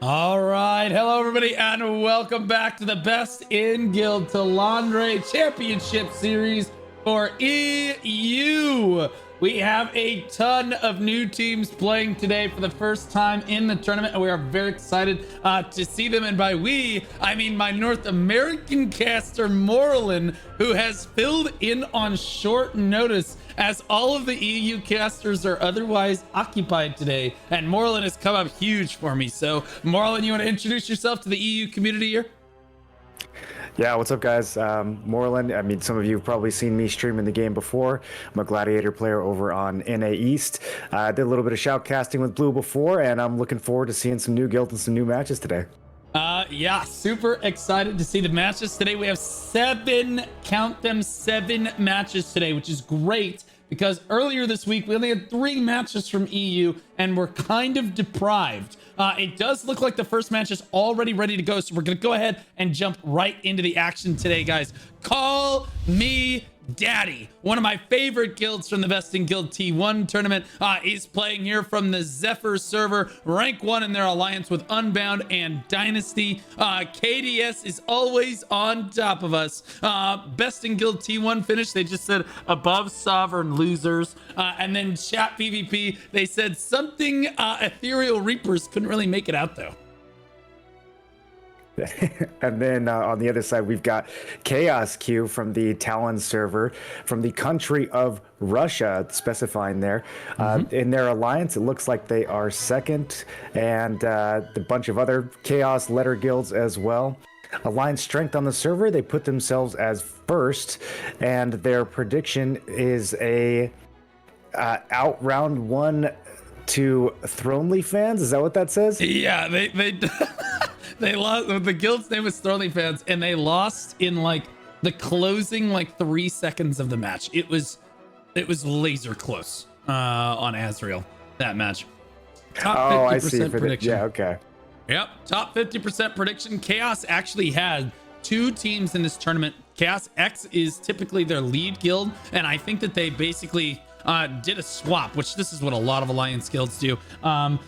All right, hello everybody, and welcome back to the Best in Guild Talandre Championship Series for EU. We have a ton of new teams playing today for the first time in the tournament, and we are very excited to see them. And by we, I mean my North American caster, Morlin, who has filled in on short notice as all of the EU casters are otherwise occupied today. And Morlin has come up huge for me. So, Morlin, you want to introduce yourself to the EU community here? Yeah, what's up, guys? Moreland. I mean, some of you have probably seen me stream in the game before. I'm a Gladiator player over on NA East. I did a little bit of shoutcasting with Blue before, and I'm looking forward to seeing some new guilds and some new matches today. Yeah, super excited to see the matches today. We have count them, 7 matches today, which is great because earlier this week we only had 3 matches from EU and we're kind of deprived. It does look like the first match is already ready to go, so we're gonna go ahead and jump right into the action today, guys. Call me Daddy, one of my favorite guilds from the Best in Guild T1 tournament, is playing here from the Zephyr server, rank 1 in their alliance with Unbound and Dynasty. KDS is always on top of us. Best in Guild T1 finish, they just said above Sovereign Losers. And then chat PvP, they said something Ethereal Reapers couldn't really make it out though. And then on the other side, we've got Chaos Q from the Talandre server from the country of Russia, specifying there. In their alliance, it looks like they are second, and a bunch of other Chaos letter guilds as well. Alliance strength on the server, they put themselves as first, and their prediction is a out round 1 to Thronely fans. Is that what that says? Yeah, they they lost. The guild's name was Thronely fans, and they lost in like the closing 3 seconds of the match. It was laser close on Azrael, that match. Top 50% I see. prediction. Yeah, okay. Yep, top 50% prediction. Chaos actually had 2 teams in this tournament. Chaos X is typically their lead guild, and I think that they basically did a swap, which this is what a lot of alliance guilds do.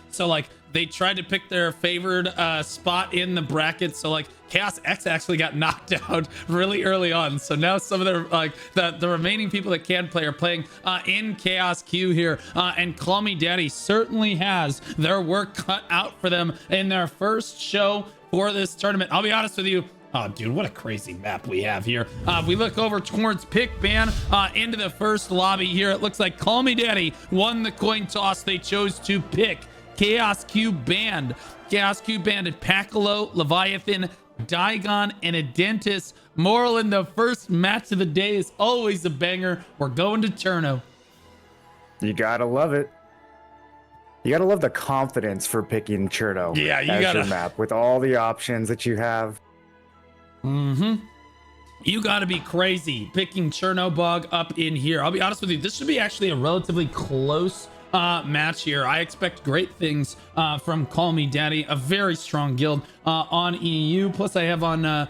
So they tried to pick their favored spot in the bracket. So Chaos X actually got knocked out really early on. So now some of their the remaining people that can play are playing in Chaos Q here. And CallMeDaddy certainly has their work cut out for them in their first show for this tournament. I'll be honest with you. Oh, dude, what a crazy map we have here. We look over towards pick ban into the first lobby here. It looks like CallMeDaddy won the coin toss. They chose to pick Chaos Q banned. Chaos Q banded Pacolo, Leviathan, Digon, and Adentis. Morlin, the first match of the day is always a banger. We're going to Turno. You gotta love it. You gotta love the confidence for picking Cherno as your map with all the options that you have. You gotta be crazy picking Chernobog up in here. I'll be honest with you, this should be actually a relatively close match here. I expect great things from CallMeDaddy, a very strong guild on EU. Plus I have on I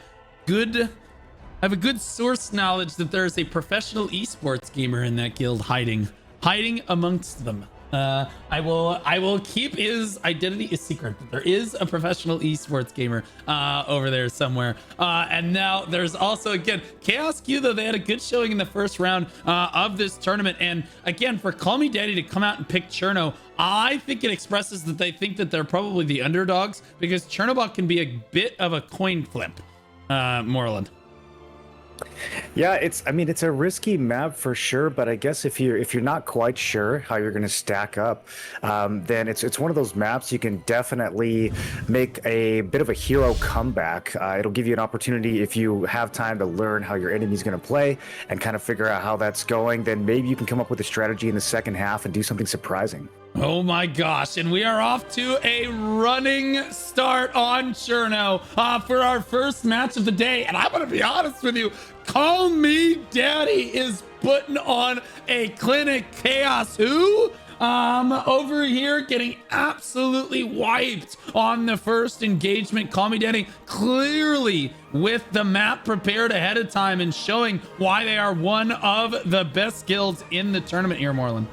have a good source knowledge that there's a professional esports gamer in that guild hiding amongst them. I will keep his identity a secret, but there is a professional esports gamer over there somewhere. And now there's also, again, Chaos Q, though they had a good showing in the first round of this tournament. And again, for CallMeDaddy to come out and pick Cherno, I think it expresses that they think that they're probably the underdogs, because Chernobog can be a bit of a coin flip. Moreland. Yeah, it's a risky map for sure, but I guess if you're not quite sure how you're going to stack up, then it's one of those maps you can definitely make a bit of a hero comeback. It'll give you an opportunity, if you have time to learn how your enemy's going to play and kind of figure out how that's going, then maybe you can come up with a strategy in the second half and do something surprising. Oh my gosh, and we are off to a running start on Cherno for our first match of the day. And I'm gonna be honest with you, CallMeDaddy is putting on a clinic. Chaos who over here getting absolutely wiped on the first engagement. CallMeDaddy clearly with the map prepared ahead of time and showing why they are one of the best guilds in the tournament here, Moreland.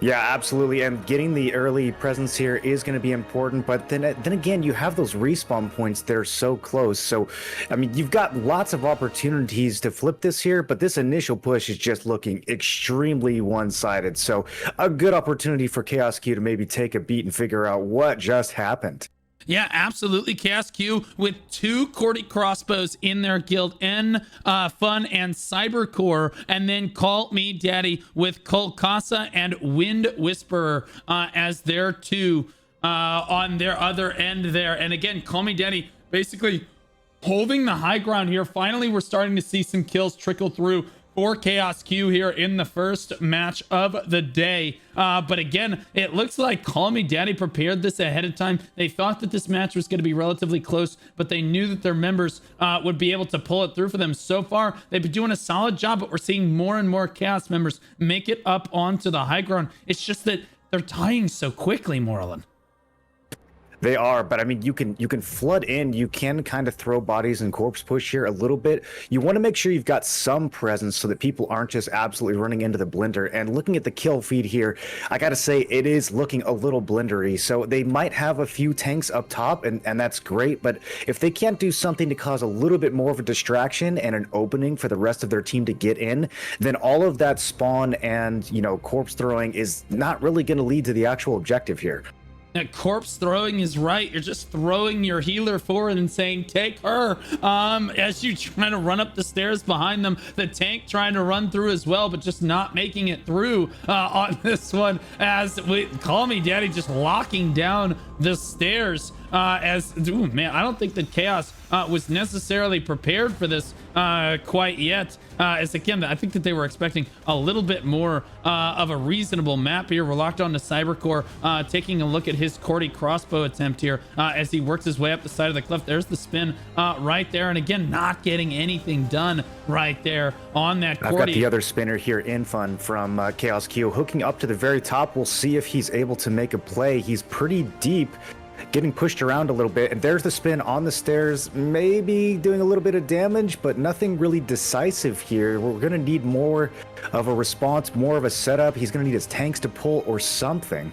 Yeah, absolutely. And getting the early presence here is going to be important. But then again, you have those respawn points that are so close. So, I mean, you've got lots of opportunities to flip this here, but this initial push is just looking extremely one-sided. So, a good opportunity for Chaos Q to maybe take a beat and figure out what just happened. Yeah, absolutely. Chaos Q with 2 Cordy crossbows in their guild, N Fun and Cybercore, and then CallMeDaddy with Kolkasa and Wind Whisperer as their 2 on their other end there. And again, CallMeDaddy basically holding the high ground here. Finally, we're starting to see some kills trickle through for Chaos Q here in the first match of the day. But again, it looks like CallMeDaddy prepared this ahead of time. They thought that this match was going to be relatively close, but they knew that their members would be able to pull it through for them. So far, they've been doing a solid job, but we're seeing more and more Chaos members make it up onto the high ground. It's just that they're dying so quickly, Morlin. They are, but I mean, you can flood in. You can kind of throw bodies and corpse push here a little bit. You want to make sure you've got some presence so that people aren't just absolutely running into the blender. And looking at the kill feed here, I gotta say it is looking a little blendery. So they might have a few tanks up top, and that's great. But if they can't do something to cause a little bit more of a distraction and an opening for the rest of their team to get in, then all of that spawn and corpse throwing is not really going to lead to the actual objective here. That corpse throwing is right. You're just throwing your healer forward and saying, take her. As you try to run up the stairs behind them, the tank trying to run through as well, but just not making it through on this one. As we CallMeDaddy just locking down the stairs. Ooh, man, I don't think that Chaos was necessarily prepared for this quite yet. As again, I think that they were expecting a little bit more of a reasonable map here. We're locked on to Cybercore, taking a look at his Cordy crossbow attempt here as he works his way up the side of the cliff. There's the spin right there. And again, not getting anything done right there on that Cordy. I've got the other spinner here in Fun from Chaos Q hooking up to the very top. We'll see if he's able to make a play. He's pretty deep, getting pushed around a little bit, and there's the spin on the stairs, maybe doing a little bit of damage, but nothing really decisive here. We're going to need more of a response, more of a setup. He's going to need his tanks to pull or something.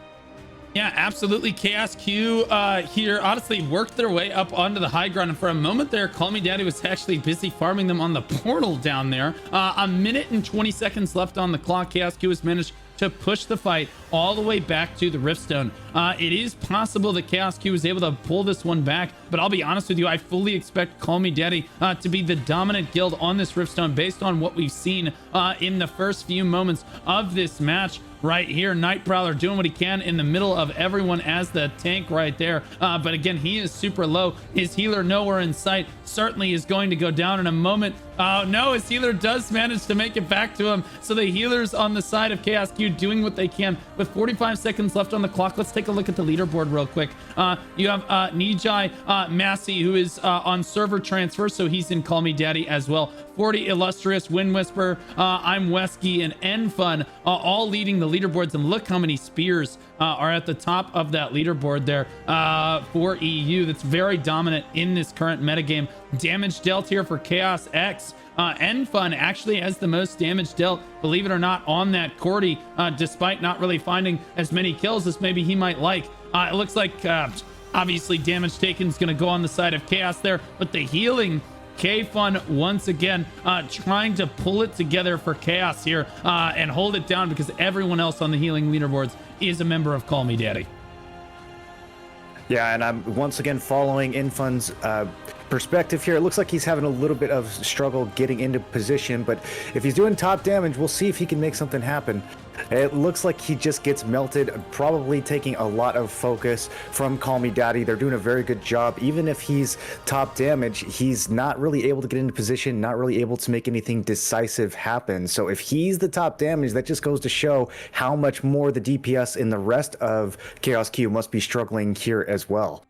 Yeah, absolutely. Chaos Q here honestly worked their way up onto the high ground, and for a moment there, CallMeDaddy was actually busy farming them on the portal down there. A minute and 20 seconds left on the clock. Chaos Q has managed to push the fight all the way back to the Riftstone. It is possible that Chaos Q was able to pull this one back, but I'll be honest with you, I fully expect CallMeDaddy to be the dominant guild on this Riftstone based on what we've seen in the first few moments of this match. Right here, Night Prowler doing what he can in the middle of everyone as the tank right there. But again, he is super low. His healer nowhere in sight. Certainly is going to go down in a moment. No, his healer does manage to make it back to him. So the healers on the side of Chaos Q doing what they can. With 45 seconds left on the clock, let's take a look at the leaderboard real quick. You have Nijai Massey, who is on server transfer, so he's in CallMeDaddy as well. 40 Illustrious, Wind Whisper, I'm Wesky, and N-Fun, all leading the leaderboards. And look how many spears are at the top of that leaderboard there for EU. That's very dominant in this current metagame. Damage dealt here for Chaos X. N-Fun actually has the most damage dealt, believe it or not, on that Cordy, despite not really finding as many kills as maybe he might like. It looks like obviously damage taken is going to go on the side of Chaos there, but the healing, K-Fun once again trying to pull it together for Chaos here and hold it down, because everyone else on the healing leaderboards is a member of CallMeDaddy. Yeah, and I'm once again following Infun's perspective here. It looks like he's having a little bit of struggle getting into position, but if he's doing top damage, we'll see if he can make something happen. It looks like he just gets melted, probably taking a lot of focus from CallMeDaddy. They're doing a very good job. Even if he's top damage, he's not really able to get into position, not really able to make anything decisive happen. So if he's the top damage, that just goes to show how much more the DPS in the rest of Chaos Q must be struggling here as well.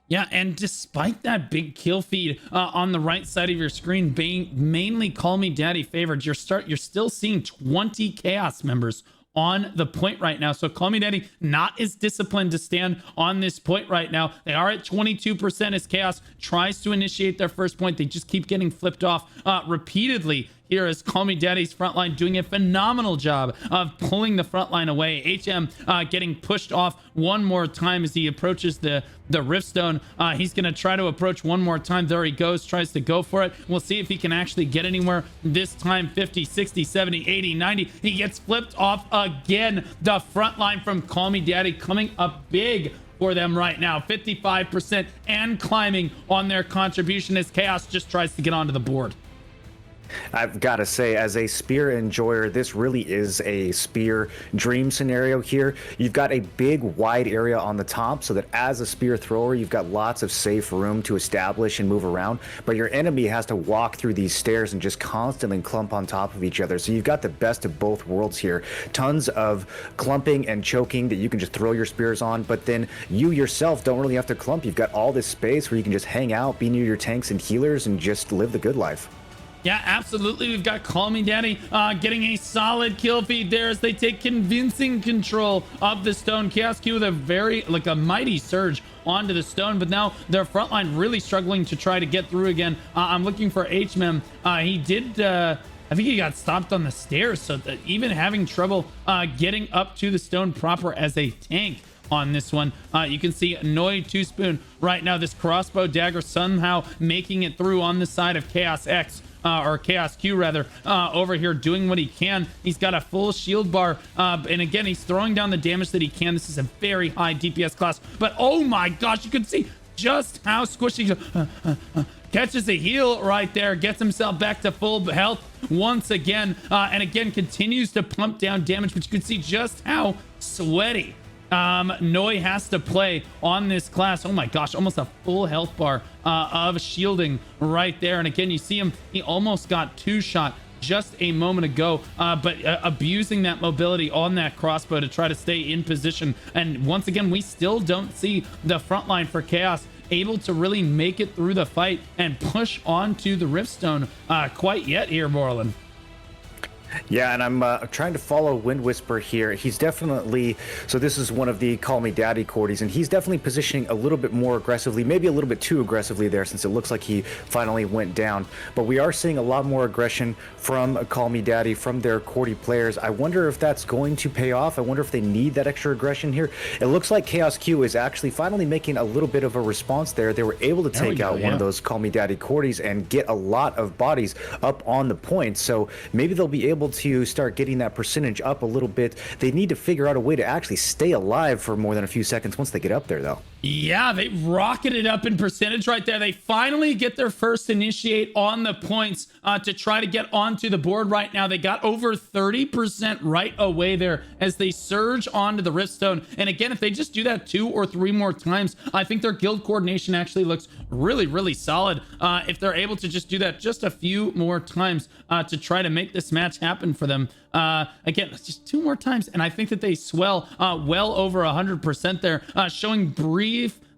Yeah, and despite that big kill feed on the right side of your screen being mainly CallMeDaddy favored, you're still seeing 20 Chaos members on the point right now. So CallMeDaddy not as disciplined to stand on this point right now. They are at 22% as Chaos tries to initiate their first point. They just keep getting flipped off repeatedly here is CallMeDaddy's front line doing a phenomenal job of pulling the front line away. HM getting pushed off one more time as he approaches the Riftstone. He's going to try to approach one more time. There he goes, tries to go for it. We'll see if he can actually get anywhere this time. 50, 60, 70, 80, 90. He gets flipped off again. The front line from CallMeDaddy coming up big for them right now. 55% and climbing on their contribution as Chaos just tries to get onto the board. I've got to say, as a spear enjoyer, this really is a spear dream scenario here. You've got a big wide area on the top so that as a spear thrower, you've got lots of safe room to establish and move around, but your enemy has to walk through these stairs and just constantly clump on top of each other. So you've got the best of both worlds here. Tons of clumping and choking that you can just throw your spears on, but then you yourself don't really have to clump. You've got all this space where you can just hang out, be near your tanks and healers, and just live the good life. Yeah, absolutely. We've got CallMeDaddy getting a solid kill feed there as they take convincing control of the stone. Chaos Q with a mighty surge onto the stone, but now their front line really struggling to try to get through again. I'm looking for HMM. He did, I think he got stopped on the stairs, so that even having trouble getting up to the stone proper as a tank on this one. You can see Noi Two Spoon right now. This crossbow dagger somehow making it through on the side of Chaos X. Or Chaos Q rather, over here doing what he can. He's got a full shield bar, and again, he's throwing down the damage that he can. This is a very high DPS class, but oh my gosh, you can see just how squishy. Catches a heal right there, gets himself back to full health once again, and again continues to pump down damage, but you can see just how sweaty Noi has to play on this class. Oh my gosh, almost a full health bar of shielding right there. And again, you see him, he almost got two-shot just a moment ago, but abusing that mobility on that crossbow to try to stay in position. And once again, we still don't see the front line for Chaos able to really make it through the fight and push onto the Riftstone quite yet here, Borland. Yeah, and I'm trying to follow Wind Whisper here. He's definitely, so this is one of the CallMeDaddy cordies, and he's definitely positioning a little bit more aggressively, maybe a little bit too aggressively there, since it looks like he finally went down. But we are seeing a lot more aggression from CallMeDaddy, from their cordy players. I wonder if that's going to pay off. I wonder if they need that extra aggression here. It looks like Chaos Q is actually finally making a little bit of a response there. They were able to take out one of those CallMeDaddy cordies and get a lot of bodies up on the point. So maybe they'll be able to start getting that percentage up a little bit. They need to figure out a way to actually stay alive for more than a few seconds once they get up there, though. Yeah, they rocketed up in percentage right there. They finally get their first initiate on the points to try to get onto the board right now. They got over 30% right away there as they surge onto the Riftstone. And again, if they just do that 2 or 3 more times, I think their guild coordination actually looks really, really solid. If they're able to just do that just a few more times to try to make this match happen for them. Again, just 2 more times, and I think that they swell well over 100% there, showing brief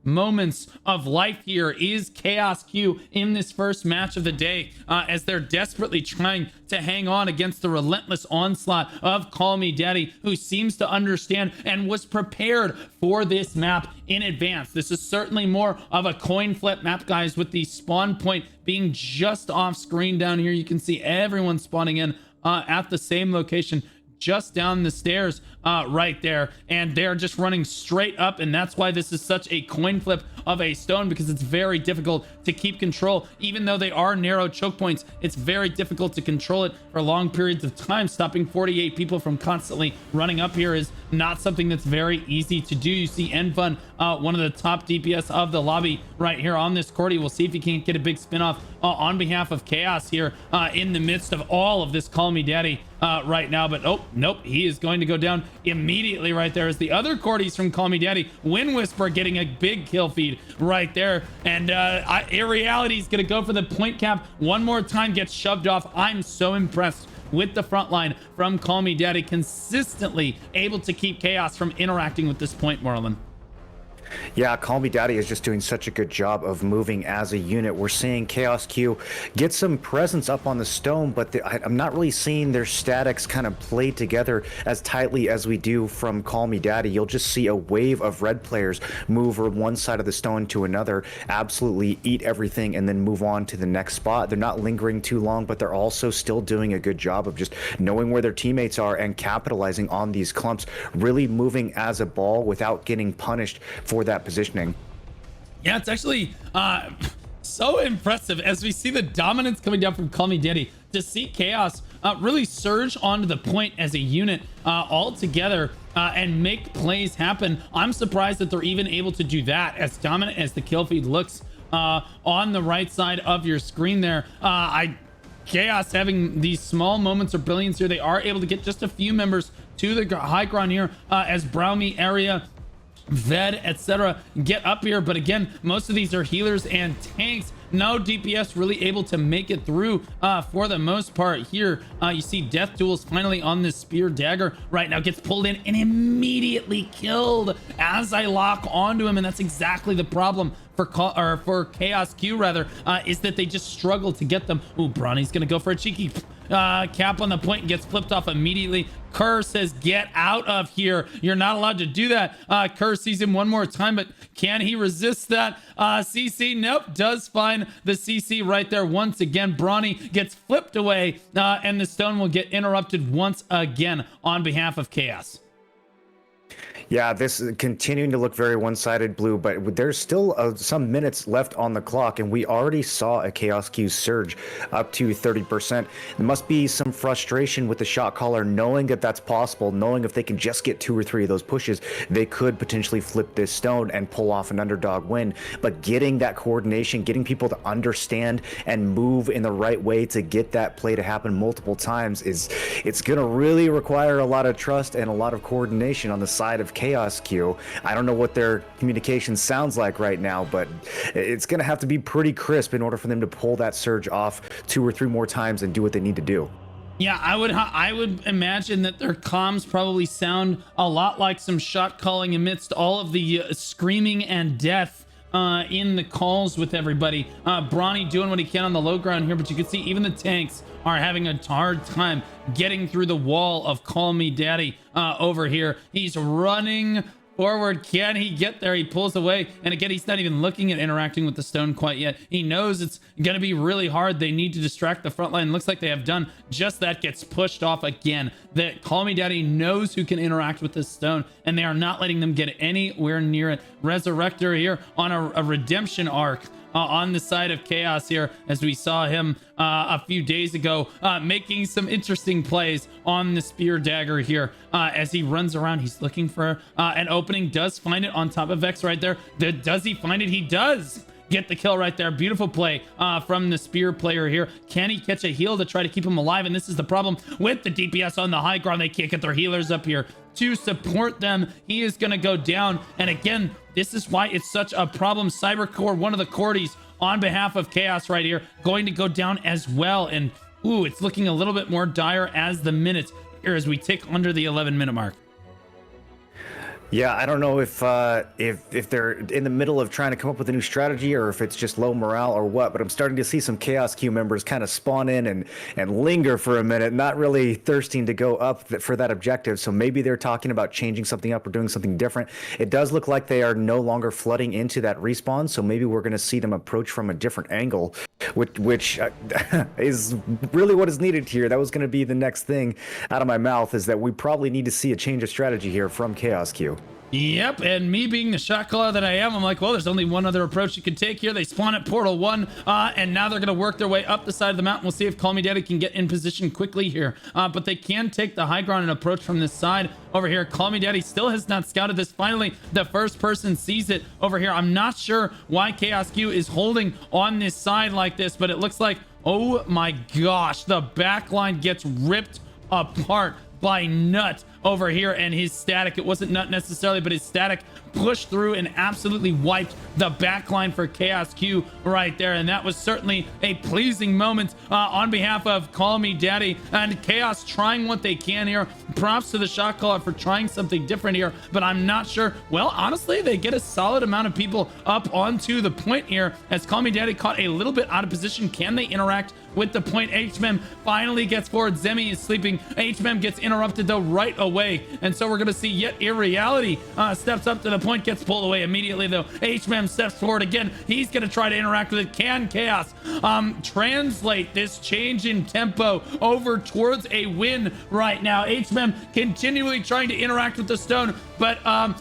moments of life here is Chaos Q in this first match of the day, as they're desperately trying to hang on against the relentless onslaught of CallMeDaddy, who seems to understand and was prepared for this map in advance. This is certainly more of a coin flip map, guys, with the spawn point being just off screen down here. You can see everyone spawning in at the same location, just down the stairs right there, and they're just running straight up, and that's why this is such a coin flip of a stone, because it's very difficult to keep control. Even though they are narrow choke points, it's very difficult to control it for long periods of time. Stopping 48 people from constantly running up here is not something that's very easy to do. You see Enfun, one of the top DPS of the lobby right here on this cordy. We'll see if he can't get a big spin-off on behalf of Chaos here in the midst of all of this CallMeDaddy right now. But oh, nope, he is going to go down immediately right there as the other cordies from CallMeDaddy. Wind Whisper getting a big kill feed right there, and Irreality is going to go for the point cap one more time, gets shoved off. I'm so impressed with the front line from CallMeDaddy, consistently able to keep Chaos from interacting with this point, Marlon. Yeah, CallMeDaddy is just doing such a good job of moving as a unit. We're seeing Chaos Q get some presence up on the stone, but I'm not really seeing their statics kind of play together as tightly as we do from CallMeDaddy. You'll just see a wave of red players move from one side of the stone to another, absolutely eat everything, and then move on to the next spot. They're not lingering too long, but they're also still doing a good job of just knowing where their teammates are and capitalizing on these clumps, really moving as a ball without getting punished for that positioning. Yeah, it's actually so impressive as we see the dominance coming down from CallMeDaddy to see Chaos really surge onto the point as a unit all together and make plays happen. I'm surprised that they're even able to do that as dominant as the kill feed looks on the right side of your screen there. Chaos having these small moments of brilliance here. They are able to get just a few members to the high ground here as Brownie area, Ved, etc. get up here, but again, most of these are healers and tanks. No DPS really able to make it through for the most part here. You see Death Tools finally on this spear dagger right now, gets pulled in and immediately killed as I lock onto him, and that's exactly the problem for Chaos Q rather, is that they just struggle to get them. Ooh, Bronny's gonna go for a cheeky cap on the point and gets flipped off immediately. Kerr says, get out of here. You're not allowed to do that. Kerr sees him one more time, but can he resist that? CC, nope, does find the CC right there once again. Brawny gets flipped away, and the stone will get interrupted once again on behalf of Chaos. Yeah, this is continuing to look very one-sided, Blue, but there's still some minutes left on the clock, and we already saw a Chaos Q surge up to 30%. There must be some frustration with the shot caller knowing that that's possible, knowing if they can just get 2 or 3 of those pushes, they could potentially flip this stone and pull off an underdog win. But getting that coordination, getting people to understand and move in the right way to get that play to happen multiple times it's going to really require a lot of trust and a lot of coordination on the side of Chaos Q. I don't know what their communication sounds like right now, but it's going to have to be pretty crisp in order for them to pull that surge off 2 or 3 more times and do what they need to do. Yeah, I would imagine that their comms probably sound a lot like some shot calling amidst all of the screaming and death in the calls with everybody. Brawny doing what he can on the low ground here, but you can see even the tanks are having a hard time getting through the wall of CallMeDaddy over here. He's running forward. Can he get there? He pulls away, and again, he's not even looking at interacting with the stone quite yet. He knows it's going to be really hard. They need to distract the front line. Looks like they have done just that. Gets pushed off again. That CallMeDaddy knows who can interact with this stone, and they are not letting them get anywhere near it. Resurrector here on a redemption arc on the side of Chaos here, as we saw him a few days ago making some interesting plays on the spear dagger here as he runs around. He's looking for an opening, does find it on top of Vex right there. Does he find it? He does get the kill right there. Beautiful play from the spear player here. Can he catch a heal to try to keep him alive? And this is the problem with the DPS on the high ground. They can't get their healers up here to support them. He is going to go down. And again, this is why it's such a problem. Cybercore, one of the Cordies on behalf of Chaos right here, going to go down as well. And ooh, it's looking a little bit more dire as the minutes here as we tick under the 11-minute mark. Yeah, I don't know if they're in the middle of trying to come up with a new strategy or if it's just low morale or what, but I'm starting to see some Chaos Q members kind of spawn in and linger for a minute, not really thirsting to go up for that objective. So maybe they're talking about changing something up or doing something different. It does look like they are no longer flooding into that respawn, so maybe we're going to see them approach from a different angle, which is really what is needed here. That was going to be the next thing out of my mouth, is that we probably need to see a change of strategy here from Chaos Q. Yep, and me being the shot caller that I am, I'm like, well, there's only one other approach you can take here. They spawn at Portal 1, and now they're going to work their way up the side of the mountain. We'll see if CallMeDaddy can get in position quickly here, but they can take the high ground and approach from this side over here. CallMeDaddy still has not scouted this. Finally, the first person sees it over here. I'm not sure why Chaos Q is holding on this side like this, but it looks like, oh my gosh, the back line gets ripped apart by Nut over here, and his static, it wasn't not necessarily, but his static pushed through and absolutely wiped the backline for Chaos Q right there. And that was certainly a pleasing moment on behalf of CallMeDaddy, and Chaos trying what they can here. Props to the shot caller for trying something different here, but I'm not sure. Well, honestly, they get a solid amount of people up onto the point here as CallMeDaddy caught a little bit out of position. Can they interact with the point? HMM finally gets forward. Zemi is sleeping. HMM gets interrupted though right away, and so we're gonna see yet Irreality steps up to the point, gets pulled away immediately though. HMM steps forward again. He's gonna try to interact with it. Can Chaos translate this change in tempo over towards a win right now? HMM continually trying to interact with the stone, but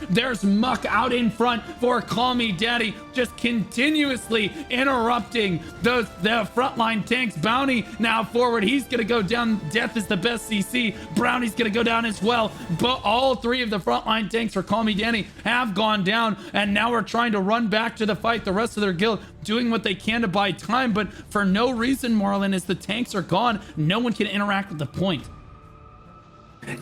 there's Muck out in front for CallMeDaddy, just continuously interrupting the frontline tanks. Bounty now forward. He's gonna go down. Death is the best CC. Brownie's gonna go down as well. But all three of the frontline tanks for CallMeDaddy have gone down, and now we're trying to run back to the fight. The rest of their guild doing what they can to buy time, but for no reason, Marlon, as the tanks are gone, no one can interact with the point.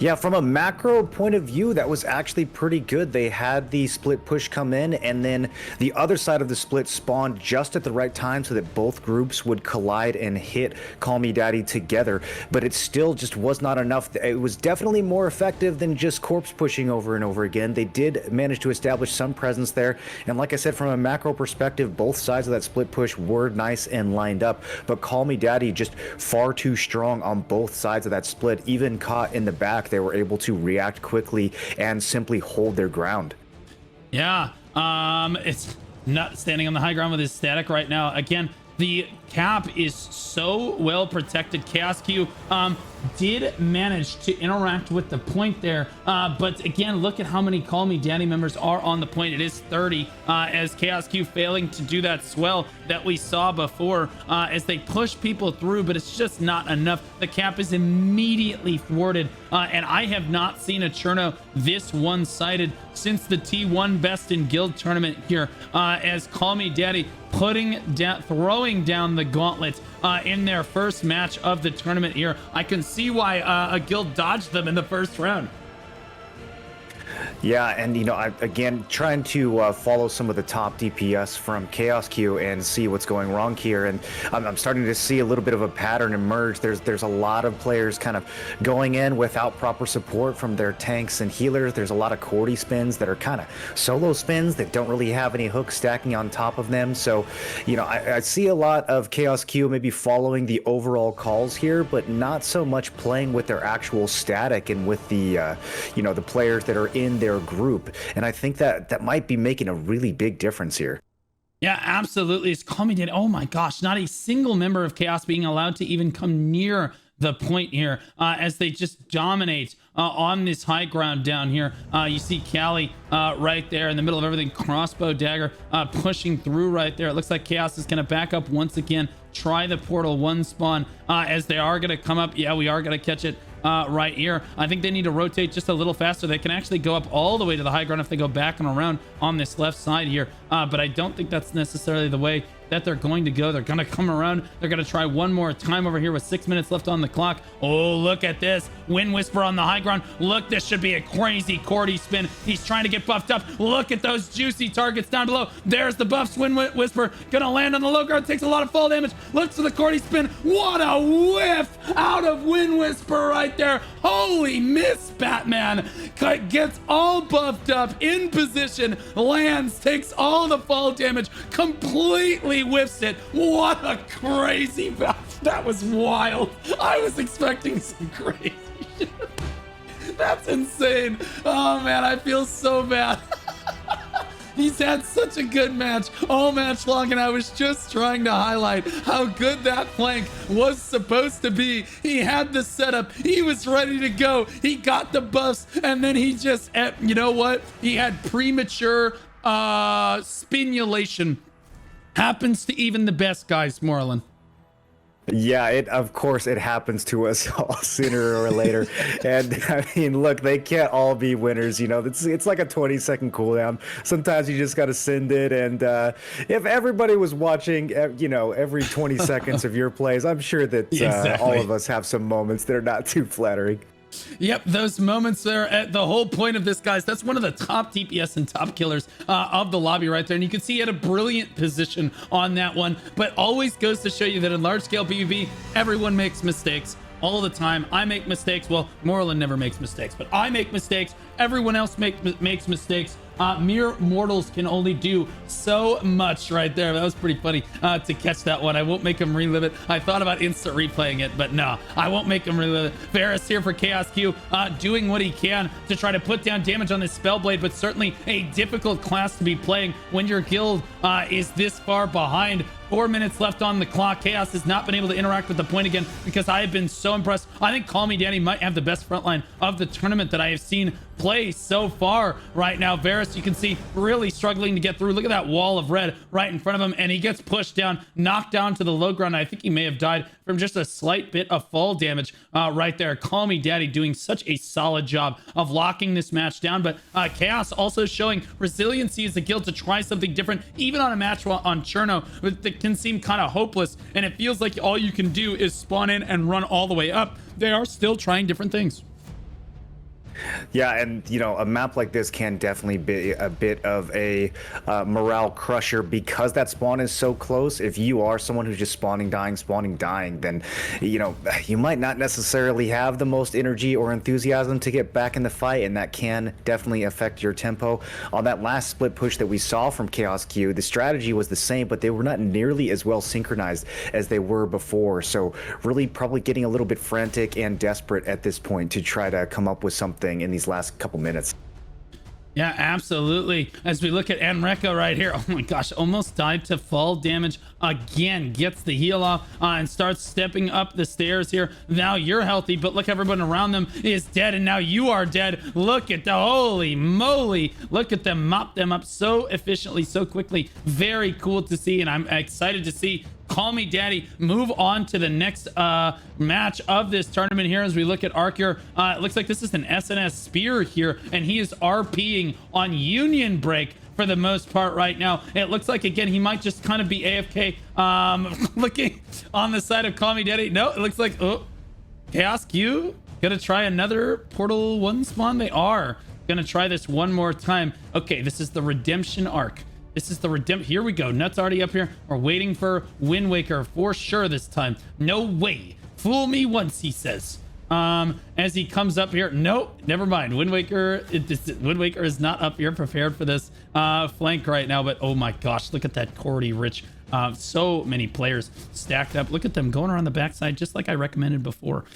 Yeah, from a macro point of view, that was actually pretty good. They had the split push come in, and then the other side of the split spawned just at the right time so that both groups would collide and hit CallMeDaddy together. But it still just was not enough. It was definitely more effective than just corpse pushing over and over again. They did manage to establish some presence there. And like I said, from a macro perspective, both sides of that split push were nice and lined up. But CallMeDaddy just far too strong on both sides of that split. Even caught in the back, they were able to react quickly and simply hold their ground. Yeah, it's not standing on the high ground with his static right now. Again, the cap is so well protected. Chaos Q did manage to interact with the point there, but again, look at how many CallMeDaddy members are on the point. It is 30, as Chaos Q failing to do that swell that we saw before, as they push people through, but it's just not enough. The cap is immediately thwarted, and I have not seen a Cherno this one-sided since the T1 Best in Guild tournament here, as CallMeDaddy throwing down the gauntlet in their first match of the tournament here. I can see why a guild dodged them in the first round. Yeah, and you know, again, trying to follow some of the top DPS from Chaos Q and see what's going wrong here, and I'm starting to see a little bit of a pattern emerge. There's a lot of players kind of going in without proper support from their tanks and healers. There's a lot of Cordy spins that are kind of solo spins that don't really have any hooks stacking on top of them. So, you know, I see a lot of Chaos Q maybe following the overall calls here, but not so much playing with their actual static and with the, you know, the players that are in their group. And I think that might be making a really big difference here. Yeah, absolutely. It's CallMeDaddy. Oh my gosh, not a single member of Chaos being allowed to even come near the point here, as they just dominate on this high ground down here. You see Callie right there in the middle of everything. Crossbow dagger pushing through right there. It looks like Chaos is going to back up once again, try the portal 1 spawn, as they are going to come up. Yeah, we are going to catch it right here. I think they need to rotate just a little faster. They can actually go up all the way to the high ground if they go back and around on this left side here, but I don't think that's necessarily the way that they're going to go. They're going to come around. They're going to try one more time over here with 6 minutes left on the clock. Oh, look at this. Wind Whisper on the high ground. Look, this should be a crazy Cordy spin. He's trying to get buffed up. Look at those juicy targets down below. There's the buffs. Wind Whisper going to land on the low ground. Takes a lot of fall damage. Looks for the Cordy spin. What a whiff out of Wind Whisper right there. Holy miss, Batman. Gets all buffed up, in position, lands, takes all the fall damage, completely whiffs it. What a crazy buff. That was wild. I was expecting some crazy shit. That's insane. Oh man, I feel so bad. He's had such a good match all match long, and I was just trying to highlight how good that flank was supposed to be. He had the setup. He was ready to go. He got the buffs, and then he just, you know what? He had premature spinulation. Happens to even the best guys, Marlon. Yeah, of course it happens to us all sooner or later. And I mean, look, they can't all be winners, you know. It's like a 20-second cooldown. Sometimes you just got to send it, and if everybody was watching, you know, every 20 seconds of your plays, I'm sure that Exactly. all of us have some moments that are not too flattering. Yep, those moments there at the whole point of this, guys. That's one of the top DPS and top killers of the lobby right there. And you can see he had a brilliant position on that one, but always goes to show you that in large scale PvP, everyone makes mistakes all the time. I make mistakes. Well, Moreland never makes mistakes, but I make mistakes. Everyone else makes mistakes. Mere mortals can only do so much right there. That was pretty funny to catch that one. I won't make him relive it. I thought about instant replaying it, but no, I won't make him relive it. Varus here for Chaos Q, doing what he can to try to put down damage on this Spellblade, but certainly a difficult class to be playing when your guild is this far behind. 4 minutes left on the clock. Chaos has not been able to interact with the point again because I have been so impressed. I think CallMeDaddy might have the best frontline of the tournament that I have seen play so far right now. Varus, you can see, really struggling to get through. Look at that wall of red right in front of him, and he gets pushed down, knocked down to the low ground. I think he may have died from just a slight bit of fall damage right there. CallMeDaddy doing such a solid job of locking this match down, but Chaos also showing resiliency as a guild to try something different, even on a match on Cherno that can seem kind of hopeless, and it feels like all you can do is spawn in and run all the way up. They are still trying different things. Yeah, and you know, a map like this can definitely be a bit of a morale crusher because that spawn is so close. If you are someone who's just spawning, dying, then you know, you might not necessarily have the most energy or enthusiasm to get back in the fight, and that can definitely affect your tempo. On that last split push that we saw from Chaos Q, the strategy was the same, but they were not nearly as well synchronized as they were before. So really probably getting a little bit frantic and desperate at this point to try to come up with something in these last couple minutes. Yeah, absolutely. As we look at Enreko right here, oh my gosh, almost died to fall damage again. Gets the heal off and starts stepping up the stairs here. Now you're healthy, but look, everyone around them is dead, and now you are dead. Look at the, holy moly. Look at them mop them up so efficiently, so quickly. Very cool to see, and I'm excited to see CallMeDaddy move on to the next match of this tournament here. As we look at Arcure, it looks like this is an SNS Spear here, and he is RPing on Union Break for the most part right now. It looks like, again, he might just kind of be AFK. Looking on the side of CallMeDaddy. No, it looks like, oh, Chaos Q gonna try another Portal 1 spawn. They are gonna try this one more time. Okay, this is the redemption arc. This is the redemption. Here we go. Nuts already up here. We're waiting for Wind Waker for sure this time. No way. Fool me once, he says. As he comes up here. No, never mind. Wind Waker is not up here prepared for this flank right now. But oh my gosh, look at that Cordy Rich. So many players stacked up. Look at them going around the backside, just like I recommended before.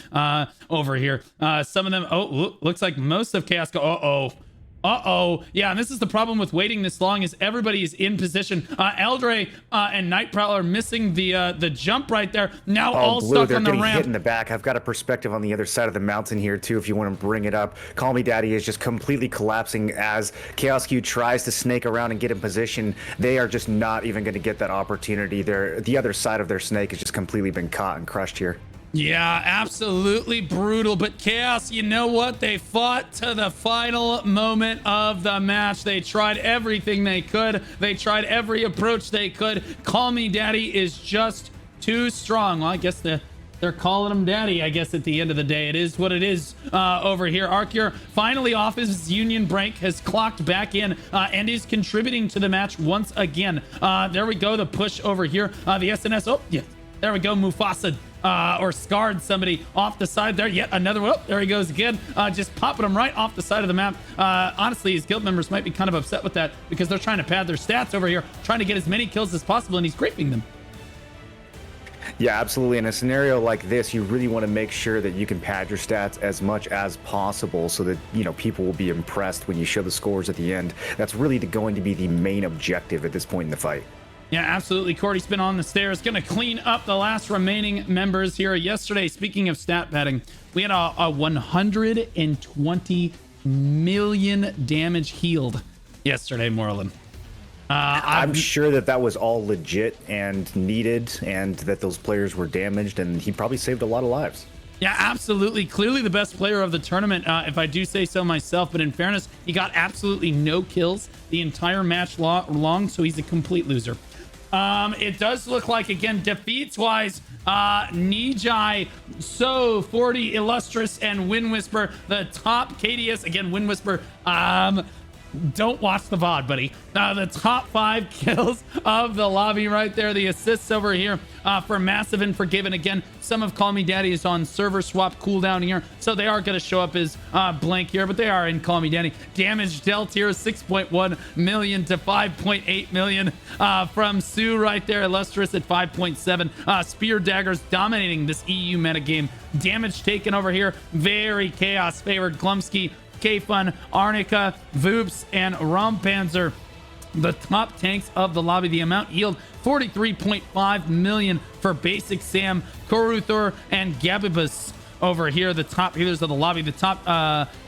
Over here. Some of them. Oh, looks like most of Chaos go. Yeah, and this is the problem with waiting this long, is everybody is in position. Eldre and Night Prowler missing the jump right there. Now all Blue, stuck they're on the getting ramp. hit in the back. I've got a perspective on the other side of the mountain here too, if you want to bring it up. CallMeDaddy is just completely collapsing as Chaos Q tries to snake around and get in position. They are just not even going to get that opportunity. The other side of their snake has just completely been caught and crushed here. Yeah, absolutely brutal. But Chaos, you know what? They fought to the final moment of the match. They tried everything they could. They tried every approach they could. CallMeDaddy is just too strong. Well, I guess they're calling him daddy, I guess, at the end of the day. It is what it is over here. Arcure finally off his Union Break, has clocked back in and is contributing to the match once again. There we go, the push over here. The SNS, oh, yeah, there we go, Mufasa. Or scarred somebody off the side there. Yet another one. Oh, there he goes again. Just popping him right off the side of the map. Honestly, his guild members might be kind of upset with that because they're trying to pad their stats over here, trying to get as many kills as possible, and he's graping them. Yeah, absolutely. In a scenario like this, you really want to make sure that you can pad your stats as much as possible so that, you know, people will be impressed when you show the scores at the end. That's really going to be the main objective at this point in the fight. Yeah, absolutely. Cordy's been on the stairs, going to clean up the last remaining members here. Yesterday, speaking of stat padding, we had a 120 million damage healed yesterday, Moreland. I'm sure that was all legit and needed, and that those players were damaged, and he probably saved a lot of lives. Yeah, absolutely. Clearly the best player of the tournament, if I do say so myself. But in fairness, he got absolutely no kills the entire match long, so he's a complete loser. It does look like, again, defeats wise, Nijai, So, 40, Illustrious, and Wind Whisper, the top KDS, again, Wind Whisper, don't watch the VOD, buddy. The top 5 kills of the lobby right there. The assists over here for Massive and Forgiven. Again, some of CallMeDaddy is on server swap cooldown here, so they are going to show up as blank here, but they are in CallMeDaddy. Damage dealt here, 6.1 million to 5.8 million from Sue right there. Illustrious at 5.7. Spear Daggers dominating this EU metagame. Damage taken over here. Very chaos favored. Glumsky, K-Fun, Arnica, Voops, and Rompanzer, the top tanks of the lobby. The amount yield 43.5 million for Basic Sam, Koruthor, and Gabibus over here, the top healers of the lobby. The top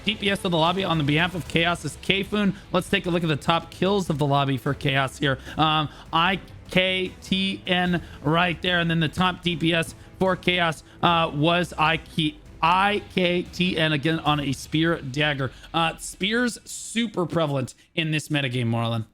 DPS of the lobby on the behalf of Chaos is Kfun. Let's take a look at the top kills of the lobby for Chaos here. IKTN right there, and then the top DPS for Chaos was IKTN again on a Spear Dagger. Spears super prevalent in this metagame, Marlon.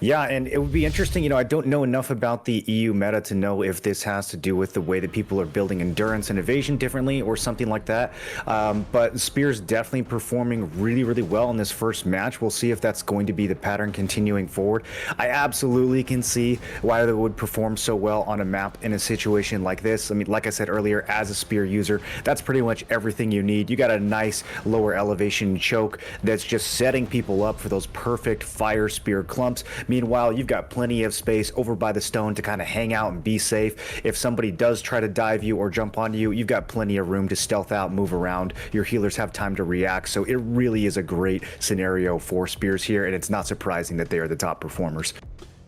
Yeah, and it would be interesting, you know, I don't know enough about the EU meta to know if this has to do with the way that people are building endurance and evasion differently or something like that. But Spear's definitely performing really, really well in this first match. We'll see if that's going to be the pattern continuing forward. I absolutely can see why they would perform so well on a map in a situation like this. I mean, like I said earlier, as a Spear user, that's pretty much everything you need. You got a nice lower elevation choke that's just setting people up for those perfect fire spear clumps. Meanwhile, you've got plenty of space over by the stone to kind of hang out and be safe. If somebody does try to dive you or jump onto you, you've got plenty of room to stealth out, move around. Your healers have time to react. So it really is a great scenario for Spears here, and it's not surprising that they are the top performers.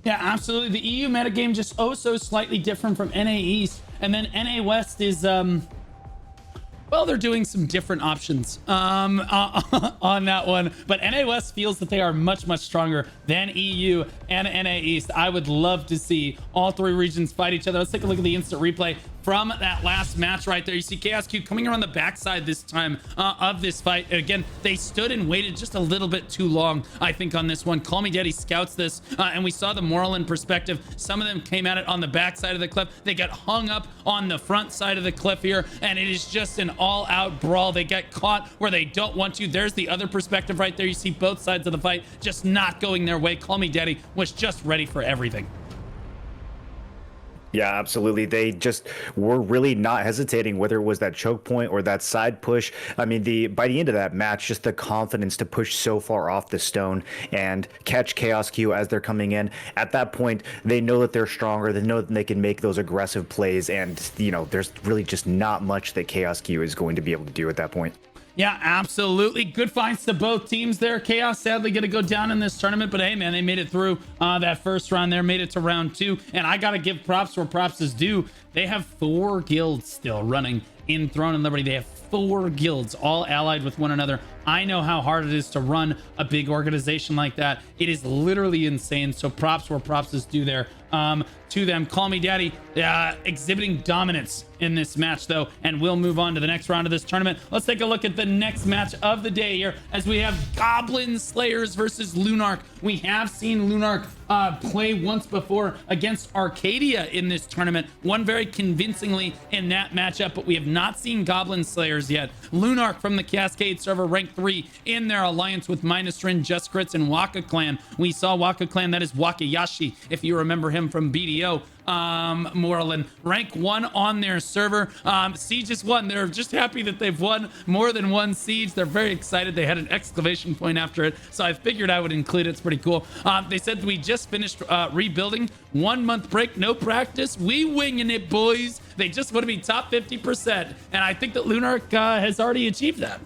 Yeah, absolutely. The EU metagame just so slightly different from NA East. And then NA West is, well, they're doing some different options on that one. But NA West feels that they are much stronger than EU and NA East. I would love to see all 3 regions fight each other. Let's take a look at the instant replay from that last match right there. You see Chaos Q coming around the backside this time of this fight. Again, they stood and waited just a little bit too long, I think, on this one. CallMeDaddy scouts this, and we saw the Moreland perspective. Some of them came at it on the backside of the cliff. They got hung up on the front side of the cliff here, and it is just an all-out brawl. They get caught where they don't want to. There's the other perspective right there. You see both sides of the fight just not going their way. CallMeDaddy was just ready for everything. Yeah, absolutely. They just were really not hesitating, whether it was that choke point or that side push. I mean, by the end of that match, just the confidence to push so far off the stone and catch Chaos Q as they're coming in. At that point, they know that they're stronger. They know that they can make those aggressive plays. And, you know, there's really just not much that Chaos Q is going to be able to do at that point. Yeah, absolutely. Good fights to both teams there. Chaos sadly going to go down in this tournament, but hey, man, they made it through that first round there, made it to round 2. And I got to give props where props is due. They have 4 guilds still running in Throne and Liberty. They have 4 guilds all allied with one another. I know how hard it is to run a big organization like that. It is literally insane. So props where props is due there to them. CallMeDaddy exhibiting dominance in this match, though, and we'll move on to the next round of this tournament. Let's take a look at the next match of the day here as we have Goblin Slayers versus Lunarch. We have seen Lunarch play once before against Arcadia in this tournament, won very convincingly in that matchup, but we have not seen Goblin Slayers yet. Lunarch from the Cascade server, ranked 3 in their alliance with Minusrin, Just Crits, and WakaClan. We saw WakaClan, that is Wakayashi, if you remember him from BDO. Moreland, rank 1 on their server. Siege is 1. They're just happy that they've won more than one siege. They're very excited. They had an exclamation point after it, so I figured I would include it. It's pretty cool. They said we just finished rebuilding. 1 month break, no practice. We winging it, boys. They just want to be top 50%, and I think that Lunarch has already achieved that.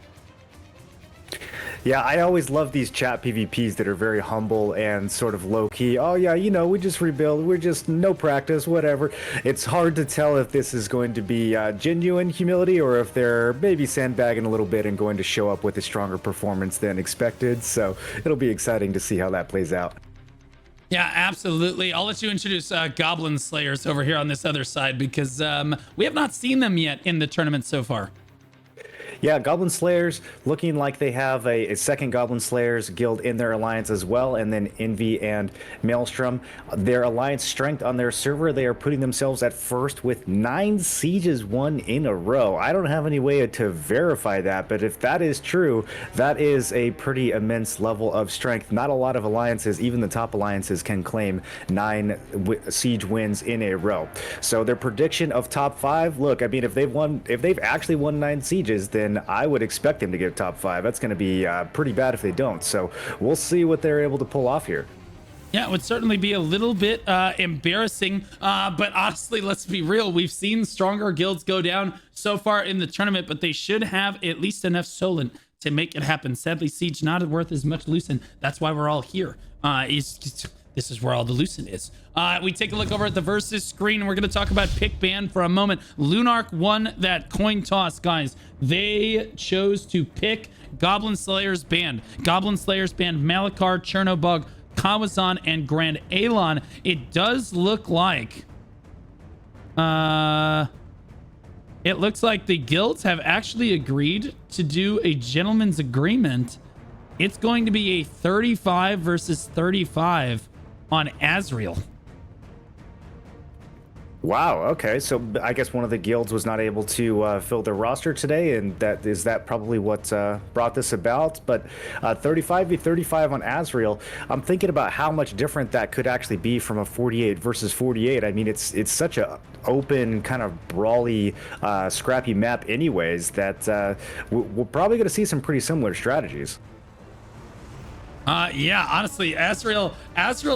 Yeah, I always love these chat PvPs that are very humble and sort of low-key. Oh yeah, you know, we just rebuild. We're just no practice, whatever. It's hard to tell if this is going to be genuine humility or if they're maybe sandbagging a little bit and going to show up with a stronger performance than expected. So it'll be exciting to see how that plays out. Yeah, absolutely. I'll let you introduce Goblin Slayers over here on this other side because we have not seen them yet in the tournament so far. Yeah, Goblin Slayers looking like they have a second Goblin Slayers guild in their alliance as well, and then Envy and Maelstrom. Their alliance strength on their server, they are putting themselves at first with 9 sieges won in a row. I don't have any way to verify that, but if that is true, that is a pretty immense level of strength. Not a lot of alliances, even the top alliances, can claim 9 siege wins in a row. So their prediction of top 5, look, I mean, if they've actually won 9 sieges, then I would expect them to get top 5. That's going to be pretty bad if they don't. So we'll see what they're able to pull off here. Yeah, it would certainly be a little bit embarrassing, but honestly, let's be real. We've seen stronger guilds go down so far in the tournament, but they should have at least enough Solent to make it happen. Sadly, Siege not worth as much Lucent. That's why we're all here. This is where all the Lucent is. We take a look over at the versus screen, and we're going to talk about pick ban for a moment. Lunarch won that coin toss, guys. They chose to pick Goblin Slayers band. Goblin Slayers band Malakar, Chernobog, Kawazan, and Grand Alon. It does look like it looks like the guilds have actually agreed to do a gentleman's agreement. It's going to be a 35 versus 35 on Azrael. Wow. Okay. So I guess one of the guilds was not able to fill their roster today, and that probably what brought this about. But 35v35 on Azrael, I'm thinking about how much different that could actually be from a 48 versus 48. I mean, it's such a open, kind of brawly, scrappy map, anyways. That we're probably going to see some pretty similar strategies. Yeah, honestly, Azrael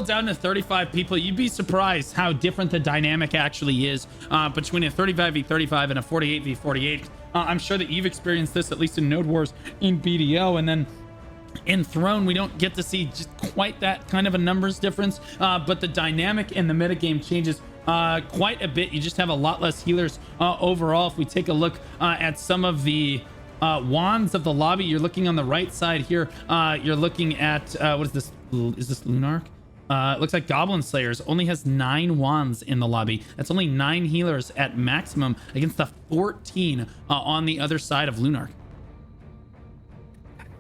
down to 35 people. You'd be surprised how different the dynamic actually is between a 35v35 and a 48v48. I'm sure that you've experienced this, at least in Node Wars in BDO, and then in Throne, we don't get to see just quite that kind of a numbers difference, but the dynamic in the metagame changes quite a bit. You just have a lot less healers overall. If we take a look at some of the wands of the lobby, you're looking on the right side here. You're looking at what is this? Is this Lunarch? It looks like Goblin Slayers only has 9 wands in the lobby. That's only 9 healers at maximum against the 14 on the other side of Lunarch.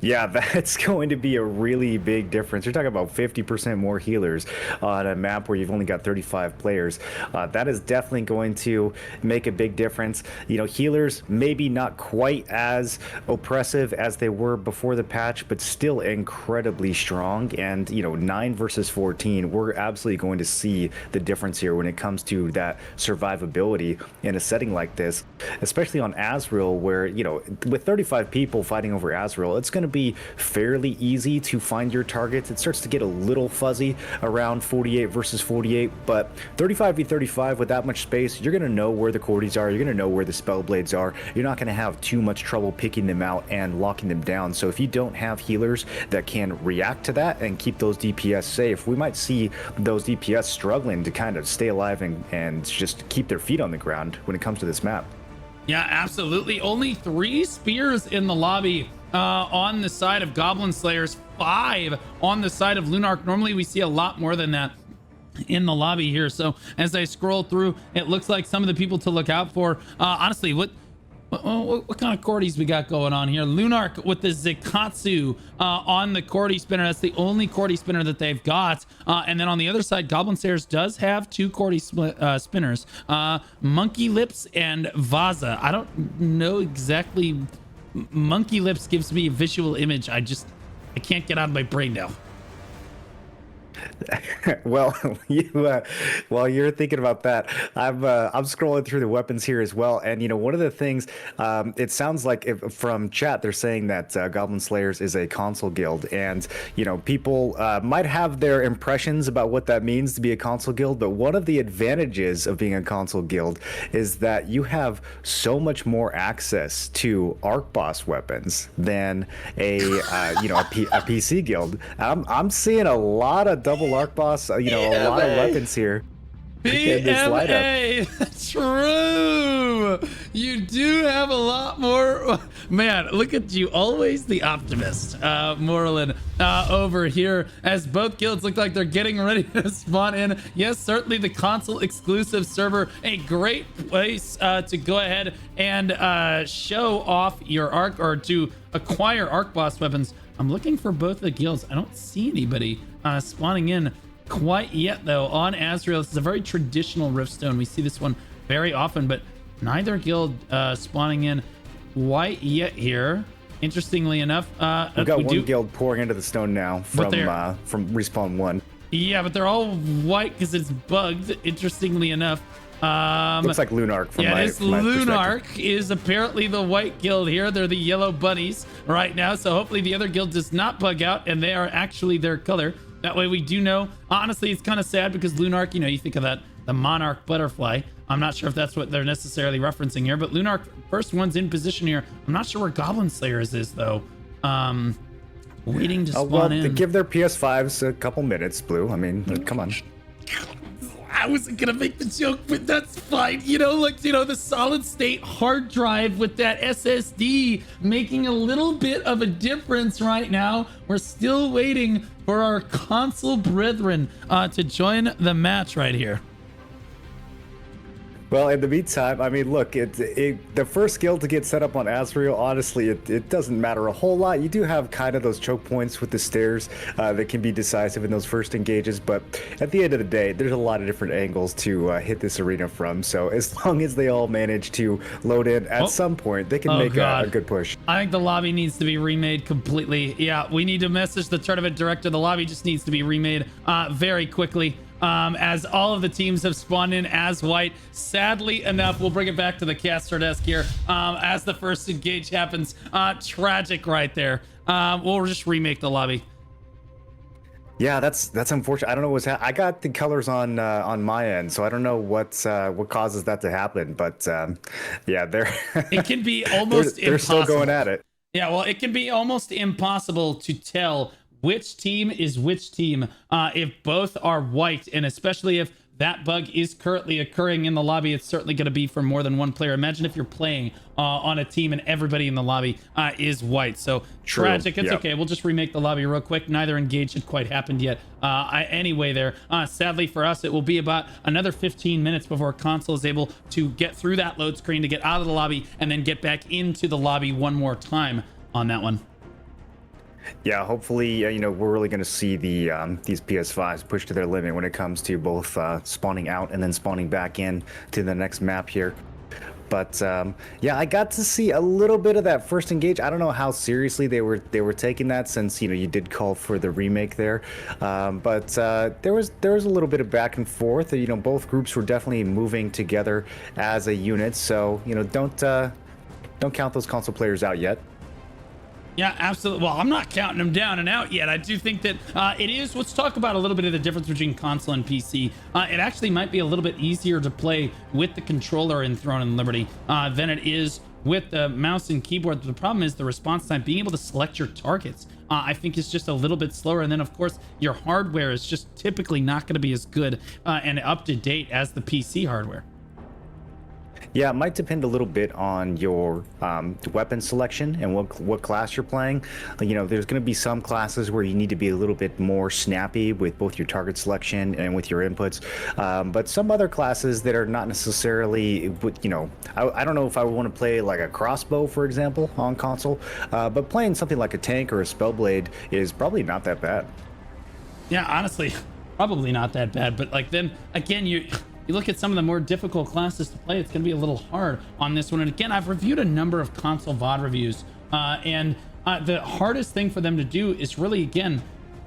Yeah, that's going to be a really big difference. You're talking about 50% more healers on a map where you've only got 35 players. That is definitely going to make a big difference. You know, healers maybe not quite as oppressive as they were before the patch, but still incredibly strong. And, you know, 9 versus 14, we're absolutely going to see the difference here when it comes to that survivability in a setting like this, especially on Azrael, where, you know, with 35 people fighting over Azrael, it's going to be fairly easy to find your targets. It starts to get a little fuzzy around 48 versus 48, but 35v35 with that much space, you're going to know where the Cordies are, you're going to know where the Spellblades are. You're not going to have too much trouble picking them out and locking them down. So if you don't have healers that can react to that and keep those DPS safe, we might see those DPS struggling to kind of stay alive and just keep their feet on the ground when it comes to this map. Yeah, absolutely. Only 3 spears in the lobby on the side of Goblin Slayers, 5 on the side of Lunarch. Normally we see a lot more than that in the lobby here. So as I scroll through, it looks like some of the people to look out for. Honestly, what kind of Cordies we got going on here? Lunarch with the Zekatsu on the Cordy spinner. That's the only Cordy spinner that they've got. And then on the other side, Goblin Slayers does have 2 Cordy spinners. Monkey Lips and Vaza. I don't know exactly. Monkey Lips gives me a visual image. I can't get out of my brain now. Well, while you're thinking about that, I'm scrolling through the weapons here as well, and you know, one of the things, it sounds like from chat they're saying that Goblin Slayers is a console guild, and you know, people might have their impressions about what that means to be a console guild, but one of the advantages of being a console guild is that you have so much more access to arc boss weapons than a PC guild. I'm seeing a lot of double arc boss, a lot of weapons here. BMA, true. You do have a lot more. Man, look at you, always the optimist, Moreland, over here, as both guilds look like they're getting ready to spawn in. Yes, certainly the console exclusive server, a great place to go ahead and show off your arc, or to acquire arc boss weapons. I'm looking for both the guilds. I don't see anybody spawning in quite yet, though, on Azrael. This is a very traditional Riftstone. We see this one very often, but neither guild spawning in quite yet here. Interestingly enough, we've got one guild pouring into the stone now from respawn 1. Yeah, but they're all white because it's bugged. Interestingly enough, looks like Lunarch from this Lunarch is apparently the white guild here. They're the yellow bunnies right now, so hopefully the other guild does not bug out and they are actually their color. That way we do know. Honestly, it's kind of sad because Lunarch, you think of that, the monarch butterfly. I'm not sure if that's what they're necessarily referencing here, but Lunarch, first one's in position here. I'm not sure where Goblin Slayers is, though. Waiting to spawn in. Give their PS5s a couple minutes, Blue. I mean, come on. I wasn't gonna make the joke, but that's fine. The solid state hard drive with that SSD making a little bit of a difference right now. We're still waiting for our console brethren to join the match right here. Well, in the meantime, I mean, look, the first guild to get set up on Azrael, honestly, it doesn't matter a whole lot. You do have kind of those choke points with the stairs that can be decisive in those first engages, but at the end of the day, there's a lot of different angles to hit this arena from. So as long as they all manage to load in at some point, they can make a good push. I think the lobby needs to be remade completely. Yeah, we need to message the tournament director. The lobby just needs to be remade very quickly. As all of the teams have spawned in as white. Sadly enough, we'll bring it back to the caster desk here as the first engage happens. Tragic right there. We'll just remake the lobby. Yeah, that's unfortunate. I don't know what's I got the colors on my end, so I don't know what causes that to happen. But yeah, it can be almost they're impossible. Still going at it. Yeah, well, it can be almost impossible to tell which team is which team if both are white, and especially if that bug is currently occurring in the lobby. It's certainly going to be for more than one player. Imagine if you're playing on a team and everybody in the lobby is white. So True. Tragic. It's Yep. okay. We'll just remake the lobby real quick. Neither engage had quite happened yet. Anyway, there. Sadly for us, it will be about another 15 minutes before console is able to get through that load screen to get out of the lobby and then get back into the lobby one more time on that one. Yeah, hopefully, we're really going to see these PS5s push to their limit when it comes to both spawning out and then spawning back in to the next map here. But yeah, I got to see a little bit of that first engage. I don't know how seriously they were taking that, since you did call for the remake there. But there was a little bit of back and forth. Both groups were definitely moving together as a unit. So don't count those console players out yet. Yeah, absolutely. Well, I'm not counting them down and out yet. I do think that it is. Let's talk about a little bit of the difference between console and PC. It actually might be a little bit easier to play with the controller in Throne and Liberty than it is with the mouse and keyboard. The problem is the response time. Being able to select your targets, I think, is just a little bit slower. And then, of course, your hardware is just typically not going to be as good and up to date as the PC hardware. Yeah, it might depend a little bit on your weapon selection and what class you're playing. There's going to be some classes where you need to be a little bit more snappy with both your target selection and with your inputs. But some other classes that are not necessarily, I don't know if I would want to play like a crossbow, for example, on console. But playing something like a tank or a spellblade is probably not that bad. Yeah, honestly, probably not that bad. But then again, you look at some of the more difficult classes to play, it's going to be a little hard on this one. And again, I've reviewed a number of console VOD reviews, and the hardest thing for them to do is really, again,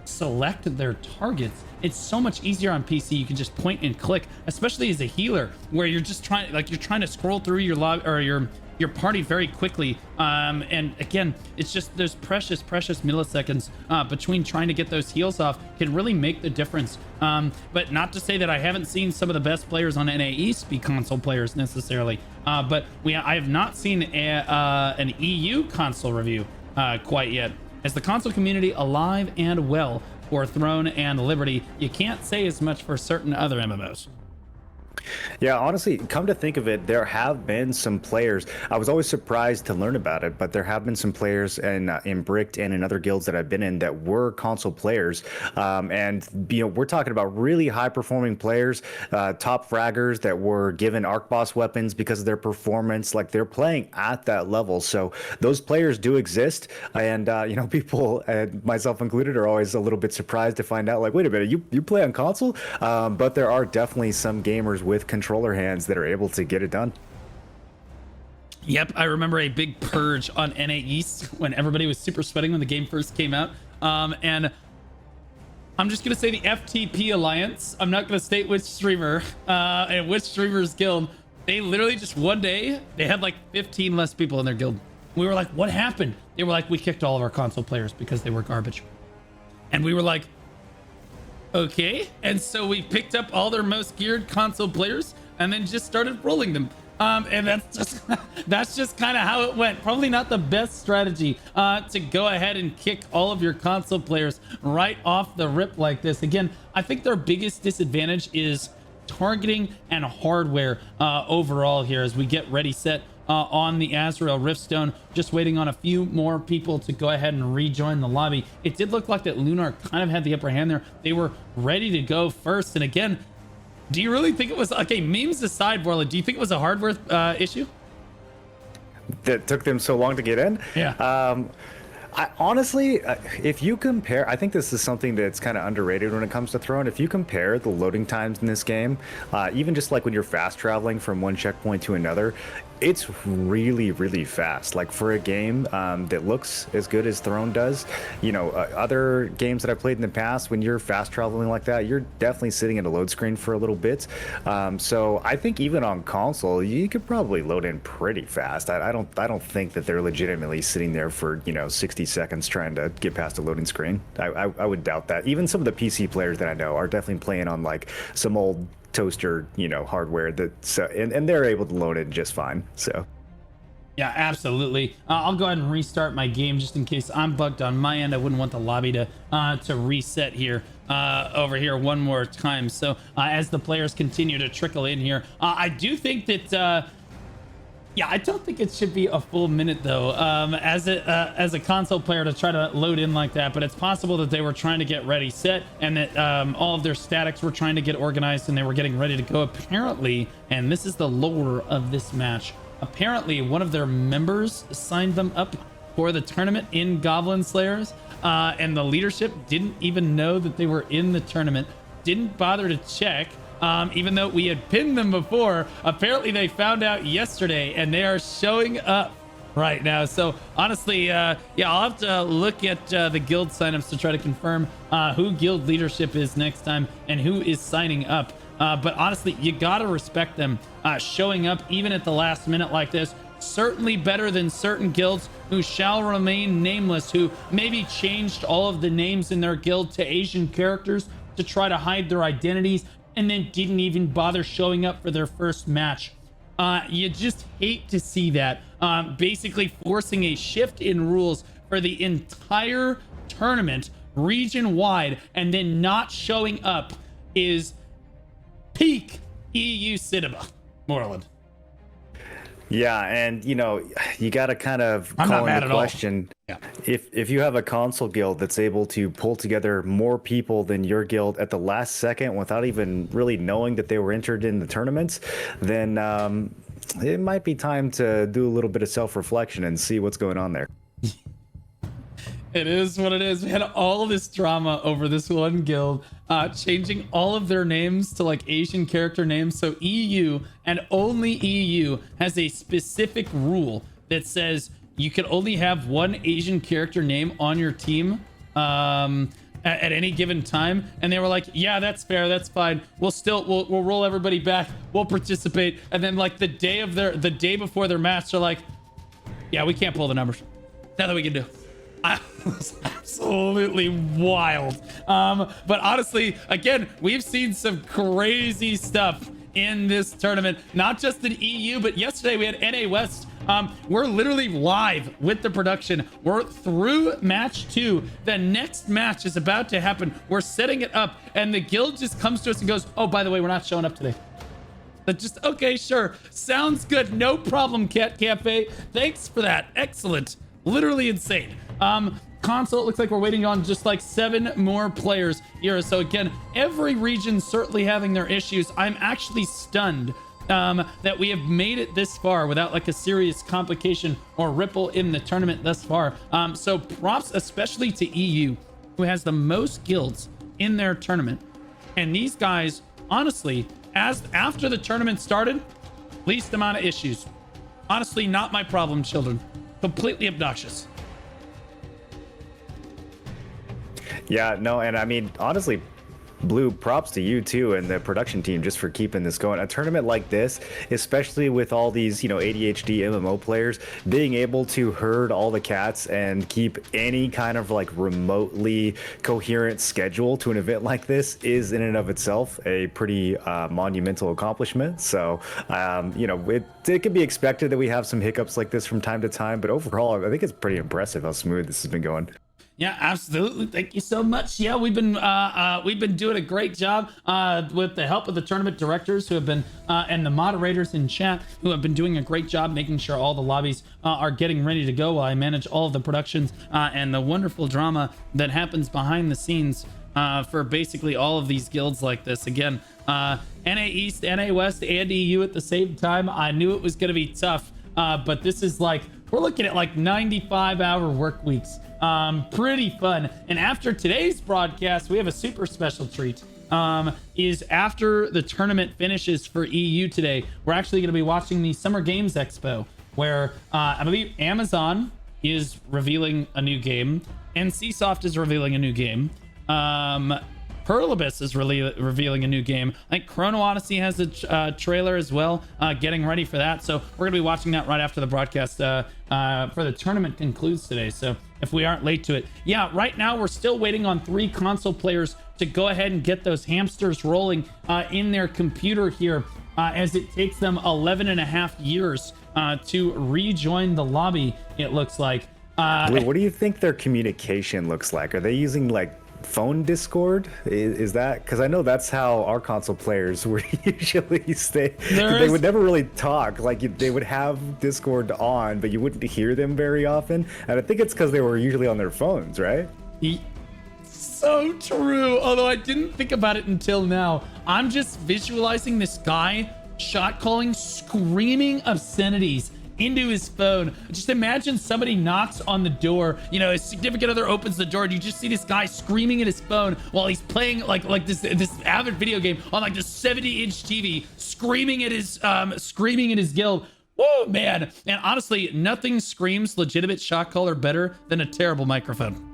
select their targets. It's so much easier on PC. You can just point and click, especially as a healer, where you're just trying to scroll through your lobby or your party very quickly. And again, it's just those precious milliseconds between trying to get those heals off can really make the difference. But not to say that I haven't seen some of the best players on NA East be console players necessarily. But I have not seen an EU console review quite yet. As the console community alive and well for Throne and Liberty, you can't say as much for certain other MMOs. Yeah, honestly, come to think of it, there have been some players. I was always surprised to learn about it, but there have been some players in Bricked and in other guilds that I've been in that were console players. And we're talking about really high performing players, top fraggers that were given arc boss weapons because of their performance. Like they're playing at that level. So those players do exist, and people, myself included, are always a little bit surprised to find out. Like, wait a minute, you play on console? But there are definitely some gamers with controller hands that are able to get it done. Yep, I remember a big purge on NA East when everybody was super sweating when the game first came out. And I'm just gonna say the FTP Alliance. I'm not gonna state which streamer and which streamer's guild. They literally just one day they had like 15 less people in their guild. We were like, what happened? They were like, we kicked all of our console players because they were garbage. And we were like, okay. And so we picked up all their most geared console players and then just started rolling them. And that's just kind of how it went. Probably not the best strategy to go ahead and kick all of your console players right off the rip like this. Again, I think their biggest disadvantage is targeting and hardware overall here as we get ready set on the Azrael Riftstone. Just waiting on a few more people to go ahead and rejoin the lobby. It did look like that Lunarch kind of had the upper hand there. They were ready to go first. And again, do you really think it was, okay, memes aside, Borla, do you think it was a hardware issue? That took them so long to get in? Yeah. Honestly, if you compare, I think this is something that's kind of underrated when it comes to Throne. If you compare the loading times in this game, even just like when you're fast traveling from one checkpoint to another, it's really, really fast. Like for a game that looks as good as Throne does, other games that I've played in the past, when you're fast traveling like that, you're definitely sitting at a load screen for a little bit. So I think even on console, you could probably load in pretty fast. I don't think that they're legitimately sitting there for 60 seconds trying to get past a loading screen. I would doubt that. Even some of the PC players that I know are definitely playing on like some old toaster hardware that's and they're able to load it just fine. So yeah, absolutely. I'll go ahead and restart my game just in case I'm bugged on my end. I wouldn't want the lobby to reset here over here one more time. So as the players continue to trickle in here, I do think that yeah, I don't think it should be a full minute though, as a console player to try to load in like that. But it's possible that they were trying to get ready set and that all of their statics were trying to get organized and they were getting ready to go. Apparently, and this is the lore of this match, apparently one of their members signed them up for the tournament in Goblin Slayers, and the leadership didn't even know that they were in the tournament, didn't bother to check. Even though we had pinned them before, apparently they found out yesterday and they are showing up right now. So honestly, yeah, I'll have to look at the guild signups to try to confirm who guild leadership is next time and who is signing up. But honestly, you gotta respect them showing up even at the last minute like this. Certainly better than certain guilds who shall remain nameless, who maybe changed all of the names in their guild to Asian characters to try to hide their identities, and then didn't even bother showing up for their first match. You just hate to see that. Basically forcing a shift in rules for the entire tournament, region-wide, and then not showing up is peak EU cinema, Moreland. Yeah, and you got to kind of call into question if you have a console guild that's able to pull together more people than your guild at the last second without even really knowing that they were entered in the tournaments, then it might be time to do a little bit of self-reflection and see what's going on there. It is what it is. We had all this drama over this one guild changing all of their names to like Asian character names. So EU and only EU has a specific rule that says you can only have one Asian character name on your team at any given time. And they were like, yeah, that's fair, that's fine, we'll roll everybody back, we'll participate. And then like the day before their match, they're like, yeah, we can't pull the numbers, nothing we can do. I was absolutely wild. But honestly, again, we've seen some crazy stuff in this tournament, not just in EU, but yesterday we had NA West. We're literally live with the production. We're through match 2. The next match is about to happen. We're setting it up and the guild just comes to us and goes, oh, by the way, we're not showing up today. That just, okay, sure. Sounds good. No problem, Cat Cafe. Thanks for that. Excellent. Literally insane. Console, it looks like we're waiting on just like 7 more players here. So again, every region certainly having their issues. I'm actually stunned that we have made it this far without like a serious complication or ripple in the tournament thus far. So props especially to EU, who has the most guilds in their tournament. And these guys, honestly, after the tournament started, least amount of issues. Honestly, not my problem, children. Completely obnoxious. Yeah, no, and I mean, honestly, Blue, props to you too and the production team just for keeping this going. A tournament like this, especially with all these, ADHD MMO players, being able to herd all the cats and keep any kind of like remotely coherent schedule to an event like this is in and of itself a pretty monumental accomplishment. So, it can be expected that we have some hiccups like this from time to time, but overall, I think it's pretty impressive how smooth this has been going. Yeah, absolutely. Thank you so much. Yeah, we've been doing a great job with the help of the tournament directors who have been and the moderators in chat who have been doing a great job making sure all the lobbies are getting ready to go while I manage all of the productions and the wonderful drama that happens behind the scenes for basically all of these guilds like this. Again, NA East, NA West, and EU at the same time. I knew it was going to be tough, but this is like, we're looking at like 95-hour work weeks. Pretty fun. And after today's broadcast, we have a super special treat. Is after the tournament finishes for EU today, we're actually going to be watching the Summer Games Expo, where I believe Amazon is revealing a new game, and NCSoft is revealing a new game. Hurlibus is really revealing a new game. I think Chrono Odyssey has a trailer as well, getting ready for that. So we're going to be watching that right after the broadcast for the tournament concludes today. So if we aren't late to it. Yeah, right now we're still waiting on 3 console players to go ahead and get those hamsters rolling in their computer here as it takes them 11 and a half years to rejoin the lobby, it looks like. What do you think their communication looks like? Are they using like phone Discord? Is that, because I know that's how our console players were usually stay. They would never really talk. Like they would have Discord on, but you wouldn't hear them very often. And I think it's because they were usually on their phones, right? So true. Although I didn't think about it until now. I'm just visualizing this guy shot calling, screaming obscenities into his phone. Just imagine somebody knocks on the door, his significant other opens the door, and you just see this guy screaming at his phone while he's playing like this avid video game on like this 70-inch TV, screaming at his guild. Whoa, man. And honestly, nothing screams legitimate shot caller better than a terrible microphone.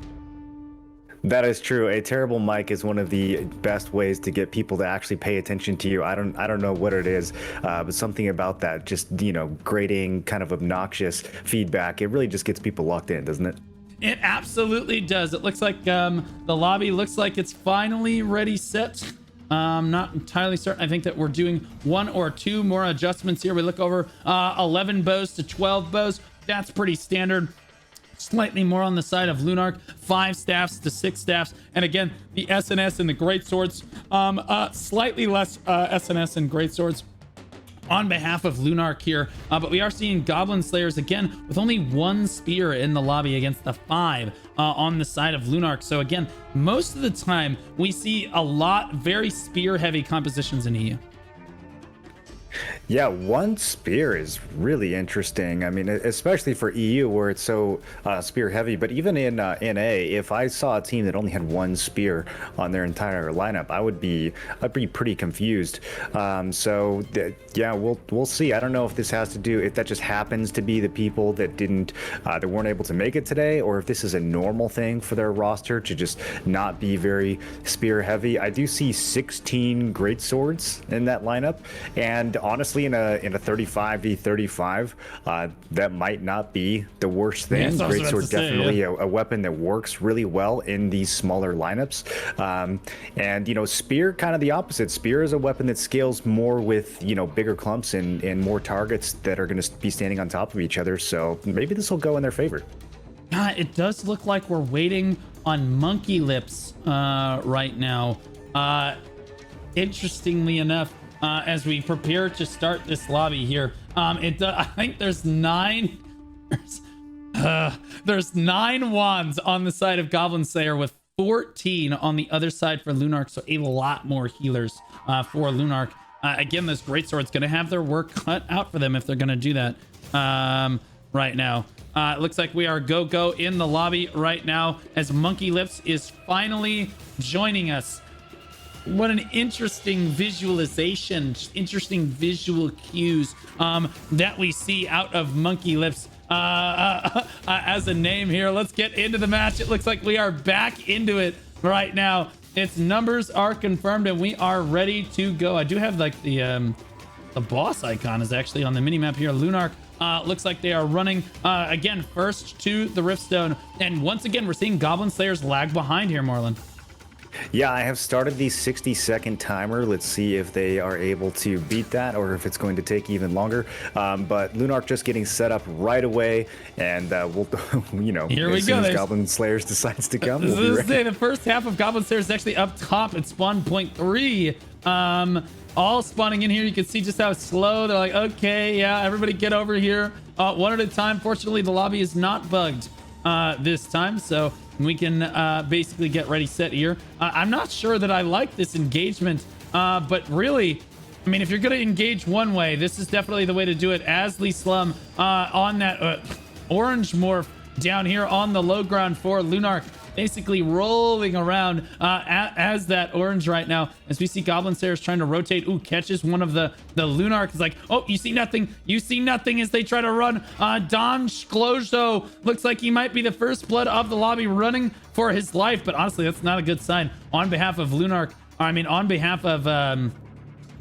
That is true. A terrible mic is one of the best ways to get people to actually pay attention to you. I don't know what it is, but something about that, just grating, kind of obnoxious feedback. It really just gets people locked in, doesn't it? It absolutely does. It looks like the lobby looks like it's finally ready set. I'm not entirely certain. I think that we're doing 1 or 2 more adjustments here. We look over 11 bows to 12 bows. That's pretty standard. Slightly more on the side of Lunarch, 5 staffs to 6 staffs. And again, the SNS and the great swords, slightly less SNS and great swords on behalf of Lunarch here. But we are seeing Goblin Slayers again with only 1 spear in the lobby against the 5 on the side of Lunarch. So again, most of the time we see a lot very spear heavy compositions in EU. Yeah, 1 spear is really interesting. I mean, especially for EU where it's so spear heavy, but even in NA, if I saw a team that only had 1 spear on their entire lineup, I'd be pretty confused. Yeah, we'll see. I don't know if this has to do, if that just happens to be the people that that weren't able to make it today, or if this is a normal thing for their roster to just not be very spear heavy. I do see 16 great swords in that lineup, and honestly, in a 35v35, that might not be the worst thing. Yeah, Greatsword definitely a weapon that works really well in these smaller lineups. And Spear, kind of the opposite. Spear is a weapon that scales more with bigger clumps and more targets that are going to be standing on top of each other. So maybe this will go in their favor. It does look like we're waiting on Monkey Lips right now. Interestingly enough, as we prepare to start this lobby here. I think there's 9. There's 9 wands on the side of Goblin Slayer with 14 on the other side for Lunarch, so a lot more healers for Lunarch. Again, this greatsword's going to have their work cut out for them if they're going to do that right now. It looks like we are go in the lobby right now as Monkey Lips is finally joining us. What an interesting visualization, interesting visual cues that we see out of Monkey Lips as a name here. Let's get into the match. It looks like we are back into it right now. Its numbers are confirmed and we are ready to go. I do have like the boss icon is actually on the mini map here. Lunarch looks like they are running again first to the Riftstone, and once again we're seeing Goblin Slayers lag behind here, Marlon. Yeah, I have started the 60-second timer. Let's see if they are able to beat that or if it's going to take even longer. But Lunarch just getting set up right away, and we'll, you know, here we as soon go. as Goblin Slayers decides to come, This we'll is the first half of Goblin Slayers is actually up top at spawn point 3. All spawning in here. You can see just how slow they're like, okay, yeah, everybody get over here one at a time. Fortunately, the lobby is not bugged this time, so we can basically get ready set here. I'm not sure that I like this engagement, but really, I mean, if you're going to engage one way, this is definitely the way to do it. Ashley Slum on that orange morph down here on the low ground for Lunarch, basically rolling around as that orange right now as we see Goblin Slayers trying to rotate. Ooh, catches one of the Lunarch. Is like, oh, you see nothing as they try to run. Don Shklozo looks like he might be the first blood of the lobby running for his life, but honestly that's not a good sign on behalf of Lunarch. I mean, on behalf of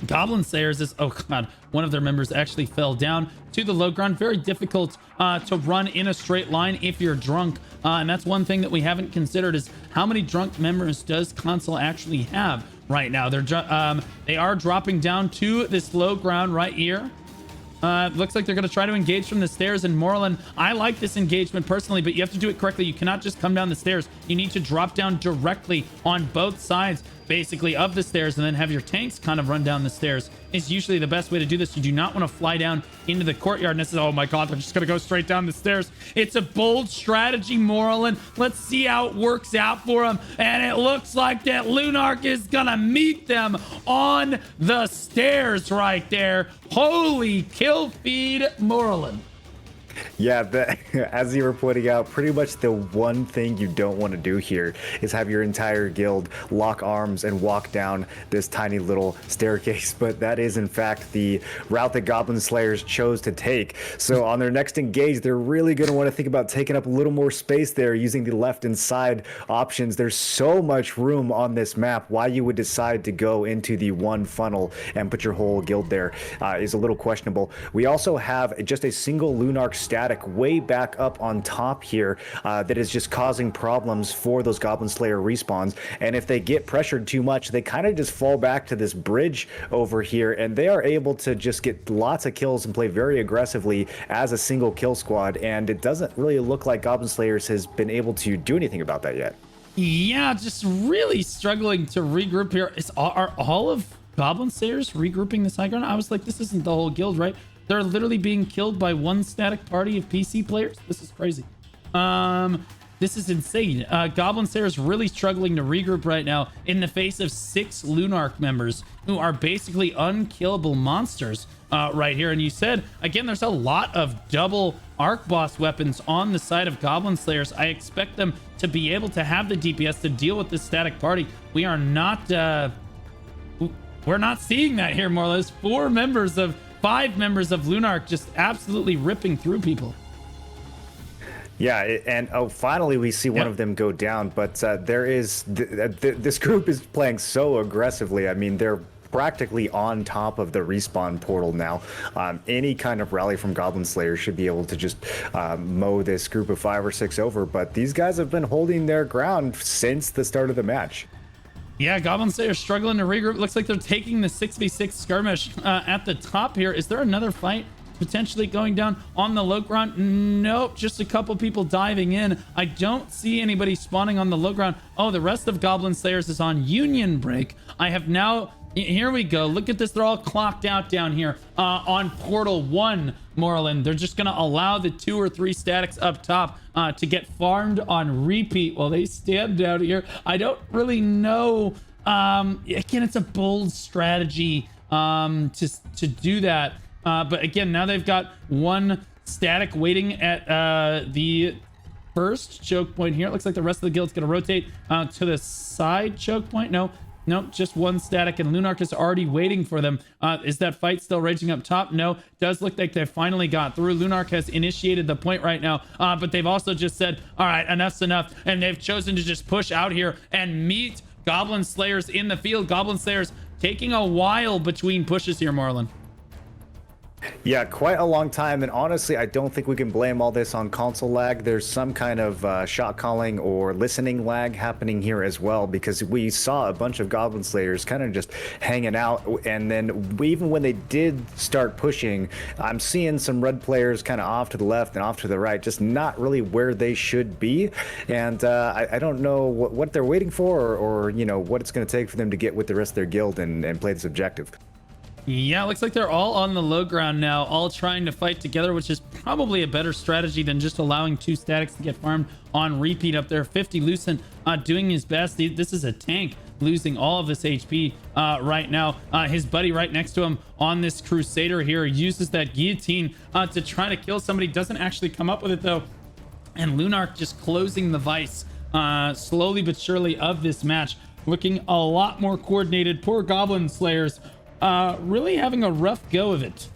Goblin Slayers is, oh god, one of their members actually fell down to the low ground. Very difficult to run in a straight line if you're drunk, and that's one thing that we haven't considered is how many drunk members does console actually have right now. They are dropping down to this low ground right here. Looks like they're going to try to engage from the stairs, and Moreland, I like this engagement personally, but you have to do it correctly. You cannot just come down the stairs. You need to drop down directly on both sides basically of the stairs and then have your tanks kind of run down the stairs is usually the best way to do this. You do not want to fly down into the courtyard and this is, oh my god, they're just going to go straight down the stairs. It's a bold strategy, Moreland. Let's see how it works out for them, and it looks like that Lunarch is gonna meet them on the stairs right there. Holy kill feed, Moreland. Yeah, as you were pointing out, pretty much the one thing you don't want to do here is have your entire guild lock arms and walk down this tiny little staircase, but that is in fact the route that Goblin Slayers chose to take. So on their next engage, they're really going to want to think about taking up a little more space there using the left and side options. There's so much room on this map. Why you would decide to go into the one funnel and put your whole guild there is a little questionable. We also have just a single Lunarch static way back up on top here that is just causing problems for those Goblin Slayer respawns, and if they get pressured too much, they kind of just fall back to this bridge over here, and they are able to just get lots of kills and play very aggressively as a single kill squad, and it doesn't really look like Goblin Slayers has been able to do anything about that yet. Yeah, just really struggling to regroup here. Are all of Goblin Slayers regrouping this high ground? I was like, this isn't the whole guild, right? They're literally being killed by one static party of PC players. This is crazy. This is insane. Goblin Slayer is really struggling to regroup right now in the face of 6 Lunarch members who are basically unkillable monsters right here. And you said, again, there's a lot of double Arc Boss weapons on the side of Goblin Slayers. I expect them to be able to have the DPS to deal with this static party. We are not, we're not seeing that here, more or less. 5 members of Lunarch just absolutely ripping through people. Yeah, and finally we see one of them go down, but there is this group is playing so aggressively. I mean, they're practically on top of the respawn portal now. Any kind of rally from Goblin Slayer should be able to just mow this group of 5 or 6 over, but these guys have been holding their ground since the start of the match. Yeah, Goblin Slayer struggling to regroup. Looks like they're taking the 6v6 skirmish at the top here. Is there another fight potentially going down on the low ground? Nope, just a couple people diving in. I don't see anybody spawning on the low ground. Oh, the rest of Goblin Slayers is on Union break. I have now Here we go. Look at this. They're all clocked out down here on portal 1, Moreland. They're just going to allow the 2 or 3 statics up top to get farmed on repeat while they stand down here. I don't really know. Again, it's a bold strategy to do that. But again, now they've got 1 static waiting at the first choke point here. It looks like the rest of the guild's going to rotate to the side choke point. Nope, just 1 static, and Lunarch is already waiting for them. Is that fight still raging up top? No, does look like they finally got through. Lunarch has initiated the point right now, but they've also just said, all right, enough's enough, and they've chosen to just push out here and meet Goblin Slayers in the field. Goblin Slayers taking a while between pushes here, Marlon. Yeah, quite a long time, and honestly, I don't think we can blame all this on console lag. There's some kind of shot calling or listening lag happening here as well, because we saw a bunch of Goblin Slayers kind of just hanging out, and then even when they did start pushing, I'm seeing some red players kind of off to the left and off to the right, just not really where they should be, and I don't know what they're waiting for, or you know, what it's going to take for them to get with the rest of their guild and play this objective. Yeah, looks like they're all on the low ground now, all trying to fight together, which is probably a better strategy than just allowing 2 statics to get farmed on repeat up there. 50 Lucent doing his best. This is a tank losing all of this HP right now. His buddy right next to him on this Crusader here uses that guillotine to try to kill somebody. Doesn't actually come up with it though. And Lunarch just closing the vice slowly but surely of this match. Looking a lot more coordinated. Poor Goblin Slayers really having a rough go of it.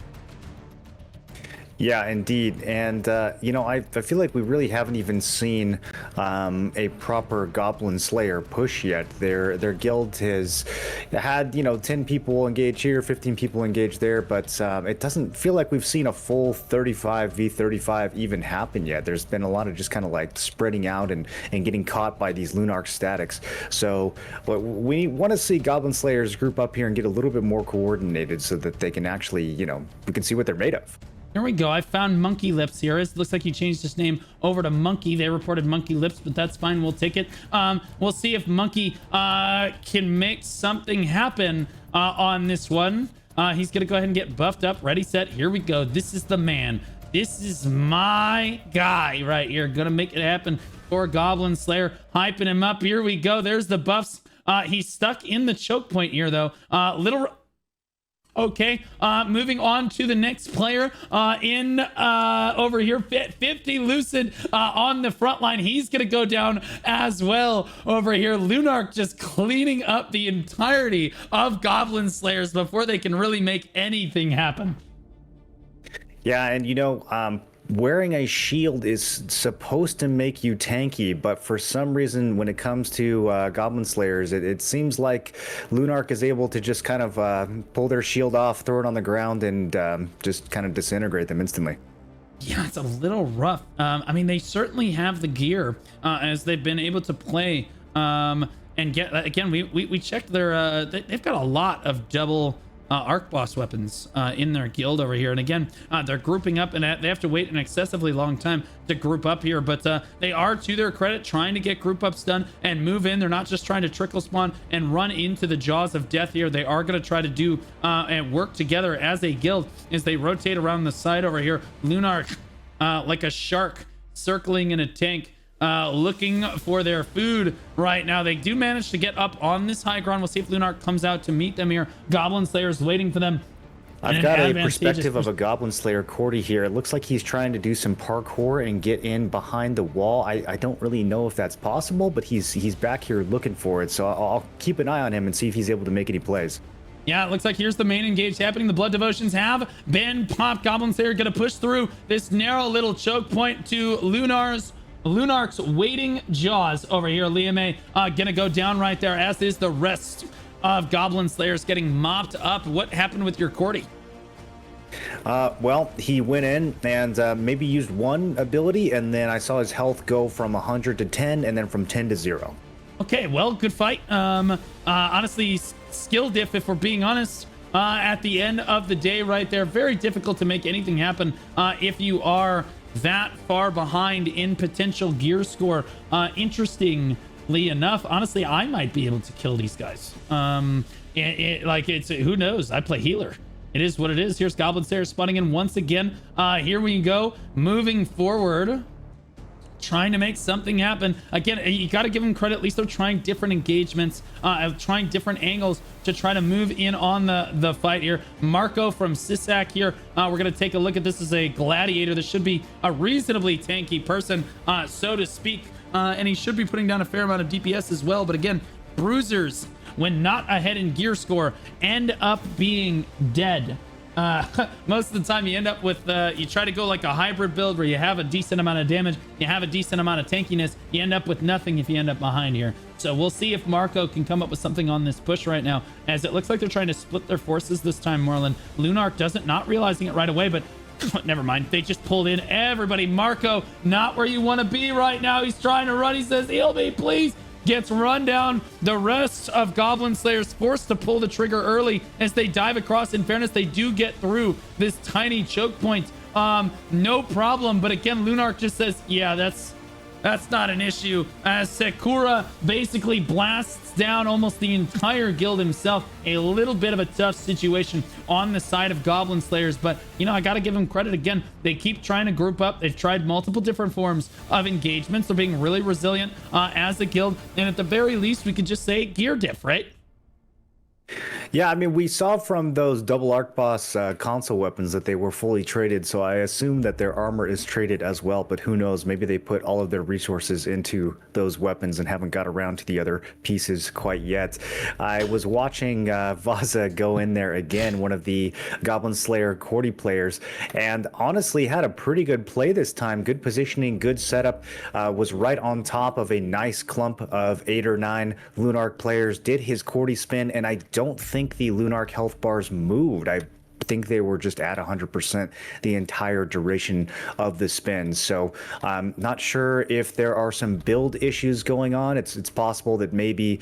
Yeah, indeed. And, you know, I feel like we really haven't even seen a proper Goblin Slayer push yet. Their guild has had, you know, 10 people engage here, 15 people engage there, but it doesn't feel like we've seen a full 35v35 even happen yet. There's been a lot of just kind of like spreading out and getting caught by these Lunarch statics. So we want to see Goblin Slayers group up here and get a little bit more coordinated so that they can actually, you know, we can see what they're made of. Here we go. I found Monkey Lips here. It looks like he changed his name over to Monkey. They reported Monkey Lips, but that's fine. We'll take it. We'll see if Monkey can make something happen on this one. He's going to go ahead and get buffed up. Ready, set. Here we go. This is the man. This is my guy right here. Going to make it happen for Goblin Slayer. Hyping him up. Here we go. There's the buffs. He's stuck in the choke point here, though. Okay, moving on to the next player in over here. 50 Lucent on the front line. He's going to go down as well over here. Lunarch just cleaning up the entirety of Goblin Slayers before they can really make anything happen. Yeah, and you know, wearing a shield is supposed to make you tanky, but for some reason, when it comes to Goblin Slayers, it seems like Lunarch is able to just kind of pull their shield off, throw it on the ground, and just kind of disintegrate them instantly. Yeah, it's a little rough. I mean, they certainly have the gear as they've been able to play and get. Again, we checked their. They've got a lot of double arc boss weapons in their guild over here, and again they're grouping up, and they have to wait an excessively long time to group up here, but they are, to their credit, trying to get group ups done and move in. They're not just trying to trickle spawn and run into the jaws of death here. They are going to try to do and work together as a guild as they rotate around the side over here. Lunarch like a shark circling in a tank, looking for their food right now. They do manage to get up on this high ground. We'll see if Lunarch comes out to meet them here. Goblin Slayer's waiting for them. I've got a perspective of a Goblin Slayer Cordy here. It looks like he's trying to do some parkour and get in behind the wall. I don't really know if that's possible, but he's back here looking for it. So I'll keep an eye on him and see if he's able to make any plays. Yeah, it looks like here's the main engage happening. The Blood Devotions have been popped. Goblin Slayer going to push through this narrow little choke point to Lunarch's waiting jaws over here. Liam gonna go down right there, as is the rest of Goblin Slayers getting mopped up. What happened with your Cordy? Well, he went in and maybe used one ability, and then I saw his health go from 100 to 10, and then from 10 to 0. Okay, well, good fight. Honestly, skill diff, if we're being honest, at the end of the day right there. Very difficult to make anything happen if you are that far behind in potential gear score. Interestingly enough, honestly, I might be able to kill these guys. like it's who knows? I play healer. It is what it is. Here's Goblin Slayer spawning in once again. Here we go, moving forward, trying to make something happen. Again, you got to give them credit. At least they're trying different engagements, trying different angles to try to move in on the fight here. Marco from Sisak here. We're going to take a look at this as a gladiator. This should be a reasonably tanky person, so to speak. And he should be putting down a fair amount of DPS as well. But again, bruisers, when not ahead in gear score, end up being dead. Most of the time you end up with you try to go like a hybrid build where you have a decent amount of damage, you have a decent amount of tankiness, you end up with nothing if you end up behind here. So we'll see if Marco can come up with something on this push right now, as it looks like they're trying to split their forces this time. Morland, Lunarch doesn't, not realizing it right away, but never mind, they just pulled in everybody. Marco, not where you want to be right now. He's trying to run. He says, heal me please. Gets run down. The rest of Goblin Slayers forced to pull the trigger early as they dive across. In fairness, they do get through this tiny choke point. No problem. But again, Lunarch just says, yeah, that's not an issue, as Sakura basically blasts down almost the entire guild himself. A little bit of a tough situation on the side of Goblin Slayers, but you know, I gotta give them credit. Again, they keep trying to group up. They've tried multiple different forms of engagements. They're being really resilient as a guild, and at the very least, we could just say gear diff, right? Yeah, I mean, we saw from those double arc boss console weapons that they were fully traded, so I assume that their armor is traded as well, but who knows, maybe they put all of their resources into those weapons and haven't got around to the other pieces quite yet. I was watching Vaza go in there again, one of the Goblin Slayer Cordy players, and honestly had a pretty good play this time. Good positioning, good setup, was right on top of a nice clump of 8 or 9 Lunarch players, did his Cordy spin, and I don't think the Lunarch health bars moved. I think they were just at 100% the entire duration of the spin. So I'm not sure if there are some build issues going on. It's possible that maybe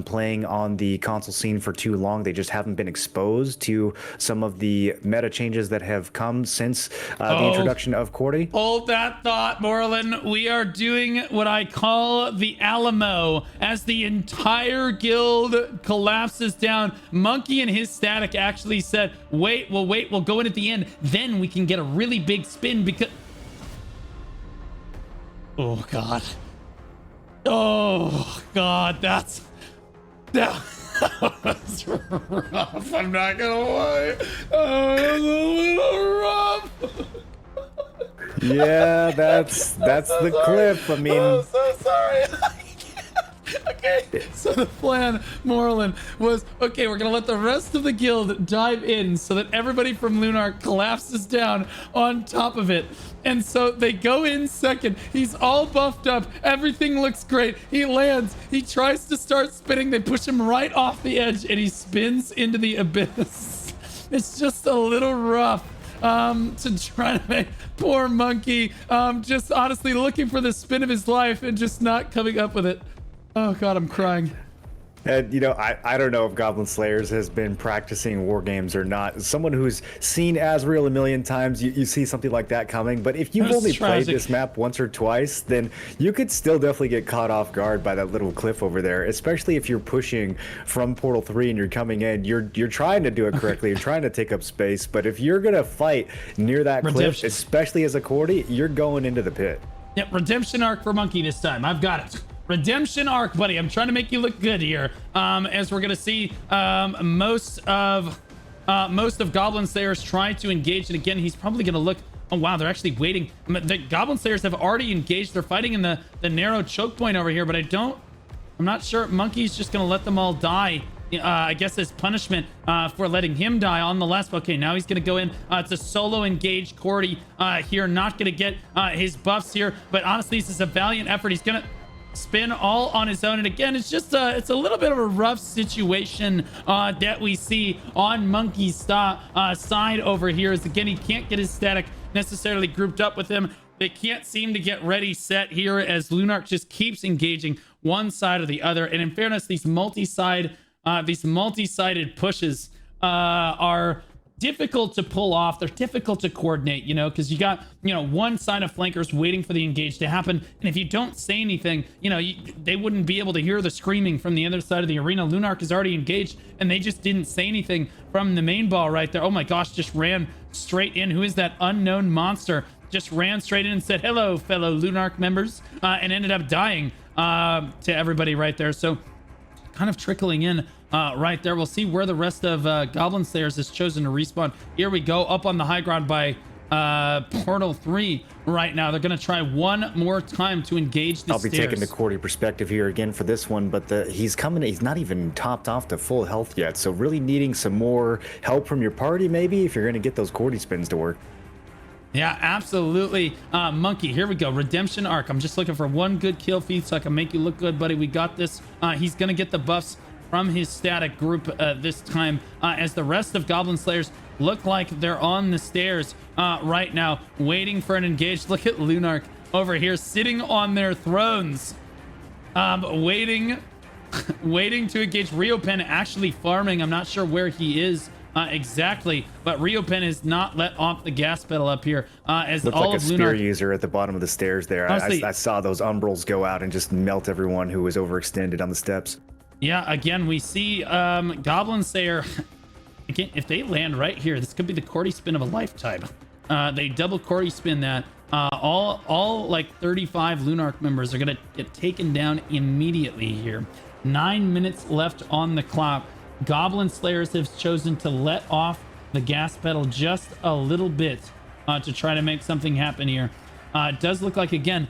playing on the console scene for too long, they just haven't been exposed to some of the meta changes that have come since the introduction of Cordy. Hold that thought, Morland. We are doing what I call the Alamo, as the entire guild collapses down. Monkey and his static actually said, wait, we'll go in at the end, then we can get a really big spin, because oh god, that was rough. I'm not gonna lie, that was a little rough. Yeah, that's the sorry. clip. I mean, I'm so sorry. Okay, so the plan, Morland, was, okay, we're gonna let the rest of the guild dive in so that everybody from Lunarch collapses down on top of it. And so they go in second. He's all buffed up. Everything looks great. He lands. He tries to start spinning. They push him right off the edge, and he spins into the abyss. It's just a little rough to try to make poor Monkey just honestly looking for the spin of his life and just not coming up with it. Oh god, I'm crying. And, you know, I don't know if Goblin Slayers has been practicing war games or not. Someone who's seen Asriel a million times, you see something like that coming. But if you've only played this map once or twice, then you could still definitely get caught off guard by that little cliff over there. Especially if you're pushing from Portal 3 and you're coming in. You're trying to do it correctly. You're trying to take up space. But if you're going to fight near that cliff, especially as a Cordy, you're going into the pit. Yep, redemption arc for Monkey this time. I've got it. Redemption arc, buddy. I'm trying to make you look good here. As we're gonna see, most of Goblin Slayers try to engage, and again, he's probably gonna look. Oh wow, they're actually waiting. The Goblin Slayers have already engaged. They're fighting in the narrow choke point over here, but I'm not sure. Monkey's just gonna let them all die. I guess as punishment for letting him die on the last. Okay, now he's gonna go in. It's a solo engaged Cordy here, not gonna get his buffs here, but honestly, this is a valiant effort. He's gonna spin all on his own, and again, it's just it's a little bit of a rough situation that we see on Monkey's side over here, as again, he can't get his static necessarily grouped up with him. They can't seem to get ready set here, as Lunarch just keeps engaging one side or the other. And in fairness, these multi-sided pushes are difficult to pull off. They're difficult to coordinate, you know, because you got, you know, one side of flankers waiting for the engage to happen. And if you don't say anything, you know, they wouldn't be able to hear the screaming from the other side of the arena. Lunarch is already engaged and they just didn't say anything from the main ball right there. Oh my gosh, just ran straight in. Who is that unknown monster? Just ran straight in and said, hello, fellow Lunarch members, and ended up dying to everybody right there. So kind of trickling in right there. We'll see where the rest of Goblin Slayers has chosen to respawn. Here we go, up on the high ground by Portal 3 right now. They're going to try one more time to engage the I'll be stairs. taking the Cordy perspective here again for this one, but he's not even topped off to full health yet, so really needing some more help from your party maybe if you're going to get those Cordy spins to work. Yeah, absolutely. Monkey, here we go. Redemption Arc. I'm just looking for one good kill feed so I can make you look good, buddy. We got this. He's going to get the buffs from his static group this time, as the rest of Goblin Slayers look like they're on the stairs right now, waiting for an engage. Look at Lunarch over here sitting on their thrones, waiting to engage. Riopen actually farming. I'm not sure where he is exactly, but Riopen has not let off the gas pedal up here, as Looks all like of a spear Lunarch user at the bottom of the stairs there. Honestly, I saw those umbrals go out and just melt everyone who was overextended on the steps. Yeah, again, we see Goblin Slayer. Again, if they land right here, this could be the Cordy spin of a lifetime. They double Cordy spin that. All like 35 Lunarch members are going to get taken down immediately here. 9 minutes left on the clock. Goblin Slayers have chosen to let off the gas pedal just a little bit to try to make something happen here. It does look like, again,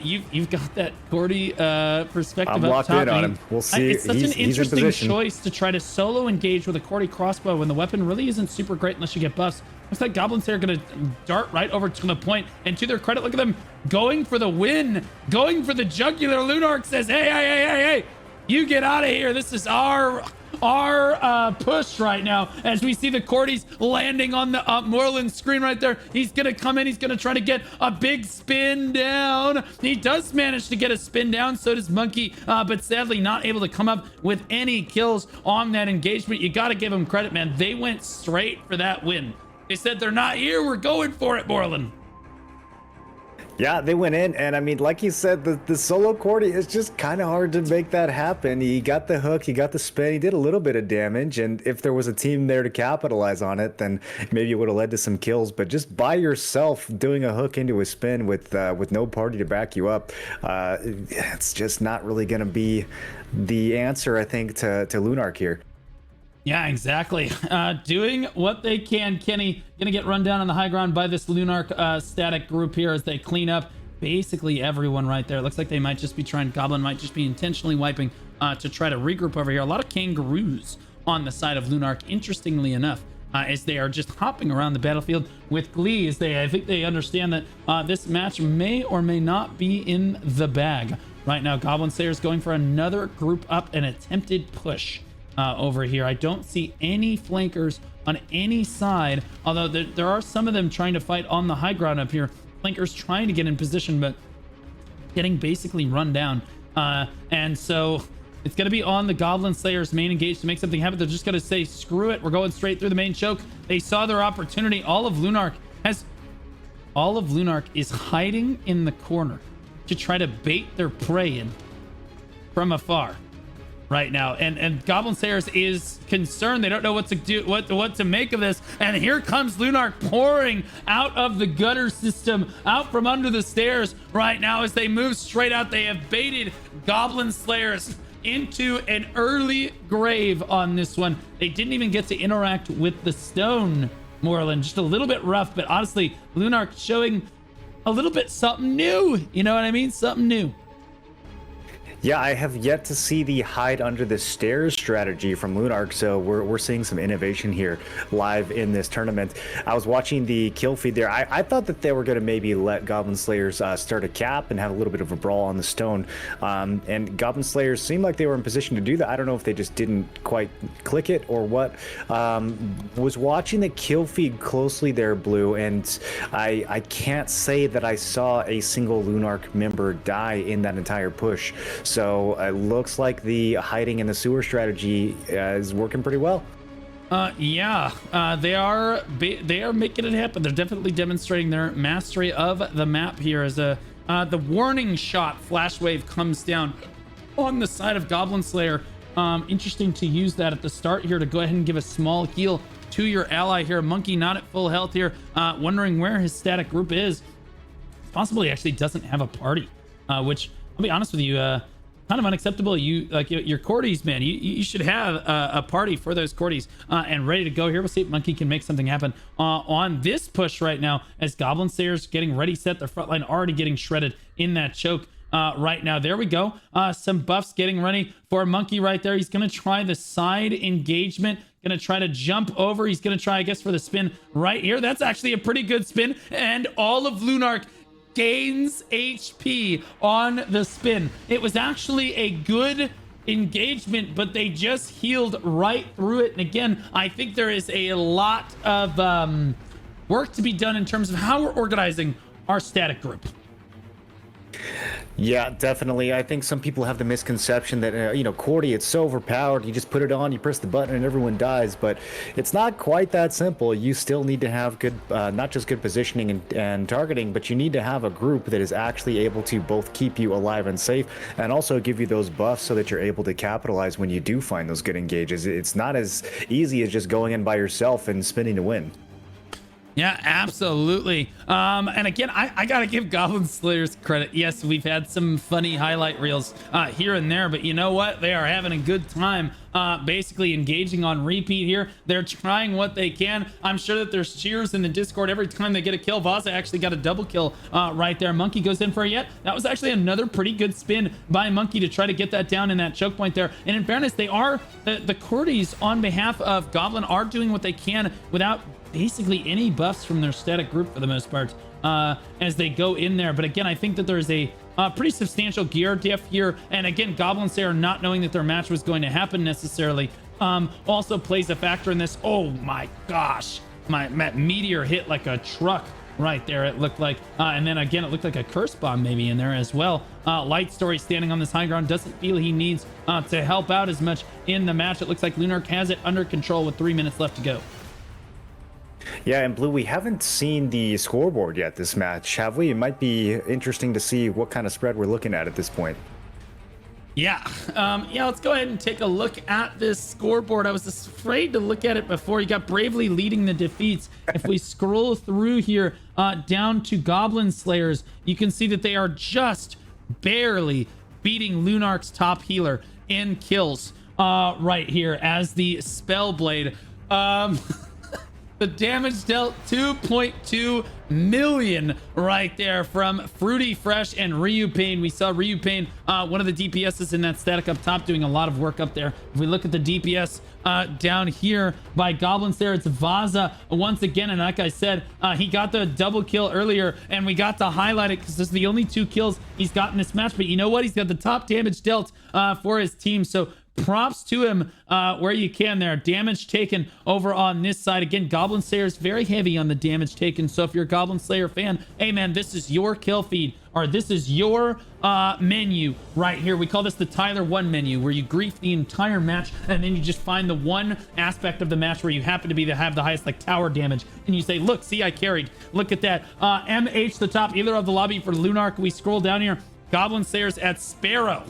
you've got that Cordy perspective I'm up locked top. in on him. We'll see. It's such an He's in interesting position. choice to try to solo engage with a Cordy crossbow when the weapon really isn't super great unless you get buffs. Looks like Goblin Slayer are going to dart right over to the point, and to their credit, look at them going for the win, going for the jugular. Lunarch says, hey, you get out of here. This is our push right now, as we see the Cordies landing on the Moreland screen right there. He's gonna come in, he's gonna try to get a big spin down. He does manage to get a spin down, so does Monkey, but sadly not able to come up with any kills on that engagement. You gotta give them credit, man. They went straight for that win. They said, they're not here, we're going for it, Moreland. Yeah, they went in, and I mean, like you said, the solo Cordy is just kind of hard to make that happen. He got the hook, he got the spin, he did a little bit of damage, and if there was a team there to capitalize on it, then maybe it would have led to some kills. But just by yourself doing a hook into a spin with no party to back you up, it's just not really going to be the answer, I think, to Lunarch here. Yeah, exactly. Doing what they can. Kenny gonna get run down on the high ground by this Lunarch static group here as they clean up basically everyone right there. Looks like they might just be trying, Goblin might just be intentionally wiping to try to regroup over here. A lot of kangaroos on the side of Lunarch, interestingly enough, as they are just hopping around the battlefield with glee, as I think they understand that this match may or may not be in the bag. Right now, Goblin Slayer is going for another group up, an attempted push over here. I don't see any flankers on any side, although there are some of them trying to fight on the high ground up here. Flankers trying to get in position, but getting basically run down. And so it's going to be on the Goblin Slayer's main engage to make something happen. They're just going to say, screw it, we're going straight through the main choke. They saw their opportunity. All of Lunarch is hiding in the corner to try to bait their prey in from afar right now, and Goblin Slayers is concerned. They don't know what to do, what to make of this. And here comes Lunarch pouring out of the gutter system, out from under the stairs right now as they move straight out. They have baited Goblin Slayers into an early grave on this one. They didn't even get to interact with the stone, Moreland. Just a little bit rough, but honestly, Lunarch showing a little bit something new. You know what I mean? Something new. Yeah, I have yet to see the hide under the stairs strategy from Lunarch, so we're seeing some innovation here live in this tournament. I was watching the kill feed there. I thought that they were going to maybe let Goblin Slayers start a cap and have a little bit of a brawl on the stone, and Goblin Slayers seemed like they were in position to do that. I don't know if they just didn't quite click it or what. Was watching the kill feed closely there, Blue, and I can't say that I saw a single Lunarch member die in that entire push. So it looks like the hiding in the sewer strategy is working pretty well. They are making it happen. They're definitely demonstrating their mastery of the map here as the warning shot flash wave comes down on the side of Goblin Slayer. Interesting to use that at the start here to go ahead and give a small heal to your ally here. Monkey not at full health here, wondering where his static group is. It's possible he actually doesn't have a party, which I'll be honest with you, kind of unacceptable. You like your Cordies, man. You should have a party for those Cordies and ready to go here. We'll see if Monkey can make something happen on this push right now as Goblin Slayers getting ready set. Their front line already getting shredded in that choke. Right now, there we go. Some buffs getting ready for Monkey right there. He's gonna try the side engagement, gonna try to jump over. He's gonna try, I guess, for the spin right here. That's actually a pretty good spin, and all of Lunarch gains HP on the spin. It was actually a good engagement, but they just healed right through it. And again, I think there is a lot of work to be done in terms of how we're organizing our static group. Yeah, definitely. I think some people have the misconception that, Cordy, it's so overpowered. You just put it on, you press the button, and everyone dies. But it's not quite that simple. You still need to have good, not just good positioning and targeting, but you need to have a group that is actually able to both keep you alive and safe and also give you those buffs so that you're able to capitalize when you do find those good engages. It's not as easy as just going in by yourself and spinning to win. Yeah, absolutely. And again, I gotta give Goblin Slayers credit. Yes, we've had some funny highlight reels here and there, but you know what? They are having a good time basically engaging on repeat here. They're trying what they can. I'm sure that there's cheers in the Discord every time they get a kill. Vaza actually got a double kill right there. Monkey goes in for a yet. That was actually another pretty good spin by Monkey to try to get that down in that choke point there. And in fairness, they are, the Cordies on behalf of Goblin are doing what they can without basically any buffs from their static group for the most part as they go in there. But again, I think that there's a pretty substantial gear diff here, and again, Goblin Slayer not knowing that their match was going to happen necessarily also plays a factor in this. Oh my gosh, my meteor hit like a truck right there, it looked like, and then again it looked like a curse bomb maybe in there as well. Light Story standing on this high ground, doesn't feel he needs to help out as much in the match. It looks like Lunarch has it under control with 3 minutes left to go. Yeah, and Blue, we haven't seen the scoreboard yet this match, have we? It might be interesting to see what kind of spread we're looking at this point. Yeah, let's go ahead and take a look at this scoreboard. I was afraid to look at it before. You got Bravely leading the defeats. If we scroll through here down to Goblin Slayers, you can see that they are just barely beating Lunarch's top healer in kills right here as the Spellblade. The damage dealt 2.2 million right there from Fruity Fresh and Ryu Pain. We saw Ryu Pain, one of the DPSs in that static up top, doing a lot of work up there. If we look at the DPS down here by Goblins there, it's Vaza once again. And like I said, he got the double kill earlier, and we got to highlight it because this is the only 2 kills he's got in this match. But you know what? He's got the top damage dealt for his team. So props to him where you can there. Damage taken over on this side. Again, Goblin Slayer is very heavy on the damage taken. So if you're a Goblin Slayer fan, hey man, this is your kill feed, or this is your menu right here. We call this the Tyler 1 menu, where you grief the entire match and then you just find the one aspect of the match where you happen to have the highest like tower damage, and you say, look, see, I carried. Look at that. MH the top healer of the lobby for Lunarch. We scroll down here. Goblin Slayers at Sparrow,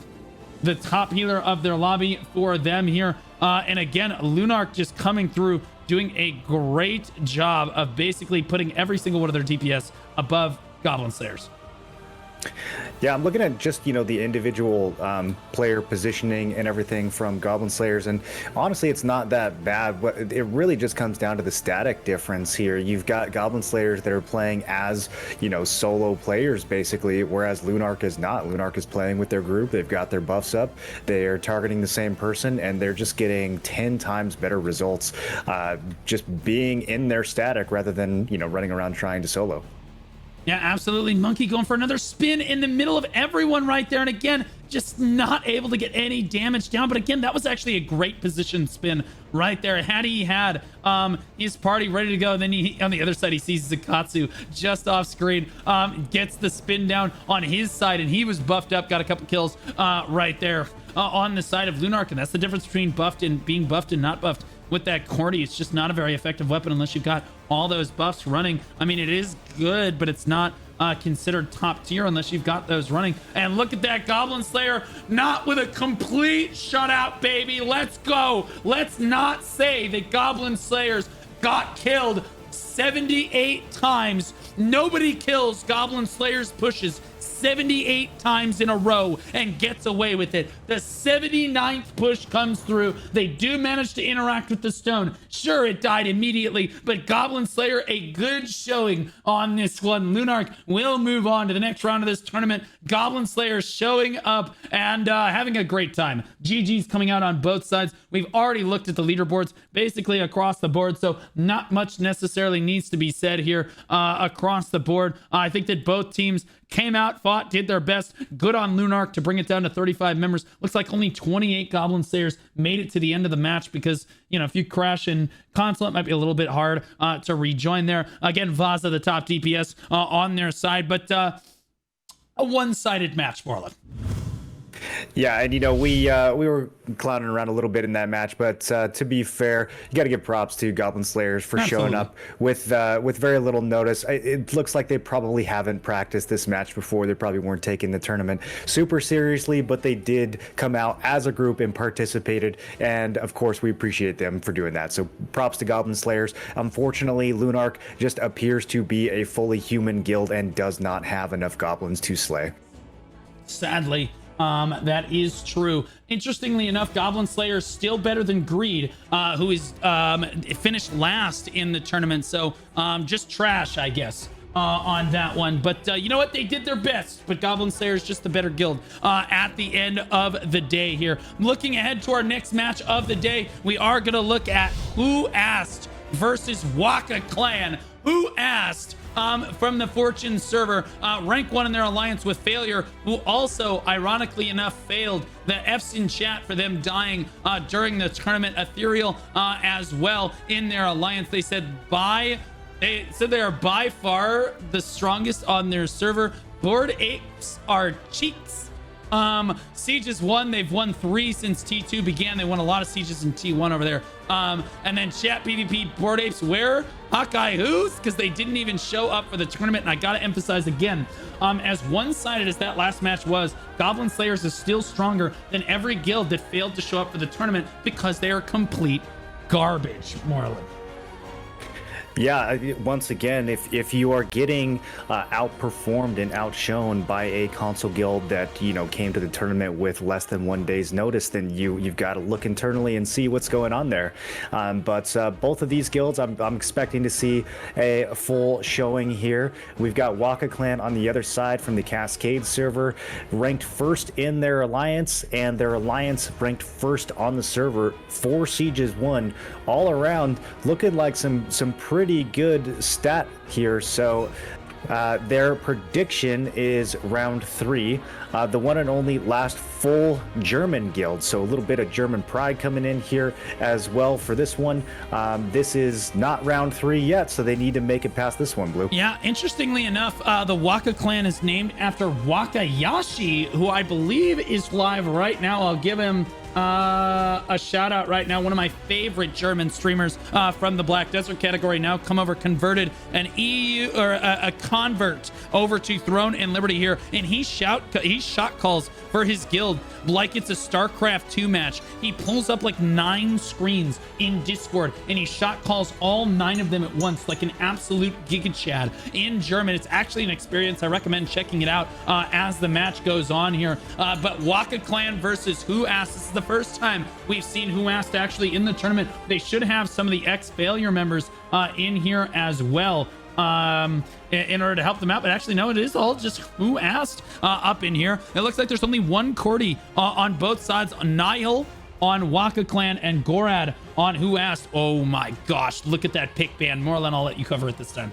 the top healer of their lobby for them here. And again, Lunarch just coming through, doing a great job of basically putting every single one of their DPS above Goblin Slayers. Yeah, I'm looking at just, the individual player positioning and everything from Goblin Slayers, and honestly, it's not that bad. But it really just comes down to the static difference here. You've got Goblin Slayers that are playing as, solo players, basically, whereas Lunarch is not. Lunarch is playing with their group. They've got their buffs up. They're targeting the same person, and they're just getting 10 times better results just being in their static rather than, running around trying to solo. Yeah, absolutely. Monkey going for another spin in the middle of everyone right there. And again, just not able to get any damage down. But again, that was actually a great position spin right there. Had he had his party ready to go, and then he, on the other side, he sees Zakatsu just off screen, gets the spin down on his side, and he was buffed up, got a couple kills right there on the side of Lunarch. And that's the difference between buffed and being buffed and not buffed. with that Cordy. It's just not a very effective weapon unless you've got all those buffs running. I mean, it is good, but it's not considered top tier unless you've got those running. And look at that Goblin Slayer, not with a complete shutout, baby. Let's go. Let's not say that Goblin Slayers got killed 78 times. Nobody kills Goblin Slayers pushes 78 times in a row and gets away with it. The 79th push comes through. They do manage to interact with the stone. Sure, it died immediately, but Goblin Slayer, a good showing on this one. Lunarch will move on to the next round of this tournament. Goblin Slayer showing up and having a great time. GG's coming out on both sides. We've already looked at the leaderboards basically across the board, so not much necessarily needs to be said here across the board. I think that both teams came out, fought, did their best. Good on Lunarch to bring it down to 35 members. Looks like only 28 Goblin Slayers made it to the end of the match because, you know, if you crash in console, it might be a little bit hard to rejoin there. Again, Vaza, the top DPS on their side, but a one-sided match, Morland. Yeah, and you know, we were clowning around a little bit in that match, but to be fair, you got to give props to Goblin Slayers for showing up with very little notice. It looks like they probably haven't practiced this match before. They probably weren't taking the tournament super seriously, but they did come out as a group and participated, and of course we appreciate them for doing that. So props to Goblin Slayers. Unfortunately, Lunarch just appears to be a fully human guild and does not have enough goblins to slay. Sadly. That is true. Interestingly enough, Goblin Slayer is still better than Greed, who is finished last in the tournament. So just trash, I guess, on that one. But you know what? They did their best. But Goblin Slayer is just the better guild at the end of the day here. Looking ahead to our next match of the day, we are going to look at Who Asked versus WakaClan. Who Asked? From the Fortune server, rank 1 in their alliance with Failure, who also, ironically enough, failed. The F's in chat for them dying during the tournament. Ethereal as well in their alliance. They said they are by far the strongest on their server. Bored Apes are cheats. Siege is 1. They've won 3 since T2 began. They won a lot of sieges in T1 over there. And then chat PvP, Bored Apes, where? Hawkeye who's? Because they didn't even show up for the tournament. And I got to emphasize again, as one-sided as that last match was, Goblin Slayers is still stronger than every guild that failed to show up for the tournament because they are complete garbage, Moreland. Yeah, once again, if you are getting outperformed and outshone by a console guild that, you know, came to the tournament with less than 1 day's notice, then you've got to look internally and see what's going on there. But both of these guilds, I'm expecting to see a full showing here. We've got WakaClan on the other side from the Cascade server, ranked first in their alliance, and their alliance ranked first on the server. 4 sieges won, all around looking like some pretty good stat here. So their prediction is round 3, the one and only last full German guild. So a little bit of German pride coming in here as well for this one. This is not round 3 yet, so they need to make it past this one, Blue. Yeah, interestingly enough, the WakaClan is named after Wakayashi, who I believe is live right now. I'll give him a shout out right now. One of my favorite German streamers from the Black Desert category, now converted an EU or a convert over to Throne and Liberty here, and he shot calls for his guild like it's a StarCraft 2 match. He pulls up like 9 screens in Discord and he shot calls all 9 of them at once like an absolute giga chad in German. It's actually an experience. I recommend checking it out as the match goes on here. But WakaClan versus Who Asked. This is the first time we've seen Who Asked actually in the tournament. They should have some of the ex-Failure members in here as well in order to help them out, but actually no, it is all just Who Asked up in here. It looks like there's only one Cordy on both sides. Nihil on WakaClan and Gorad on Who Asked. Oh my gosh, look at that pick ban. Morlan, I'll let you cover it this time.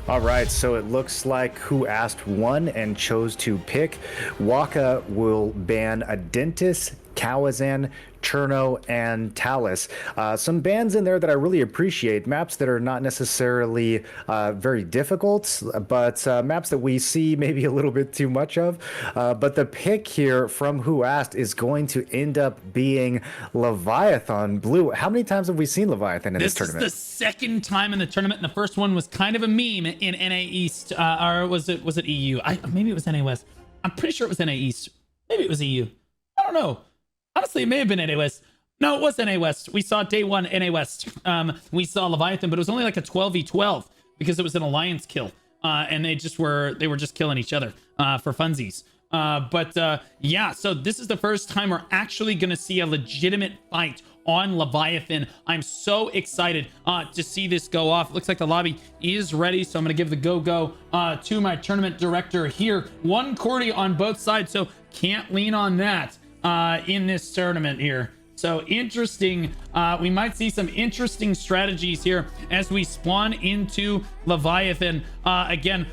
All right, so it looks like Who Asked won and chose to pick. Waka will ban Adentis, Kawazan, Cherno, and Talus. Some bans in there that I really appreciate, maps that are not necessarily very difficult, but maps that we see maybe a little bit too much of. But the pick here from Who Asked is going to end up being Leviathan. Blue, how many times have we seen Leviathan in this tournament? This is the second time in the tournament, and the first one was kind of a meme in NA East, or was it EU? Maybe it was NA West. I'm pretty sure it was NA East. Maybe it was EU. I don't know. Honestly, it may have been NA West. No, it was NA West. We saw day one NA West. We saw Leviathan, but it was only like a 12v12 because it was an alliance kill, and they were just killing each other for funsies. Yeah, so this is the first time we're actually going to see a legitimate fight on Leviathan. I'm so excited to see this go off. It looks like the lobby is ready, so I'm going to give the go to my tournament director here. One Cordy on both sides, so can't lean on that in this tournament here. So interesting. We might see some interesting strategies here as we spawn into Leviathan. Again,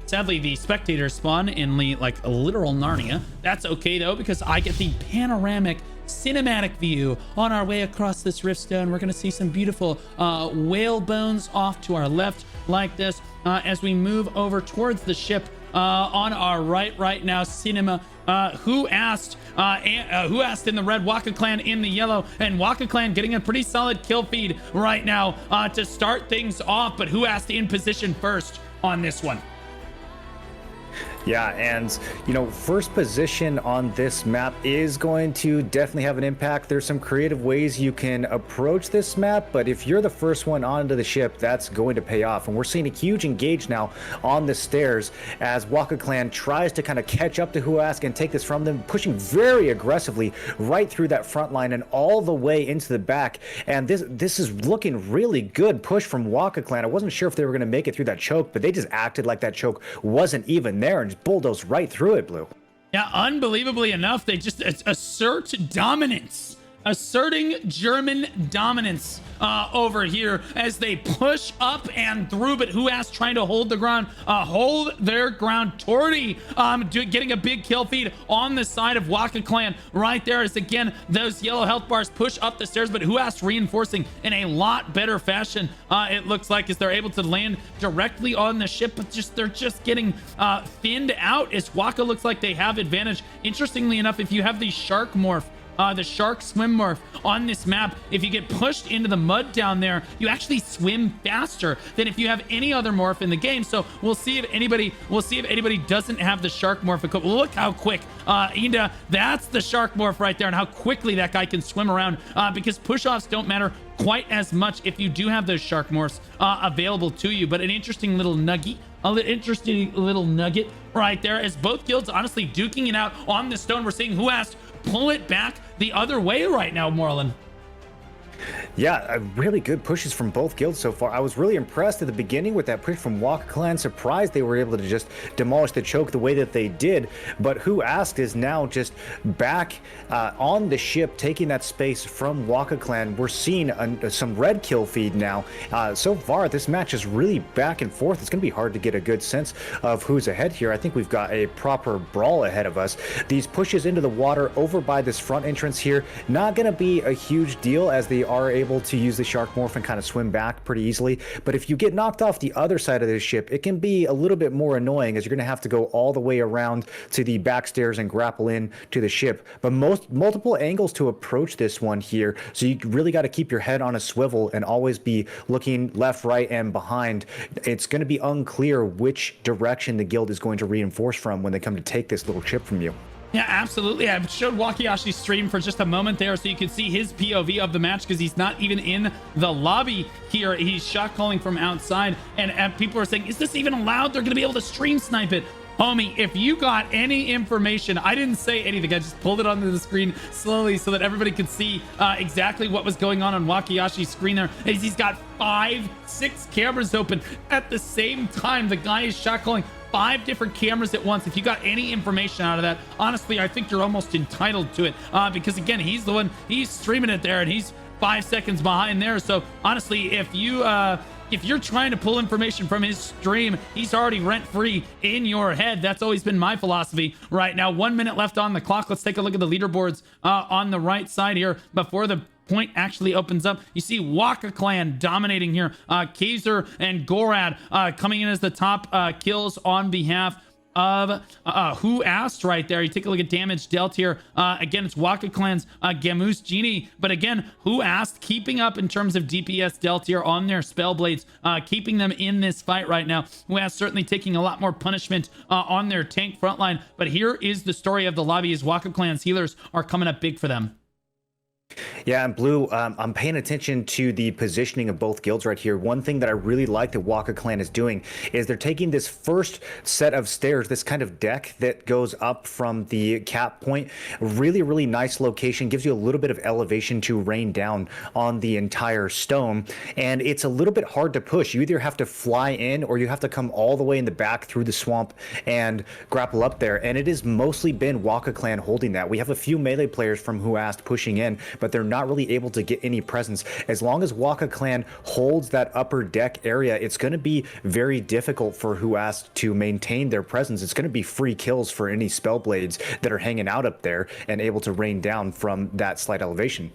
sadly, the spectators spawn in like a literal Narnia. That's okay though, because I get the panoramic cinematic view on our way across this riftstone. We're going to see some beautiful whale bones off to our left like this as we move over towards the ship on our right now. Cinema. Who asked in the red, WakaClan in the yellow, and WakaClan getting a pretty solid kill feed right now to start things off. But Who Asked in position first on this one. Yeah, and first position on this map is going to definitely have an impact. There's some creative ways you can approach this map, but if you're the first one onto the ship, that's going to pay off. And we're seeing a huge engage now on the stairs as WakaClan tries to kind of catch up to Who Asked and take this from them, pushing very aggressively right through that front line and all the way into the back. And this is looking really good push from WakaClan. I wasn't sure if they were going to make it through that choke, but they just acted like that choke wasn't even there and bulldoze right through it, Blue. Yeah, unbelievably enough, they just assert dominance. Asserting German dominance over here as they push up and through, but Who Asked trying to hold the ground, hold their ground. Torty getting a big kill feed on the side of WakaClan right there as again those yellow health bars push up the stairs, but Who Asked reinforcing in a lot better fashion. It looks like as they're able to land directly on the ship, but they're just getting thinned out as Waka looks like they have advantage. Interestingly enough, if you have the shark morph, the shark swim morph on this map, if you get pushed into the mud down there, you actually swim faster than if you have any other morph in the game. So we'll see if anybody doesn't have the shark morph. Look how quick Inda, that's the shark morph right there, and how quickly that guy can swim around because push-offs don't matter quite as much if you do have those shark morphs available to you. But an interesting little nugget right there as both guilds honestly duking it out on the stone. We're seeing Who Asked pull it back the other way right now, Moreland. Yeah, really good pushes from both guilds so far. I was really impressed at the beginning with that push from WakaClan. Surprised they were able to just demolish the choke the way that they did. But Who Asked is now just back on the ship, taking that space from WakaClan. We're seeing some red kill feed now. So far, this match is really back and forth. It's going to be hard to get a good sense of who's ahead here. I think we've got a proper brawl ahead of us. These pushes into the water over by this front entrance here, not going to be a huge deal as they are able to use the shark morph and kind of swim back pretty easily. But if you get knocked off the other side of this ship, it can be a little bit more annoying as you're going to have to go all the way around to the back stairs and grapple in to the ship. But multiple angles to approach this one here, so you really got to keep your head on a swivel and always be looking left, right, and behind. It's going to be unclear which direction the guild is going to reinforce from when they come to take this little ship from you. Yeah, absolutely. I showed Wakayashi's stream for just a moment there so you could see his POV of the match because he's not even in the lobby here. He's shot calling from outside, and people are saying, is this even allowed? They're going to be able to stream snipe it. Homie, if you got any information, I didn't say anything. I just pulled it onto the screen slowly so that everybody could see exactly what was going on Wakayashi's screen there. As he's got 5-6 cameras open at the same time. The guy is shot calling 5 different cameras at once. If you got any information out of that, honestly, I think you're almost entitled to it because again, he's the one, he's streaming it there and he's 5 seconds behind there. So honestly, if you if you're trying to pull information from his stream, he's already rent-free in your head. That's always been my philosophy. Right now, 1 minute left on the clock. Let's take a look at the leaderboards on the right side here before the point actually opens up. You see WakaClan dominating here. Kaiser and Gorad coming in as the top kills on behalf of Who Asked right there. You take a look at damage dealt here. Again, it's WakaClan's Gamoose Genie, but again, Who Asked keeping up in terms of DPS dealt here on their spell blades, keeping them in this fight right now. Who Asked certainly taking a lot more punishment on their tank frontline, but here is the story of the lobby as WakaClan's healers are coming up big for them. Yeah, and Blue, I'm paying attention to the positioning of both guilds right here. One thing that I really like that WakaClan is doing is they're taking this first set of stairs, this kind of deck that goes up from the cap point. Really, really nice location, gives you a little bit of elevation to rain down on the entire stone. And it's a little bit hard to push. You either have to fly in or you have to come all the way in the back through the swamp and grapple up there. And it has mostly been WakaClan holding that. We have a few melee players from Who Asked pushing in, but they're not really able to get any presence. As long as WakaClan holds that upper deck area, it's going to be very difficult for Who Asked to maintain their presence. It's going to be free kills for any spell blades that are hanging out up there and able to rain down from that slight elevation.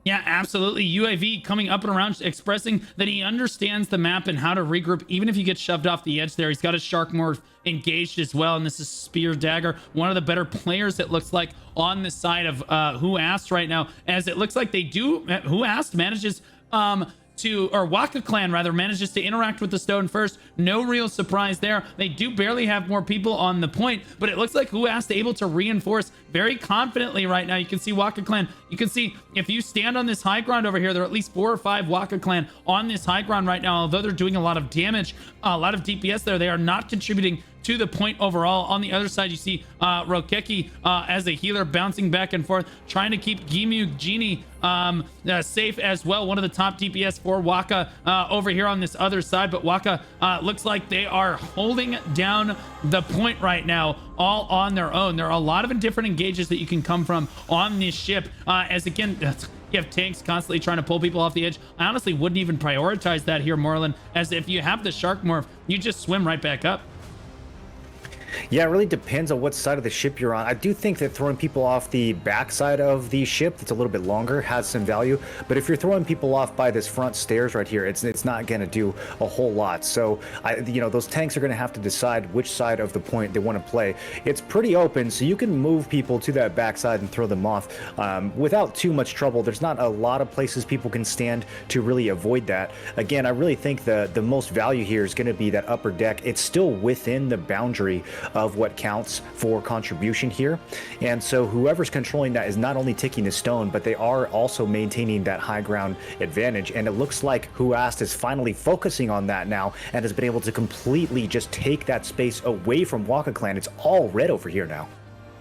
Yeah, absolutely. UAV coming up and around, expressing that he understands the map and how to regroup, even if you get shoved off the edge there. He's got his Shark Morph engaged as well, and this is Spear Dagger, one of the better players, it looks like, on the side of Who Asked right now, as it looks like they do, Who Asked manages or WakaClan rather manages to interact with the stone first. No real surprise there. They do barely have more people on the point, but it looks like Who Asked able to reinforce very confidently right now. You can see WakaClan. You can see if you stand on this high ground over here, there are at least 4 or 5 WakaClan on this high ground right now. Although they're doing a lot of damage, a lot of DPS there, they are not contributing to the point overall. On the other side, you see Rokeki as a healer bouncing back and forth, trying to keep Gimu Genie safe as well. One of the top DPS for Waka over here on this other side, but Waka looks like they are holding down the point right now all on their own. There are a lot of different engages that you can come from on this ship, as again, you have tanks constantly trying to pull people off the edge. I honestly wouldn't even prioritize that here, Moreland, as if you have the Shark Morph, you just swim right back up. Yeah, it really depends on what side of the ship you're on. I do think that throwing people off the backside of the ship that's a little bit longer has some value, but if you're throwing people off by this front stairs right here, it's not going to do a whole lot. So, those tanks are going to have to decide which side of the point they want to play. It's pretty open, so you can move people to that backside and throw them off without too much trouble. There's not a lot of places people can stand to really avoid that. Again, I really think the most value here is going to be that upper deck. It's still within the boundary of what counts for contribution here, and so whoever's controlling that is not only ticking the stone, but they are also maintaining that high ground advantage. And it looks like Who Asked is finally focusing on that now and has been able to completely just take that space away from WakaClan. It's all red over here now.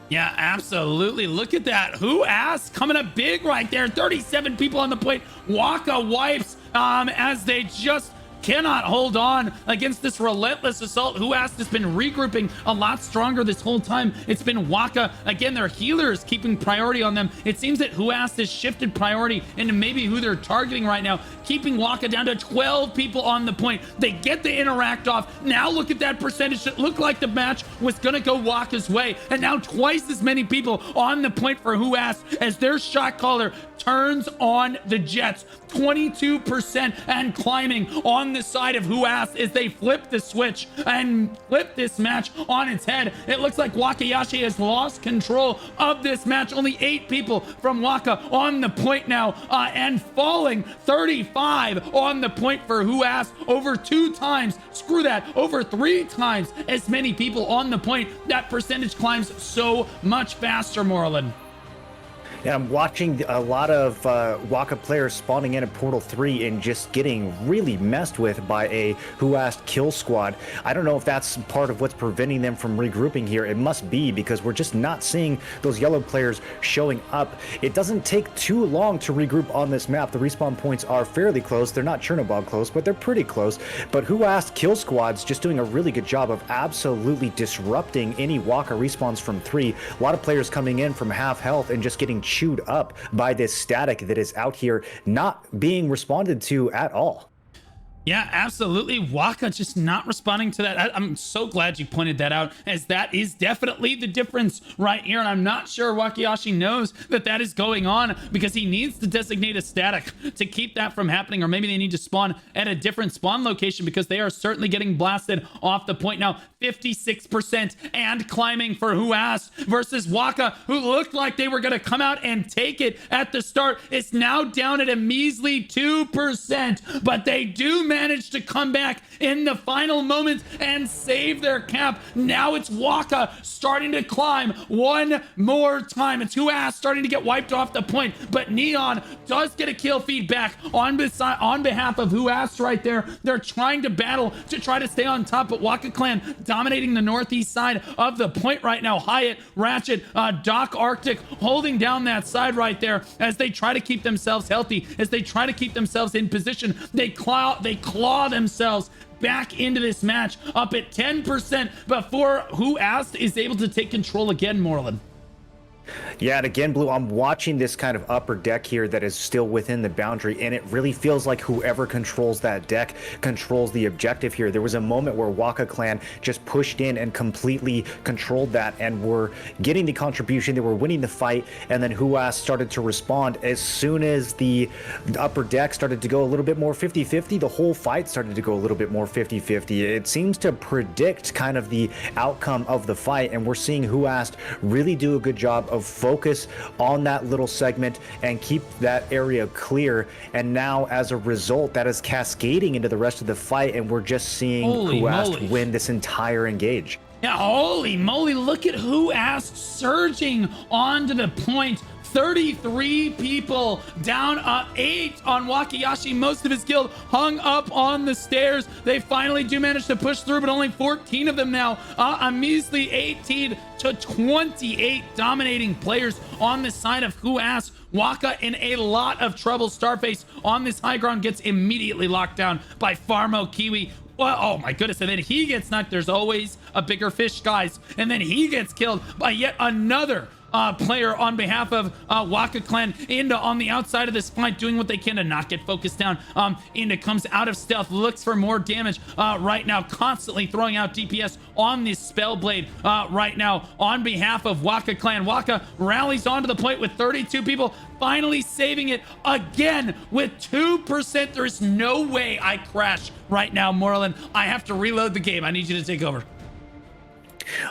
Yeah, absolutely. Look at that. Who Asked coming up big right there. 37 people on the plate. Waka wipes as they just cannot hold on against this relentless assault. Who Asked has been regrouping a lot stronger this whole time. It's been Waka. Again, their healers keeping priority on them. It seems that Who Asked has shifted priority into maybe who they're targeting right now, keeping Waka down to 12 people on the point. They get the interact off. Now look at that percentage. It looked like the match was going to go Waka's way, and now twice as many people on the point for Who Asked as their shot caller turns on the Jets. 22% and climbing on the side of Who Asked as they flip the switch and flip this match on its head. It looks like Wakayashi has lost control of this match. Only 8 people from Waka on the point now, and falling 35 on the point for Who Asked. Over 2 times, screw that, over 3 times as many people on the point. That percentage climbs so much faster, Moreland. And I'm watching a lot of Waka players spawning in at Portal 3 and just getting really messed with by a Who Asked kill squad. I don't know if that's part of what's preventing them from regrouping here. It must be, because we're just not seeing those yellow players showing up. It doesn't take too long to regroup on this map. The respawn points are fairly close. They're not Chernobyl close, but they're pretty close. But Who Asked kill squads just doing a really good job of absolutely disrupting any Waka respawns from 3. A lot of players coming in from half health and just getting chewed up by this static that is out here not being responded to at all. Yeah, absolutely. Waka just not responding to that. I'm so glad you pointed that out, as that is definitely the difference right here. And I'm not sure Wakiyashi knows that that is going on, because he needs to designate a static to keep that from happening. Or maybe they need to spawn at a different spawn location, because they are certainly getting blasted off the point now. 56% and climbing for Who Asked versus Waka, who looked like they were going to come out and take it at the start. It's now down at a measly 2%, but they do manage to come back in the final moments and save their cap. Now it's Waka starting to climb one more time. It's Who Asked starting to get wiped off the point, but Neon does get a kill feed back on behalf of Who Asked right there. They're trying to battle to try to stay on top, but WakaClan dominating the northeast side of the point right now. Hyatt, Ratchet, Doc Arctic holding down that side right there as they try to keep themselves healthy, as they try to keep themselves in position. They claw themselves back into this match up at 10% before Who Asked is able to take control again, Moreland. Yeah, and again, Blue, I'm watching this kind of upper deck here that is still within the boundary, and it really feels like whoever controls that deck controls the objective here. There was a moment where WakaClan just pushed in and completely controlled that and were getting the contribution. They were winning the fight, and then Who Asked started to respond. As soon as the upper deck started to go a little bit more 50-50, the whole fight started to go a little bit more 50-50. It seems to predict kind of the outcome of the fight, and we're seeing Who Asked really do a good job of focus on that little segment and keep that area clear. And now as a result, that is cascading into the rest of the fight, and we're just seeing Who Asked win this entire engage. Yeah, holy moly, look at Who Asked surging onto the point. 33 people down, 8 on Wakiyashi. Most of his guild hung up on the stairs. They finally do manage to push through, but only 14 of them now. A measly 18 to 28 dominating players on the side of Who Asked. Waka in a lot of trouble. Starface on this high ground gets immediately locked down by Farmo Kiwi. Well, oh my goodness, and then he gets knocked. There's always a bigger fish, guys. And then he gets killed by yet another player on behalf of WakaClan. Inda on the outside of this fight doing what they can to not get focused down. Inda comes out of stealth, looks for more damage right now, constantly throwing out DPS on this Spellblade right now on behalf of WakaClan. Waka rallies onto the point with 32 people, finally saving it again with 2%. There is no way I crash right now, Moreland. I have to reload the game. I need you to take over.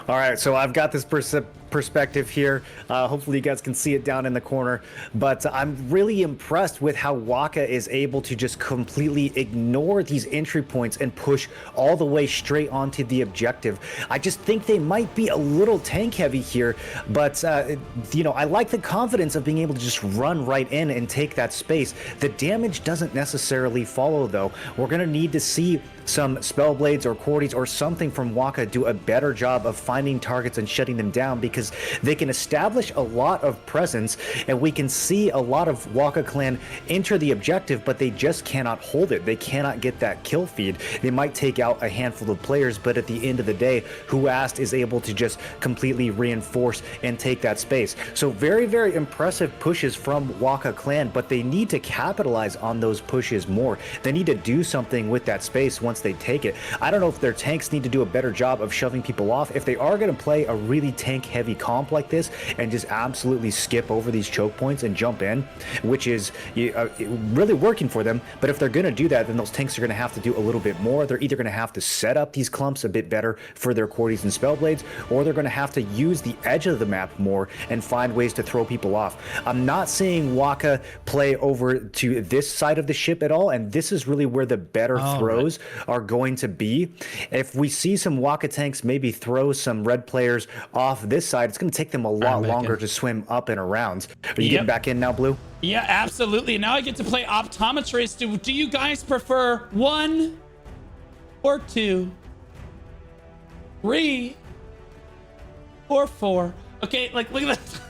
All right, so I've got this perspective here. Hopefully you guys can see it down in the corner, but I'm really impressed with how Waka is able to just completely ignore these entry points and push all the way straight onto the objective. I just think they might be a little tank heavy here, but you know, I like the confidence of being able to just run right in and take that space. The damage doesn't necessarily follow though. We're gonna need to see some Spellblades or Cordies or something from Waka do a better job of finding targets and shutting them down, because they can establish a lot of presence and we can see a lot of WakaClan enter the objective, but they just cannot hold it. They cannot get that kill feed. They might take out a handful of players, but at the end of the day, Who Asked is able to just completely reinforce and take that space. So very, very impressive pushes from WakaClan, but they need to capitalize on those pushes more. They need to do something with that space once they take it. I don't know if their tanks need to do a better job of shoving people off. If they are going to play a really tank heavy comp like this and just absolutely skip over these choke points and jump in, which is really working for them, but if they're going to do that, then those tanks are going to have to do a little bit more. They're either going to have to set up these clumps a bit better for their Cordies and Spellblades, or they're going to have to use the edge of the map more and find ways to throw people off. I'm not seeing Waka play over to this side of the ship at all, and this is really where the better throws are going to be. If we see some Waka tanks maybe throw some red players off this side, it's going to take them a lot longer to swim up and around. Are you getting back in now, Blue? Yeah, absolutely. Now I get to play Optometrist. Do you guys prefer 1 or 2, 3 or 4? Okay, like look at that.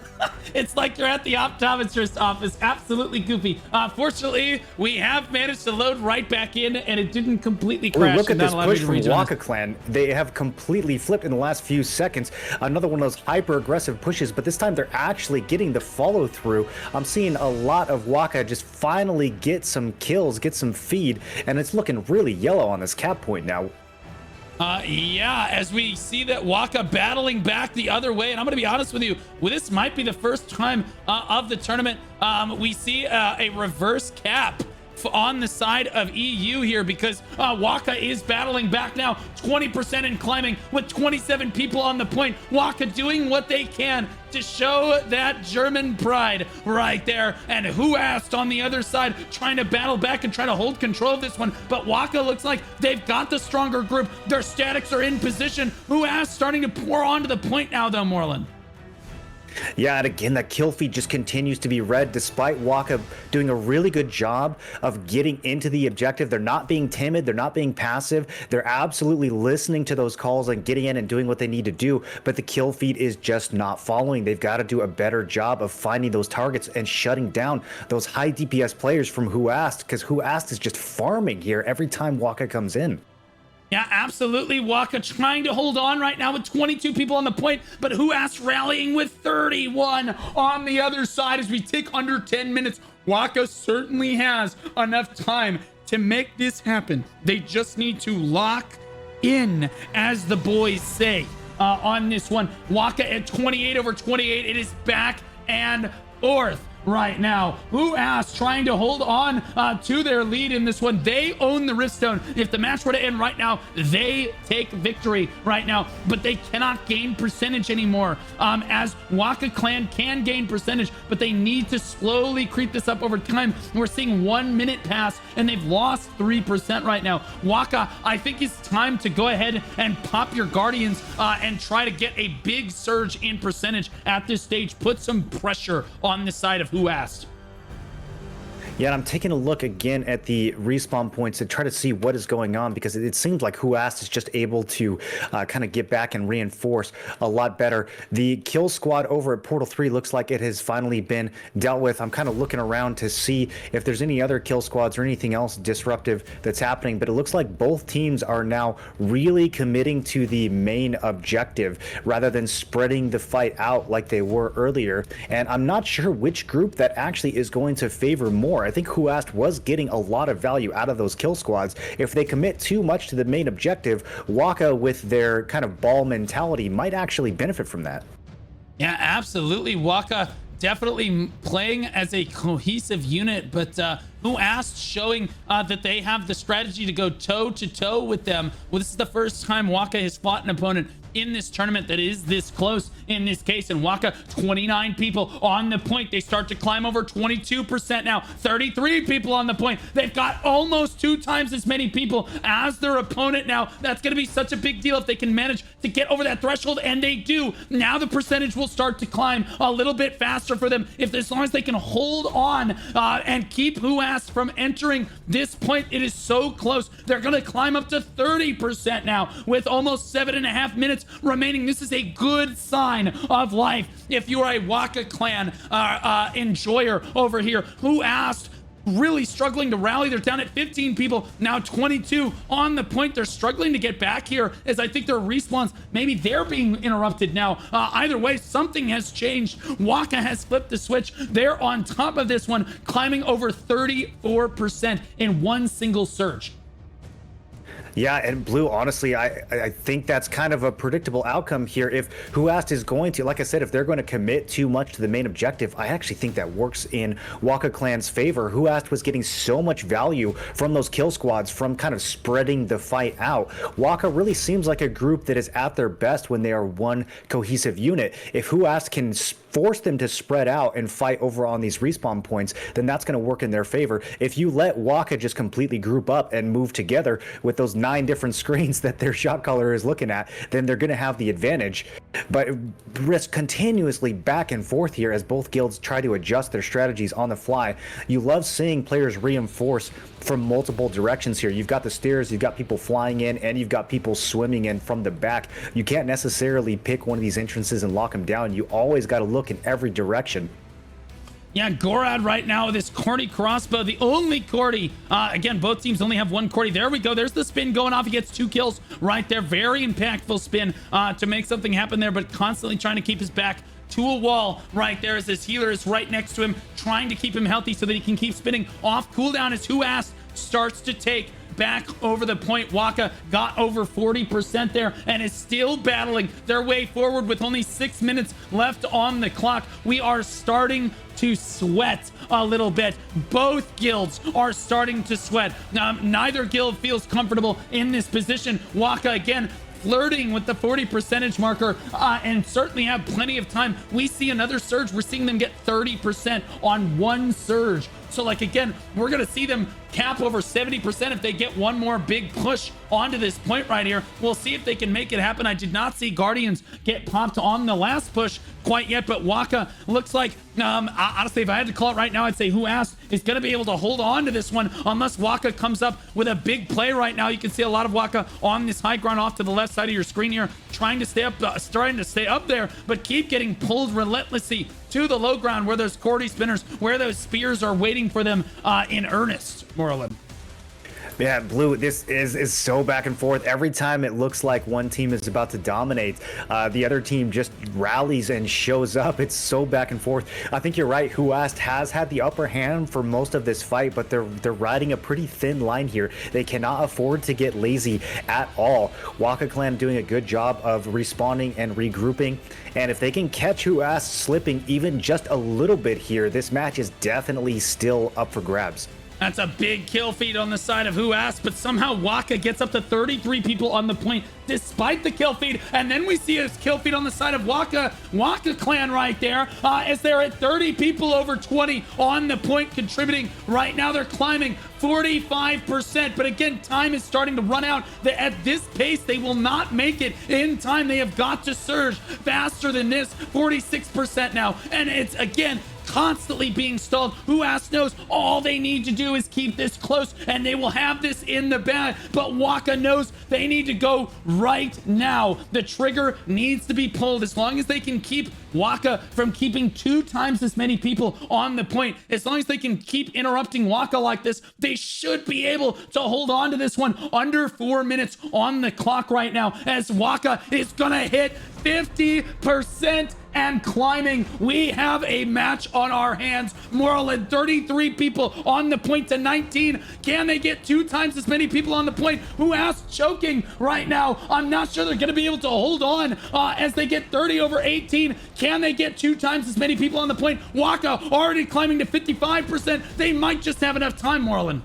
It's like you're at the optometrist office. Absolutely goofy. Fortunately, we have managed to load right back in, and it didn't completely crash. Look at and this that'll allow me push to from rejoin us. WakaClan. They have completely flipped in the last few seconds. Another one of those hyper-aggressive pushes, but this time they're actually getting the follow-through. I'm seeing a lot of Waka just finally get some kills, get some feed, and it's looking really yellow on this cap point now. Yeah, as we see that Waka battling back the other way, and I'm going to be honest with you, well, this might be the first time of the tournament we see a reverse cap on the side of EU here, because Waka is battling back now, 20% and climbing with 27 people on the point. Waka doing what they can to show that German pride right there. And Who Asked on the other side trying to battle back and try to hold control of this one. But Waka looks like they've got the stronger group. Their statics are in position. Who Asked starting to pour onto the point now though, Moreland. Yeah, and again, that kill feed just continues to be red despite Waka doing a really good job of getting into the objective. They're not being timid. They're not being passive. They're absolutely listening to those calls and getting in and doing what they need to do. But the kill feed is just not following. They've got to do a better job of finding those targets and shutting down those high DPS players from Who Asked, because Who Asked is just farming here every time Waka comes in. Yeah, absolutely. Waka trying to hold on right now with 22 people on the point, but Who Asked rallying with 31 on the other side as we take under 10 minutes. Waka certainly has enough time to make this happen. They just need to lock in, as the boys say, on this one. Waka at 28 over 28. It is back and forth right now. Who Asked trying to hold on to their lead in this one. They own the Riftstone. If the match were to end right now, they take victory right now, but they cannot gain percentage anymore, as WakaClan can gain percentage, but they need to slowly creep this up over time. We're seeing 1 minute pass and they've lost 3% right now. Waka, I think it's time to go ahead and pop your Guardians and try to get a big surge in percentage at this stage. Put some pressure on the side of Who Asked. Yeah, and I'm taking a look again at the respawn points to try to see what is going on, because it seems like Who Asked is just able to kind of get back and reinforce a lot better. The kill squad over at Portal 3 looks like it has finally been dealt with. I'm kind of looking around to see if there's any other kill squads or anything else disruptive that's happening, but it looks like both teams are now really committing to the main objective rather than spreading the fight out like they were earlier. And I'm not sure which group that actually is going to favor more. I think Who Asked was getting a lot of value out of those kill squads. If they commit too much to the main objective, Waka with their kind of ball mentality might actually benefit from that. Yeah, absolutely. Waka definitely playing as a cohesive unit, but Who Asked showing that they have the strategy to go toe to toe with them. Well, this is the first time Waka has fought an opponent in this tournament that is this close in this case. And Waka, 29 people on the point. They start to climb over 22% now. 33 people on the point. They've got almost 2 times as many people as their opponent now. That's going to be such a big deal if they can manage to get over that threshold, and they do. Now the percentage will start to climb a little bit faster for them as long as they can hold on and keep Who Asked from entering this point. It is so close. They're going to climb up to 30% now with almost 7.5 minutes remaining. This is a good sign of life if you are a WakaClan enjoyer over here. Who Asked really struggling to rally. They're down at 15 people, now 22 on the point. They're struggling to get back here, as I think their respawns, maybe they're being interrupted now. Either way, something has changed. Waka has flipped the switch. They're on top of this one, climbing over 34% in one single surge. Yeah, and Blue, honestly, I think that's kind of a predictable outcome here. If Who Asked is going to, like I said, if they're going to commit too much to the main objective, I actually think that works in WakaClan's favor. Who Asked was getting so much value from those kill squads, from kind of spreading the fight out. Waka really seems like a group that is at their best when they are one cohesive unit. If Who Asked can force them to spread out and fight over on these respawn points, then that's going to work in their favor. If you let Waka just completely group up and move together with those 9 different screens that their shot caller is looking at, then they're going to have the advantage. But risk continuously back and forth here as both guilds try to adjust their strategies on the fly. You love seeing players reinforce from multiple directions here. You've got the stairs, you've got people flying in, and you've got people swimming in from the back. You can't necessarily pick one of these entrances and lock them down. You always got to look look in every direction. Yeah, Gorad right now with his Cordy crossbow, the only Cordy. Again, both teams only have one Cordy. There we go. There's the spin going off. He gets 2 kills right there. Very impactful spin to make something happen there, but constantly trying to keep his back to a wall right there as his healer is right next to him, trying to keep him healthy so that he can keep spinning off cooldown as Who Asked starts to take back over the point. Waka got over 40% there and is still battling their way forward with only 6 minutes left on the clock. We are starting to sweat a little bit. Both guilds are starting to sweat. Neither guild feels comfortable in this position. Waka again flirting with the 40% marker and certainly have plenty of time. We see another surge. We're seeing them get 30% on one surge. So like, again, we're going to see them cap over 70% if they get one more big push onto this point right here. We'll see if they can make it happen. I did not see Guardians get popped on the last push quite yet, but Waka looks like, honestly, if I had to call it right now, I'd say Who Asked is going to be able to hold on to this one unless Waka comes up with a big play right now. You can see a lot of Waka on this high ground off to the left side of your screen here, trying to stay up there, but keep getting pulled relentlessly to the low ground where those Cordy spinners, where those spears are waiting for them in earnest, Morlin. Yeah, Blue, this is so back and forth. Every time it looks like one team is about to dominate, the other team just rallies and shows up. It's so back and forth. I think you're right. Who Asked has had the upper hand for most of this fight, but they're riding a pretty thin line here. They cannot afford to get lazy at all. WakaClan doing a good job of respawning and regrouping. And if they can catch Who Asked slipping even just a little bit here, this match is definitely still up for grabs. That's a big kill feed on the side of Who Asked, but somehow Waka gets up to 33 people on the point despite the kill feed. And then we see his kill feed on the side of WakaClan right there as they're at 30 people over 20 on the point contributing. Right now they're climbing 45%, but again, time is starting to run out. At this pace, they will not make it in time. They have got to surge faster than this. 46% now, and it's again constantly being stalled. Who Asked knows all they need to do is keep this close and they will have this in the bag, but Waka knows they need to go right now. The trigger needs to be pulled. As long as they can keep Waka from keeping 2 times as many people on the point, as long as they can keep interrupting Waka like this, they should be able to hold on to this one. Under 4 minutes on the clock right now as Waka is gonna hit 50% and climbing. We have a match on our hands. Moreland, 33 people on the point to 19. Can they get 2 times as many people on the point? Who Asked choking right now? I'm not sure they're going to be able to hold on as they get 30 over 18. Can they get 2 times as many people on the point? Waka already climbing to 55%. They might just have enough time, Moreland.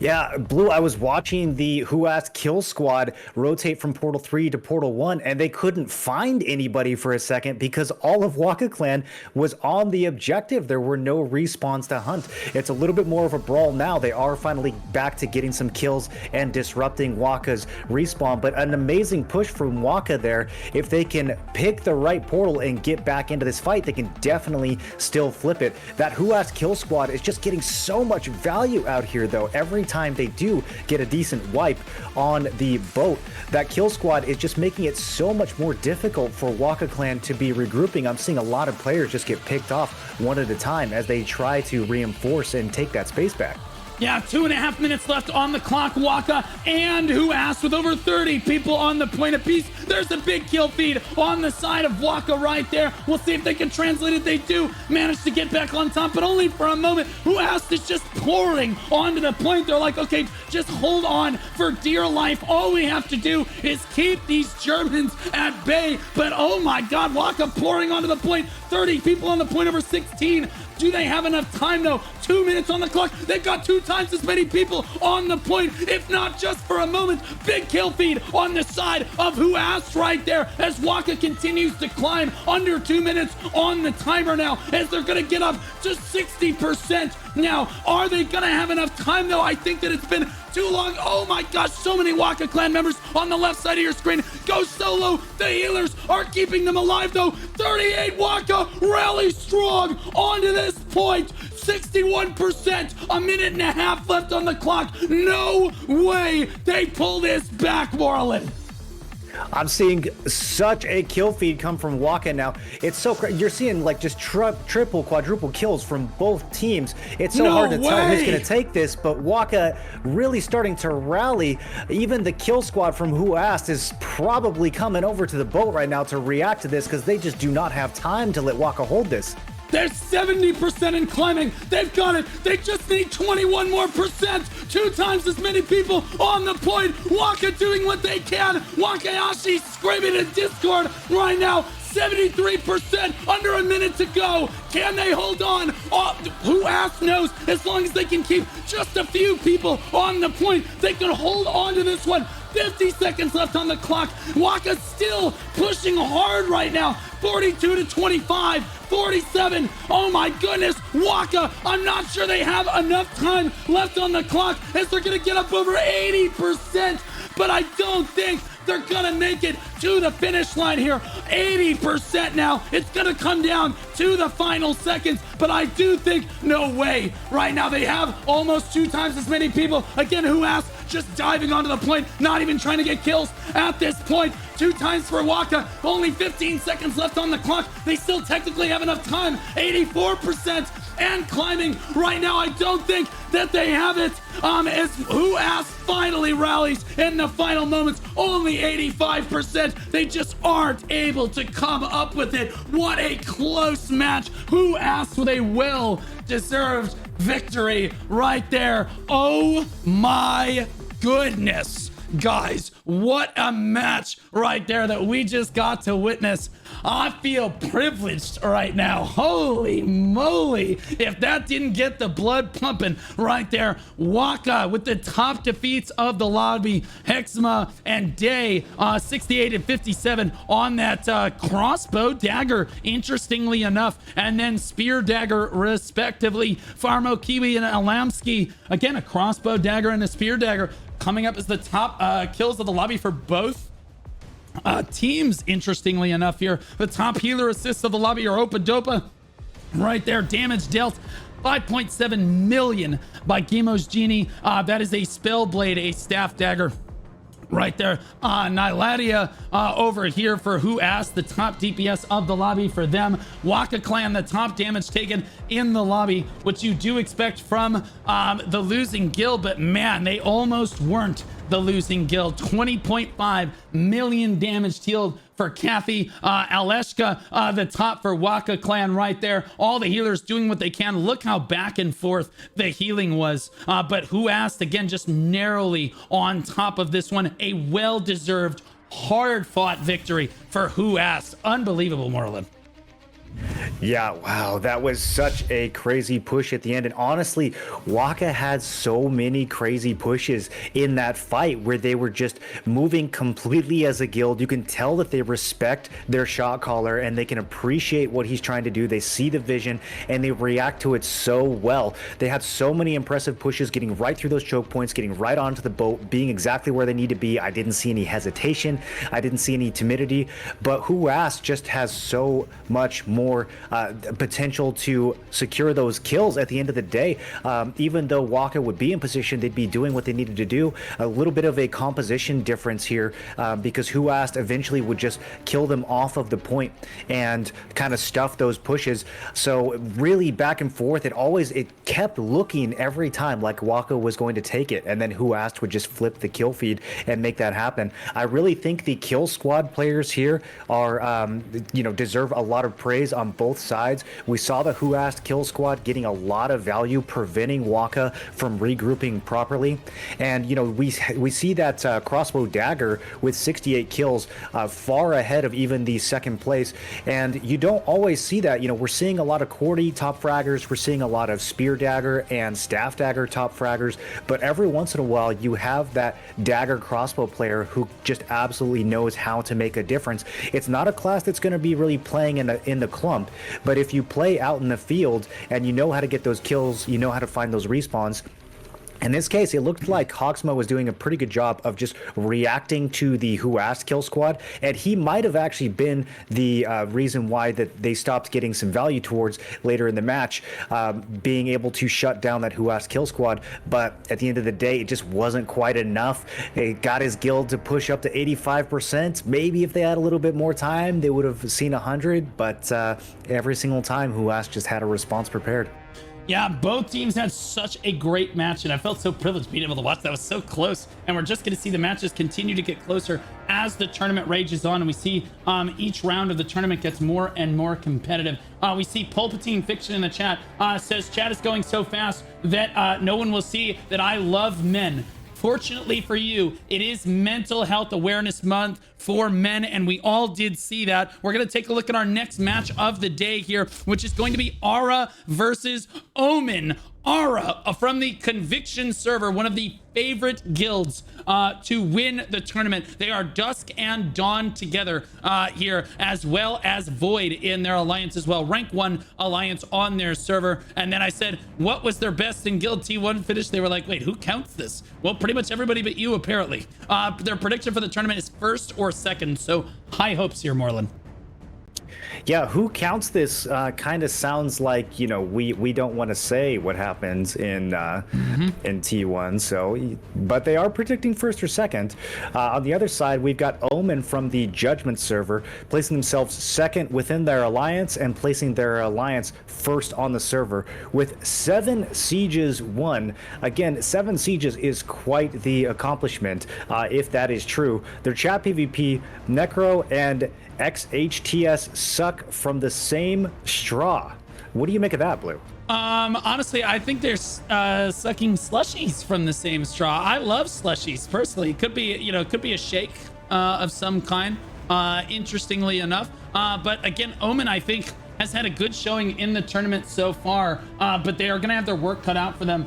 Yeah, Blue, I was watching the Who Asked kill squad rotate from Portal 3 to Portal 1, and they couldn't find anybody for a second because all of WakaClan was on the objective. There were no respawns to hunt. It's a little bit more of a brawl now. They are finally back to getting some kills and disrupting Waka's respawn, but an amazing push from Waka there. If they can pick the right portal and get back into this fight, they can definitely still flip it. That Who Asked kill squad is just getting so much value out here, though. Every time they do get a decent wipe on the boat, that kill squad is just making it so much more difficult for WakaClan to be regrouping. I'm seeing a lot of players just get picked off one at a time as they try to reinforce and take that space back. Yeah, 2.5 minutes left on the clock. Waka and Who Asked with over 30 people on the point apiece. There's a big kill feed on the side of Waka right there. We'll see if they can translate it. They do manage to get back on top, but only for a moment. Who Asked is just pouring onto the point. They're like, okay, just hold on for dear life. All we have to do is keep these Germans at bay. But oh my God, Waka pouring onto the point. 30 people on the point over 16. Do they have enough time though? 2 minutes on the clock. They've got 2 times as many people on the point, if not just for a moment. Big kill feed on the side of Who Asked right there as Waka continues to climb. Under 2 minutes on the timer now as they're going to get up to 60%. Now, are they going to have enough time though? I think that it's been too long. Oh my gosh, so many WakaClan members on the left side of your screen. Go solo. The healers are keeping them alive though. 38 Waka rally strong onto this point. 61%. A minute and a half left on the clock. No way they pull this back, Moreland. I'm seeing such a kill feed come from Waka now. It's so you're seeing like just triple, quadruple kills from both teams. It's so hard to tell who's going to take this, but Waka really starting to rally. Even the kill squad from Who Asked is probably coming over to the boat right now to react to this because they just do not have time to let Waka hold this. They're 70% in climbing. They've got it. They just need 21 more percent. 2 times as many people on the point. Waka doing what they can. Wakayashi screaming in Discord right now. 73%, under a minute to go. Can they hold on? Who Asked knows. As long as they can keep just a few people on the point, they can hold on to this one. 50 seconds left on the clock. Waka's still pushing hard right now. 42 to 25, 47. Oh my goodness, Waka, I'm not sure they have enough time left on the clock as they're gonna get up over 80%, but I don't think they're gonna make it to the finish line here. 80% now. It's gonna come down to the final seconds, but I do think, no way. Right now they have almost 2 times as many people. Again, Who Asked, just diving onto the point, not even trying to get kills at this point. 2 times for Waka, only 15 seconds left on the clock. They still technically have enough time. 84% and climbing. Right now, I don't think that they have it. As Who Asked finally rallies in the final moments, only 85%. They just aren't able to come up with it. What a close match. Who Asked with a well-deserved victory right there. Oh my goodness. Guys, what a match right there that we just got to witness. I feel privileged right now. Holy moly. If that didn't get the blood pumping right there. Waka with the top defeats of the lobby. Hexma and Day, 68 and 57 on that crossbow dagger, interestingly enough. And then spear dagger, respectively. Farmo, Kiwi, and Alamski. Again, a crossbow dagger and a spear dagger. Coming up as the top kills of the lobby for both teams, interestingly enough here. The top healer assists of the lobby are Opa Dopa. Right there, damage dealt 5.7 million by Gimo's Genie. That is a spell blade, a staff dagger. Right there, Nyladia over here for Who Asked, the top DPS of the lobby for them. WakaClan, the top damage taken in the lobby, which you do expect from the losing guild, but man, they almost weren't the losing guild. 20.5 million damage dealt for Kathy. Aleshka, the top for WakaClan right there. All the healers doing what they can. Look how back and forth the healing was. But Who Asked, again, just narrowly on top of this one. A well-deserved, hard-fought victory for Who Asked. Unbelievable, Morlin. Yeah, wow, that was such a crazy push at the end. And honestly, Waka had so many crazy pushes in that fight where they were just moving completely as a guild. You can tell that they respect their shot caller and they can appreciate what he's trying to do. They see the vision and they react to it so well. They had so many impressive pushes, getting right through those choke points, getting right onto the boat, being exactly where they need to be. I didn't see any hesitation. I didn't see any timidity. But Who Asked just has so much more potential to secure those kills at the end of the day. Even though Waka would be in position, they'd be doing what they needed to do. A little bit of a composition difference here because Who Asked eventually would just kill them off of the point and kind of stuff those pushes. So really back and forth, it kept looking every time like Waka was going to take it, and then Who Asked would just flip the kill feed and make that happen. I really think the kill squad players here are deserve a lot of praise on both sides. We saw the Who Asked kill squad getting a lot of value, preventing Waka from regrouping properly. And we see that crossbow dagger with 68 kills, far ahead of even the second place. And you don't always see that. We're seeing a lot of Cordy top fraggers, we're seeing a lot of spear dagger and staff dagger top fraggers, but every once in a while you have that dagger crossbow player who just absolutely knows how to make a difference. It's not a class that's going to be really playing in the clump, but if you play out in the field and you know how to get those kills, you know how to find those respawns, In this case, it looked like Hogsma was doing a pretty good job of just reacting to the Who Asked kill squad, and he might have actually been the reason why that they stopped getting some value towards later in the match, being able to shut down that Who Asked kill squad. But at the end of the day, it just wasn't quite enough. It got his guild to push up to 85%. Maybe if they had a little bit more time, they would have seen 100. But every single time, Who Asked just had a response prepared. Yeah, both teams had such a great match, and I felt so privileged being able to watch that. It was so close, and we're just going to see the matches continue to get closer as the tournament rages on, and we see each round of the tournament gets more and more competitive. We see Pulpatine Fiction in the chat says, chat is going so fast that no one will see that I love men. Fortunately for you, it is Mental Health Awareness Month for men, and we all did see that. We're going to take a look at our next match of the day here, which is going to be Aura versus Omen. Aura from the Conviction server, one of the favorite guilds to win the tournament. They are Dusk and Dawn together here, as well as Void in their alliance as well. Rank 1 alliance on their server. And then I said, what was their best in Guild T1 finish? They were like, wait, who counts this? Well, pretty much everybody but you, apparently. Their prediction for the tournament is first or second. So high hopes here, Moreland. Yeah, who counts this kind of sounds like, you know, we don't want to say what happens in T1. So, but they are predicting first or second. On the other side, we've got Omen from the Judgment server placing themselves second within their alliance and placing their alliance first on the server with 7 sieges won. Again, 7 sieges is quite the accomplishment, if that is true. Their chat PvP, Necro and XHTS suck from the same straw. What do you make of that, Blue? Honestly, I think they're sucking slushies from the same straw. I love slushies personally. It could be, you know, it could be a shake of some kind, interestingly enough. But again, Omen, I think, has had a good showing in the tournament so far, but they are going to have their work cut out for them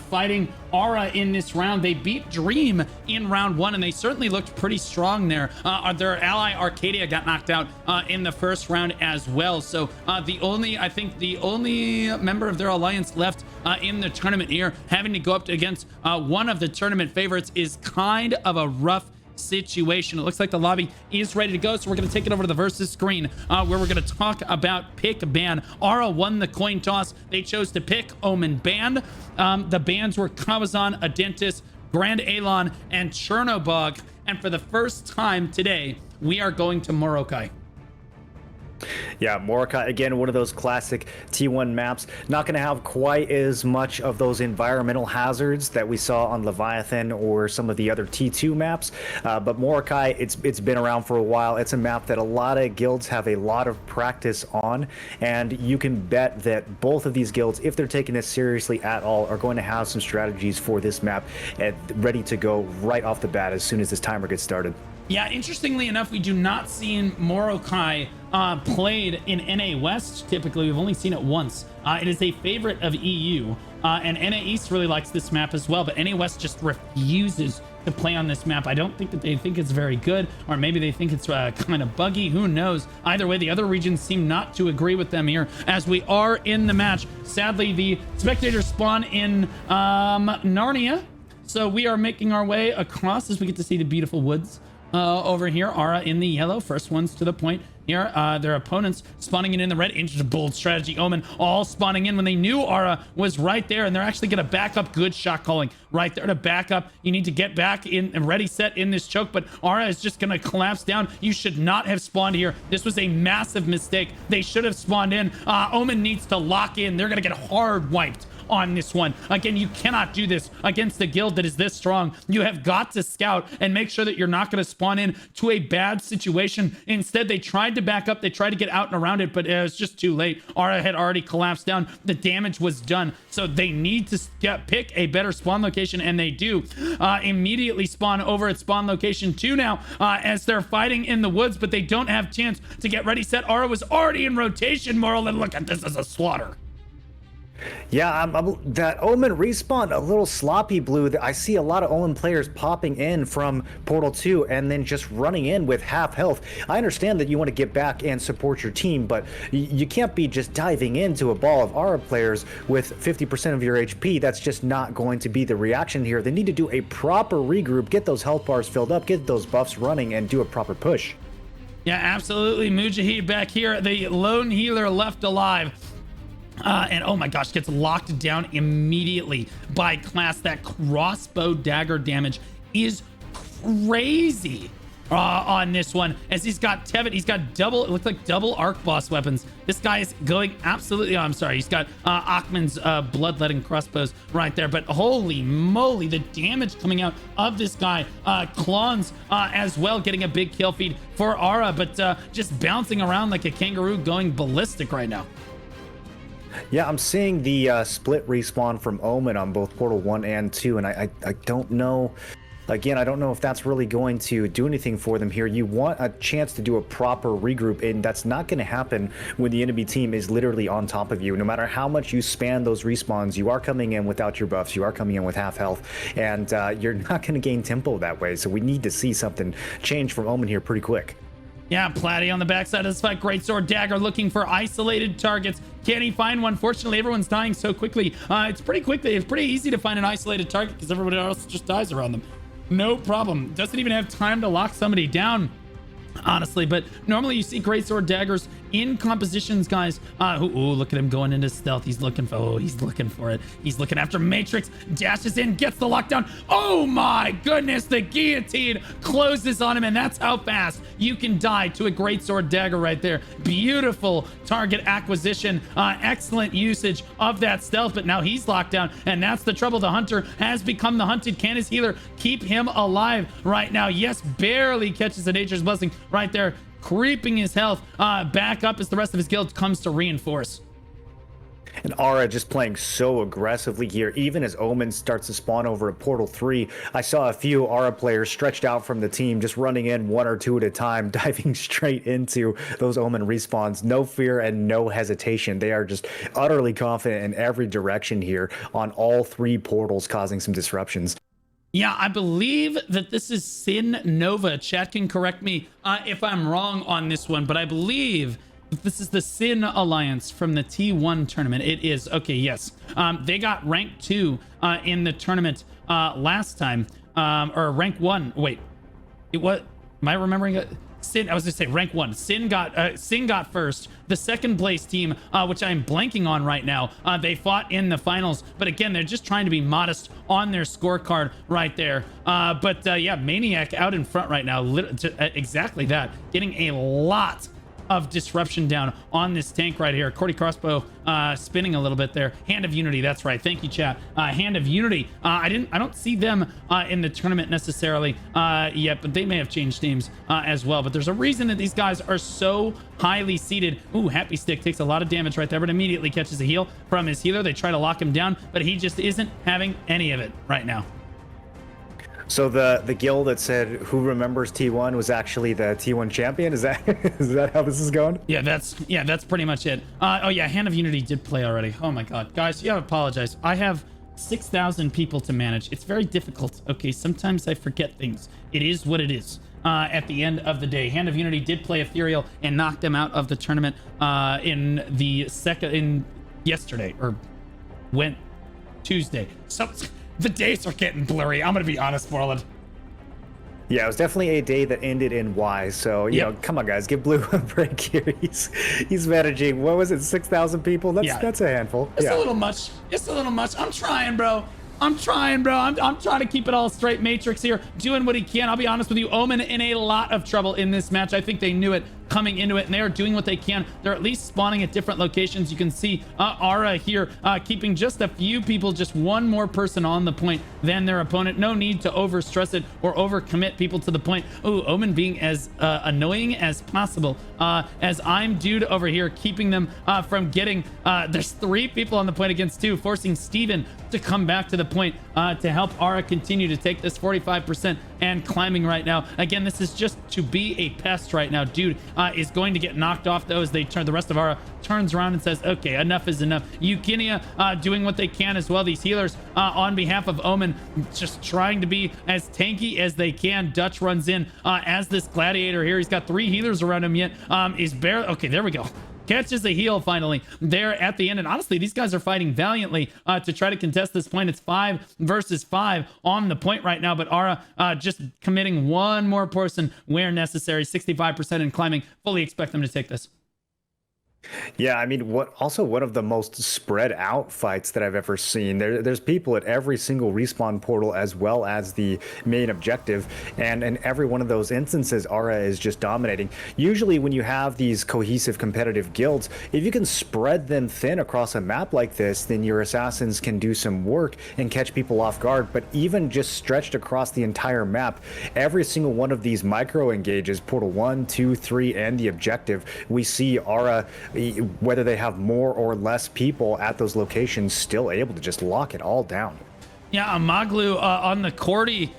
fighting Aura in this round. They beat Dream in round 1, and they certainly looked pretty strong there. Their ally Arcadia got knocked out in the first round as well. So the only member of their alliance left in the tournament here, having to go up against one of the tournament favorites, is kind of a rough situation. It looks like the lobby is ready to go, so we're going to take it over to the versus screen where we're going to talk about pick ban. Aura won the coin toss. They chose to pick Omen ban. The bans were Kawazan, Adentis, Grand Alon, and Chernobog. And for the first time today, we are going to Morokai. Yeah, Morokai, again, one of those classic T1 maps. Not going to have quite as much of those environmental hazards that we saw on Leviathan or some of the other T2 maps. But Morokai, it's been around for a while. It's a map that a lot of guilds have a lot of practice on. And you can bet that both of these guilds, if they're taking this seriously at all, are going to have some strategies for this map ready to go right off the bat as soon as this timer gets started. Yeah, interestingly enough, we do not see Morokai played in NA West. Typically, we've only seen it once. It is a favorite of EU, and NA East really likes this map as well, but NA West just refuses to play on this map. I don't think that they think it's very good, or maybe they think it's kind of buggy. Who knows? Either way, the other regions seem not to agree with them here as we are in the match. Sadly, the spectators spawn in Narnia, so we are making our way across as we get to see the beautiful woods. Over here, Aura in the yellow, first ones to the point here. Their opponents spawning in the red. Interesting, bold strategy. Omen all spawning in when they knew Aura was right there, and they're actually going to back up. Good shot calling right there to back up. You need to get back in and ready set in this choke, but Aura is just going to collapse down. You should not have spawned here. This was a massive mistake. They should have spawned in. Omen needs to lock in. They're going to get hard wiped on this one. Again, you cannot do this against a guild that is this strong. You have got to scout and make sure that you're not going to spawn in to a bad situation. Instead, they tried to back up. They tried to get out and around it, but it was just too late. Aura had already collapsed down. The damage was done. So they need to pick a better spawn location, and they do. Immediately spawn over at spawn location 2 now as they're fighting in the woods, but they don't have chance to get ready set. Aura was already in rotation, Moral, and look at this as a slaughter. Yeah, that Omen respawn a little sloppy, Blue. I see a lot of Omen players popping in from Portal 2 and then just running in with half health. I understand that you want to get back and support your team, but you can't be just diving into a ball of Aura players with 50% of your HP. That's just not going to be the reaction here. They need to do a proper regroup, get those health bars filled up, get those buffs running, and do a proper push. Yeah, absolutely. Mujahid back here, the lone healer left alive. And oh my gosh, gets locked down immediately by Class. That crossbow dagger damage is crazy on this one, as he's got Tevet. He's got double, it looks like double arc boss weapons. This guy is going absolutely, oh, I'm sorry, he's got Achman's bloodletting crossbows right there, but holy moly, the damage coming out of this guy. Clones as well, getting a big kill feed for Aura, but just bouncing around like a kangaroo, going ballistic right now. Yeah, I'm seeing the split respawn from Omen on both Portal 1 and 2, and I don't know. Again, I don't know if that's really going to do anything for them here. You want a chance to do a proper regroup, and that's not going to happen when the enemy team is literally on top of you. No matter how much you span those respawns, you are coming in without your buffs, you are coming in with half health, and you're not going to gain tempo that way. So we need to see something change from Omen here pretty quick. Yeah, Platty on the backside of this fight. Greatsword Dagger looking for isolated targets. Can he find one? Fortunately, everyone's dying so quickly. It's pretty easy to find an isolated target because everybody else just dies around them. No problem. Doesn't even have time to lock somebody down, honestly. But normally you see Greatsword Daggers in compositions, guys. Look at him going into stealth. He's looking for, he's looking for it. He's looking after Matrix, dashes in, gets the lockdown. Oh my goodness, the guillotine closes on him, and that's how fast you can die to a Greatsword Dagger right there. Beautiful target acquisition, excellent usage of that stealth, but now he's locked down, and that's the trouble. The hunter has become the hunted. Can his healer keep him alive right now? Yes, barely catches a Nature's Blessing right there, creeping his health back up as the rest of his guild comes to reinforce. And Aura just playing so aggressively here. Even as Omen starts to spawn over at Portal 3, I saw a few Aura players stretched out from the team, just running in one or two at a time, diving straight into those Omen respawns. No fear and no hesitation. They are just utterly confident in every direction here on all three portals, causing some disruptions. Yeah, I believe that this is Sin Nova. Chat can correct me if I'm wrong on this one, but I believe this is the Sin Alliance from the T1 tournament. It is. Okay, yes. They got rank 2 in the tournament last time, or rank 1. Wait, what? Am I remembering it? Sin, I was gonna say rank 1. Sin got first. The second place team, which I'm blanking on right now, they fought in the finals, but again, they're just trying to be modest on their scorecard right there. Yeah, Maniac out in front right now, exactly that, getting a lot of disruption down on this tank right here. Cordy Crossbow spinning a little bit there. Hand of Unity, that's right. Thank you, chat. Hand of Unity. I don't see them in the tournament necessarily yet, but they may have changed names as well. But there's a reason that these guys are so highly seated. Ooh, Happy Stick takes a lot of damage right there, but immediately catches a heal from his healer. They try to lock him down, but he just isn't having any of it right now. So the guild that said who remembers T1 was actually the T1 champion. Is that how this is going? Yeah, that's pretty much it. Oh yeah, Hand of Unity did play already. Oh my god, guys, you have to apologize. I have 6,000 people to manage. It's very difficult. Okay, sometimes I forget things. It is what it is. At the end of the day, Hand of Unity did play Ethereal and knocked them out of the tournament yesterday, or went Tuesday. So the days are getting blurry. I'm gonna be honest, Moreland. Yeah, it was definitely a day that ended in Y. So you know, come on, guys, give Blue a break here. He's managing, what was it, 6,000 people? That's a handful. It's a little much. It's a little much. I'm trying, bro. I'm trying to keep it all straight. Matrix here doing what he can. I'll be honest with you, Omen in a lot of trouble in this match. I think they knew it coming into it, and they are doing what they can. They're at least spawning at different locations. You can see Aura here keeping just a few people, just one more person on the point than their opponent. No need to overstress it or overcommit people to the point. Ooh, Omen being as annoying as possible as I'm dude over here, keeping them from getting there's 3 people on the point against 2, forcing Steven to come back to the point to help Aura continue to take this 45% and climbing right now. Again, this is just to be a pest right now, dude. is going to get knocked off though, as they turn, the rest of Aura turns around and says, okay, enough is enough. Eugenia doing what they can as well. These healers on behalf of Omen just trying to be as tanky as they can. Dutch runs in as this gladiator here. He's got 3 healers around him yet. Is barely, okay, there we go. Catches a heal finally there at the end. And honestly, these guys are fighting valiantly to try to contest this point. It's 5 versus 5 on the point right now, but Aura just committing one more person where necessary. 65% and climbing. Fully expect them to take this. Yeah, I mean, one of the most spread out fights that I've ever seen. There's people at every single respawn portal as well as the main objective, and in every one of those instances, Aura is just dominating. Usually when you have these cohesive competitive guilds, if you can spread them thin across a map like this, then your assassins can do some work and catch people off guard. But even just stretched across the entire map, every single one of these micro engages, portal 1, 2, 3, and the objective, we see Aura, whether they have more or less people at those locations, still able to just lock it all down. Yeah, Maglu on the Cordy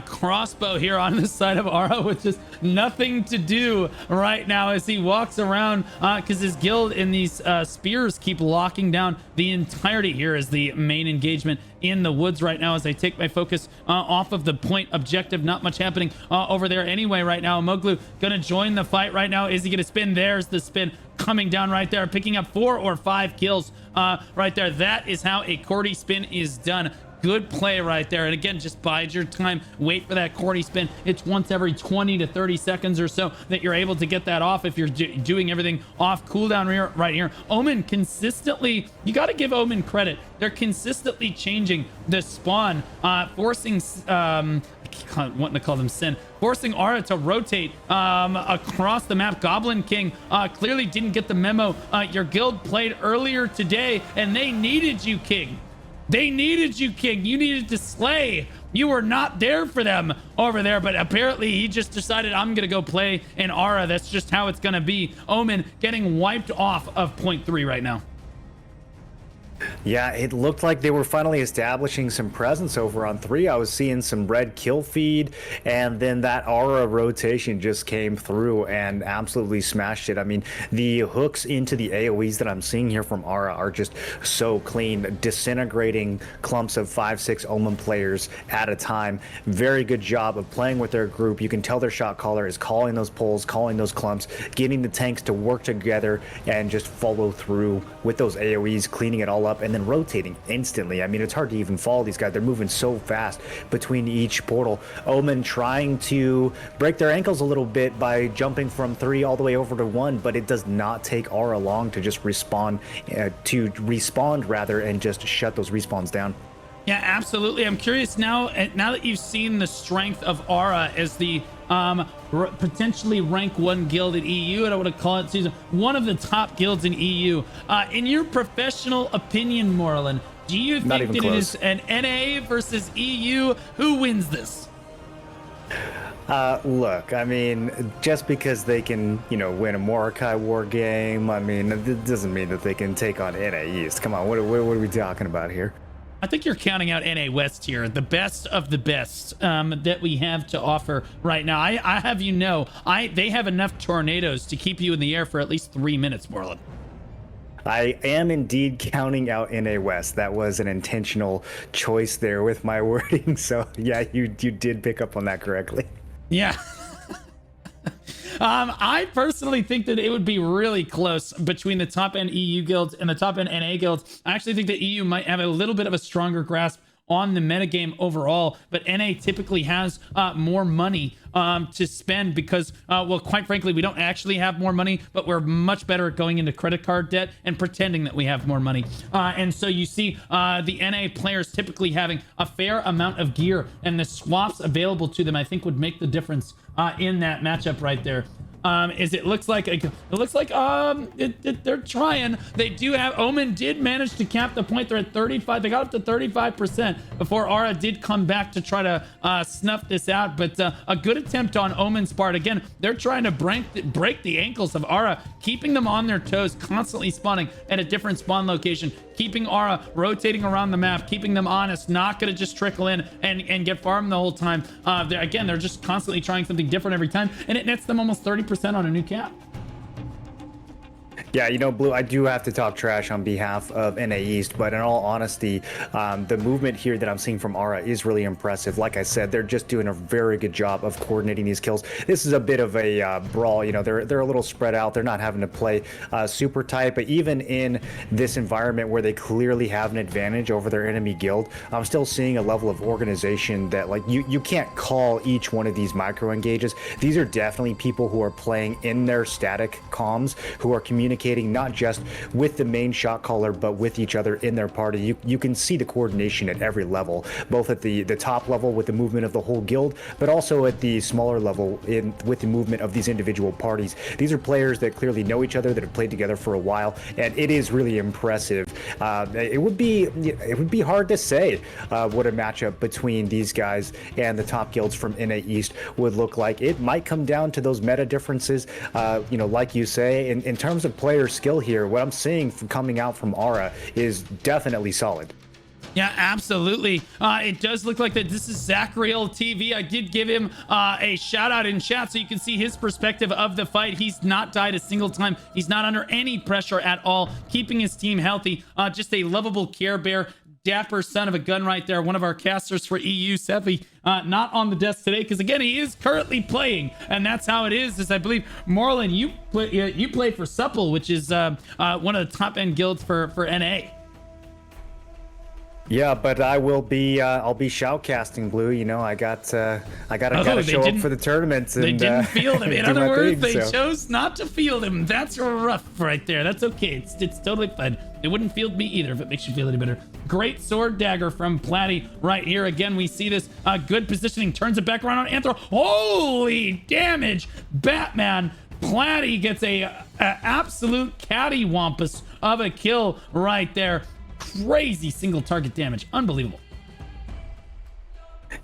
crossbow here on the side of Aura with just nothing to do right now as he walks around because his guild in these spears keep locking down the entirety here as the main engagement in the woods right now. As I take my focus off of the point objective, not much happening over there anyway right now. Moglu gonna join the fight right now. Is he gonna spin? There's the spin coming down right there, picking up 4 or 5 kills right there. That is how a Cordy spin is done. Good play right there. And again, just bide your time. Wait for that Cordy spin. It's once every 20 to 30 seconds or so that you're able to get that off if you're doing everything off cooldown right here. Omen consistently, you got to give Omen credit. They're consistently changing the spawn, forcing, I keep wanting to call them Sin, forcing Aura to rotate across the map. Goblin King clearly didn't get the memo. Your guild played earlier today and they needed you, King. They needed you, King. You needed to slay. You were not there for them over there, but apparently he just decided, I'm going to go play an Aura. That's just how it's going to be. Omen getting wiped off of point 3 right now. Yeah, it looked like they were finally establishing some presence over on 3. I was seeing some red kill feed, and then that Aura rotation just came through and absolutely smashed it. I mean, the hooks into the AoEs that I'm seeing here from Aura are just so clean, disintegrating clumps of 5-6 Omen players at a time. Very good job of playing with their group. You can tell their shot caller is calling those pulls, calling those clumps, getting the tanks to work together and just follow through with those AoEs, cleaning it all up, and then rotating instantly. I mean, it's hard to even follow these guys. They're moving so fast between each portal. Omen trying to break their ankles a little bit by jumping from 3 all the way over to 1, but it does not take Aura long to just respawn, and just shut those respawns down. Yeah, absolutely. I'm curious now that you've seen the strength of Aura as the potentially rank 1 guild in EU, and I want to call it season one of the top guilds in EU. In your professional opinion, Morlin, do you think that close. It is an NA versus EU? Who wins this? Look, I mean, just because they can, win a Mordecai war game, I mean, it doesn't mean that they can take on NA East. Come on, what are we talking about here? I think you're counting out NA West here, the best of the best that we have to offer right now. I have they have enough tornadoes to keep you in the air for at least 3 minutes, Morlin. I am indeed counting out NA West. That was an intentional choice there with my wording. So yeah, you did pick up on that correctly. Yeah. I personally think that it would be really close between the top end EU guilds and the top end NA guilds. I actually think that EU might have a little bit of a stronger grasp on the metagame overall, but NA typically has more money to spend because, well, quite frankly, we don't actually have more money, but we're much better at going into credit card debt and pretending that we have more money. And so you see the NA players typically having a fair amount of gear, and the swaps available to them, I think, would make the difference in that matchup right there. It looks like they're trying. They do have, Omen did manage to cap the point. They're at 35. They got up to 35% before Aura did come back to try to snuff this out. But a good attempt on Omen's part. Again, they're trying to break the ankles of Aura, keeping them on their toes, constantly spawning at a different spawn location, keeping Aura rotating around the map, keeping them honest, not going to just trickle in and get farmed the whole time. They're just constantly trying something different every time, and it nets them almost 30% on a new cap. Yeah, you know, Blue, I do have to talk trash on behalf of NA East, but in all honesty, the movement here that I'm seeing from Aura is really impressive. Like I said, they're just doing a very good job of coordinating these kills. This is a bit of a brawl, you know, they're a little spread out. They're not having to play super tight, but even in this environment where they clearly have an advantage over their enemy guild, I'm still seeing a level of organization that, like, you can't call each one of these micro engages. These are definitely people who are playing in their static comms, who are communicating not just with the main shot caller, but with each other in their party. You can see the coordination at every level, both at the top level with the movement of the whole guild, but also at the smaller level with the movement of these individual parties. These are players that clearly know each other, that have played together for a while, and it is really impressive. It would be hard to say what a matchup between these guys and the top guilds from NA East would look like. It might come down to those meta differences, you know, like you say. In terms of player skill here, what I'm seeing coming out from Aura is definitely solid. Yeah, absolutely. It does look like that this is Zachariel TV. I did give him a shout out in chat so you can see his perspective of the fight. He's not died a single time. He's not under any pressure at all, keeping his team healthy. Just a lovable Care Bear. Dapper son of a gun right there. One of our casters for EU. Sadly, not on the desk today because, again, he is currently playing, and that's how it is. As I believe, Morlin, you play for Supple, which is one of the top end guilds for NA. Yeah, but I will be. I'll be shoutcasting, Blue. You know, I gotta show up for the tournaments. They and, didn't field him. In other words, they so. chose not to field him. That's rough right there. That's okay. It's totally fine. They wouldn't field me either if it makes you feel any better. Great sword dagger from Platty right here. Again, we see this good positioning. Turns it back around on Anthro. Holy damage! Batman. Platty gets a absolute cattywampus of a kill right there. Crazy single target damage. Unbelievable.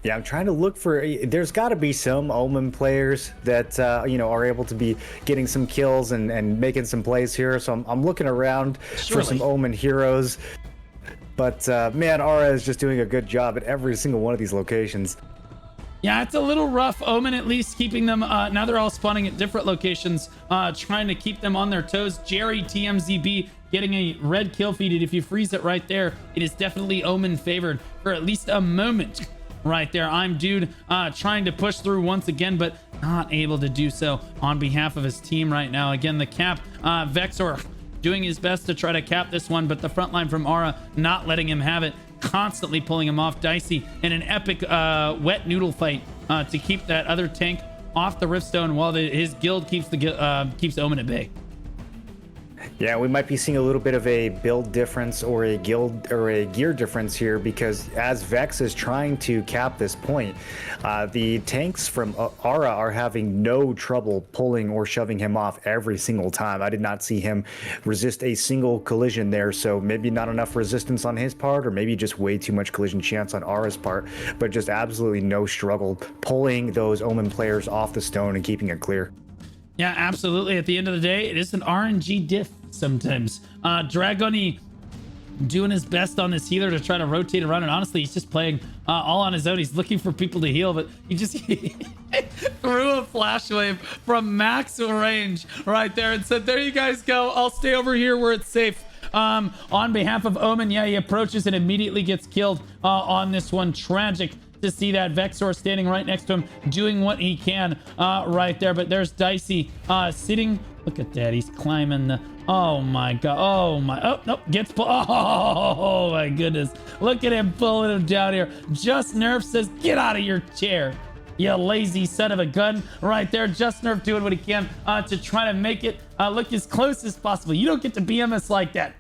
Yeah, I'm trying to look for. There's got to be some Omen players that you know, are able to be getting some kills and making some plays here. So I'm looking around for some Omen heroes. But man, Aura is just doing a good job at every single one of these locations. Yeah, it's a little rough. Omen at least keeping them. Now they're all spawning at different locations, trying to keep them on their toes. Jerry TMZB getting a red kill feed. If you freeze it right there, it is definitely Omen favored for at least a moment right there. I'm Dude trying to push through once again, but not able to do so on behalf of his team right now. Again, the cap, Vexor doing his best to try to cap this one, but the front line from Aura not letting him have it, constantly pulling him off. Dicey in an epic wet noodle fight to keep that other tank off the Riftstone while his guild keeps Omen at bay. Yeah, we might be seeing a little bit of a build difference or a guild or a gear difference here, because as Vex is trying to cap this point, the tanks from Aura are having no trouble pulling or shoving him off every single time. I did not see him resist a single collision there, so maybe not enough resistance on his part, or maybe just way too much collision chance on Aura's part, but just absolutely no struggle pulling those Omen players off the stone and keeping it clear. Yeah, absolutely. At the end of the day, it is an RNG diff sometimes. Dragoni doing his best on this healer to try to rotate around, and honestly, he's just playing all on his own. He's looking for people to heal, but he just threw a flash wave from max range right there and said, there you guys go. I'll stay over here where it's safe. On behalf of Omen, yeah, he approaches and immediately gets killed on this one. Tragic to see that. Vexor standing right next to him, doing what he can right there. But there's Dicey sitting. Look at that. He's climbing the. Oh my god. Oh my. Oh, nope. Gets pulled. Oh my goodness. Look at him pulling him down here. Just Nerf says, get out of your chair, you lazy son of a gun right there. Just Nerf doing what he can to try to make it look as close as possible. You don't get to BMS like that.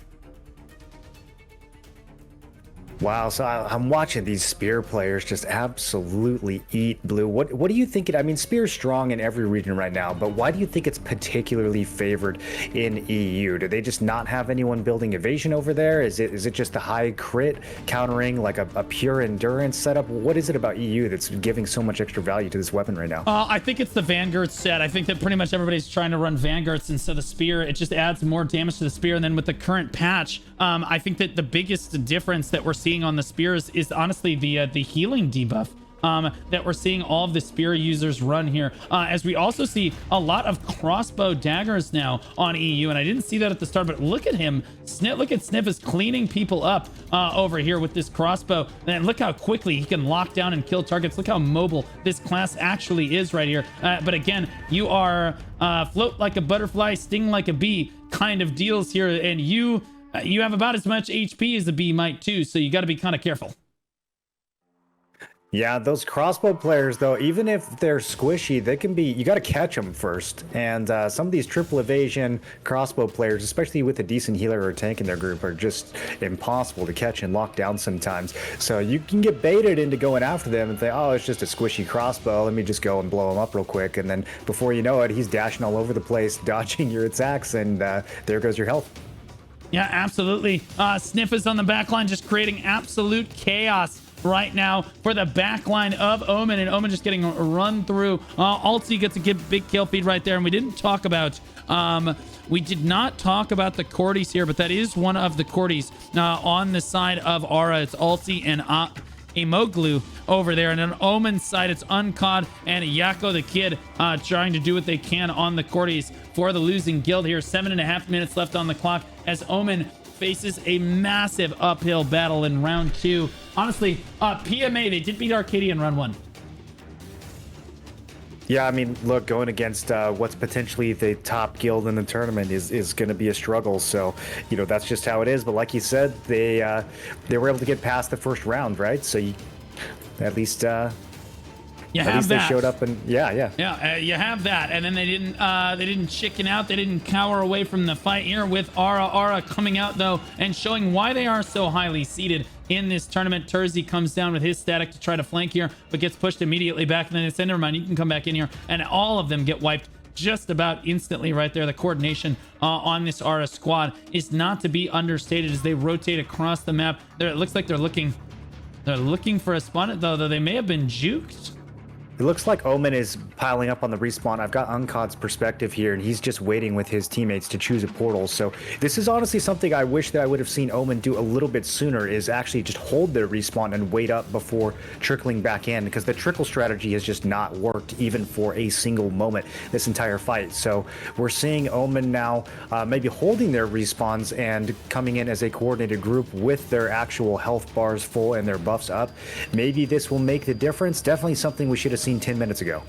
Wow, so I'm watching these Spear players just absolutely eat Blue. What do you think? I mean, Spear's strong in every region right now, but why do you think it's particularly favored in EU? Do they just not have anyone building evasion over there? Is it just the high crit countering like a pure endurance setup? What is it about EU that's giving so much extra value to this weapon right now? I think it's the Vanguard set. I think that pretty much everybody's trying to run Vanguards instead of the Spear. It just adds more damage to the Spear. And then with the current patch, I think that the biggest difference that we're seeing on the Spears is honestly the healing debuff that we're seeing all of the spear users run here, as we also see a lot of crossbow daggers now on EU. And I didn't see that at the start, but look at him. Look at Sniff is cleaning people up over here with this crossbow. And look how quickly he can lock down and kill targets. Look how mobile this class actually is right here. But again, you are float like a butterfly, sting like a bee kind of deals here. And you have about as much HP as a bee might too. So you got to be kind of careful. Yeah, those crossbow players, though, even if they're squishy, they can be, you got to catch them first. And some of these triple evasion crossbow players, especially with a decent healer or tank in their group, are just impossible to catch and lock down sometimes. So you can get baited into going after them and think, oh, it's just a squishy crossbow. Let me just go and blow him up real quick. And then before you know it, he's dashing all over the place, dodging your attacks, and there goes your health. Yeah, absolutely. Sniff is on the back line, just creating absolute chaos right now for the back line of Omen, and Omen just getting run through. Alti gets a big kill feed right there, and we didn't talk about we did not talk about the Cordies here, but that is one of the Cordies on the side of Aura. It's Alti and Emoglu over there, and on Omen's side it's Uncod and Yako the Kid trying to do what they can on the Cordies for the losing guild here. 7.5 minutes left on the clock as Omen faces a massive uphill battle in round 2. Honestly, PMA, they did beat Arcadia in round 1. Yeah, I mean, look, going against what's potentially the top guild in the tournament is going to be a struggle. So, you know, that's just how it is. But like you said, they were able to get past the first round, right? So at least they showed up, and you have that. And then they didn't chicken out. They didn't cower away from the fight here with Aura. Aura coming out though and showing why they are so highly seeded in this tournament. Terzi comes down with his static to try to flank here, but gets pushed immediately back. And then it's never mind, you can come back in here, and all of them get wiped just about instantly right there. The coordination on this Aura squad is not to be understated as they rotate across the map. It looks like they're looking for a spawn, though they may have been juked. It looks like Omen is piling up on the respawn. I've got Uncod's perspective here, and he's just waiting with his teammates to choose a portal. So this is honestly something I wish that I would have seen Omen do a little bit sooner, is actually just hold their respawn and wait up before trickling back in, because the trickle strategy has just not worked even for a single moment this entire fight. So we're seeing Omen now maybe holding their respawns and coming in as a coordinated group with their actual health bars full and their buffs up. Maybe this will make the difference. Definitely something we should have seen 10 minutes ago.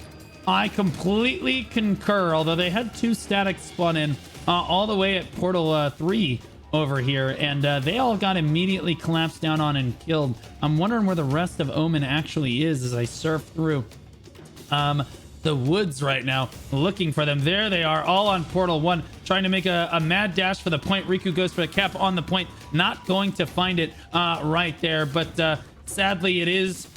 I completely concur, although they had 2 statics spawn in all the way at portal 3 over here, and they all got immediately collapsed down on and killed. I'm wondering where the rest of Omen actually is as I surf through the woods right now looking for them. There they are, all on portal 1, trying to make a mad dash for the point. Riku goes for a cap on the point, not going to find it right there, but sadly it is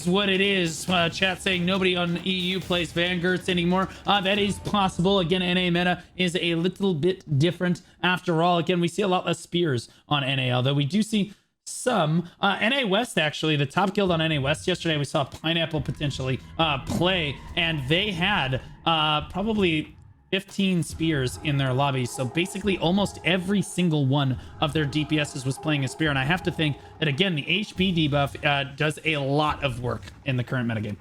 what it is. Chat saying nobody on EU plays Vanguards anymore. That is possible. Again, NA meta is a little bit different after all. Again, we see a lot less spears on NA, although we do see some. NA West, actually, the top guild on NA West, yesterday we saw Pineapple potentially play, and they had probably 15 spears in their lobby. So basically almost every single one of their DPSs was playing a spear. And I have to think that, again, the HP debuff does a lot of work in the current metagame.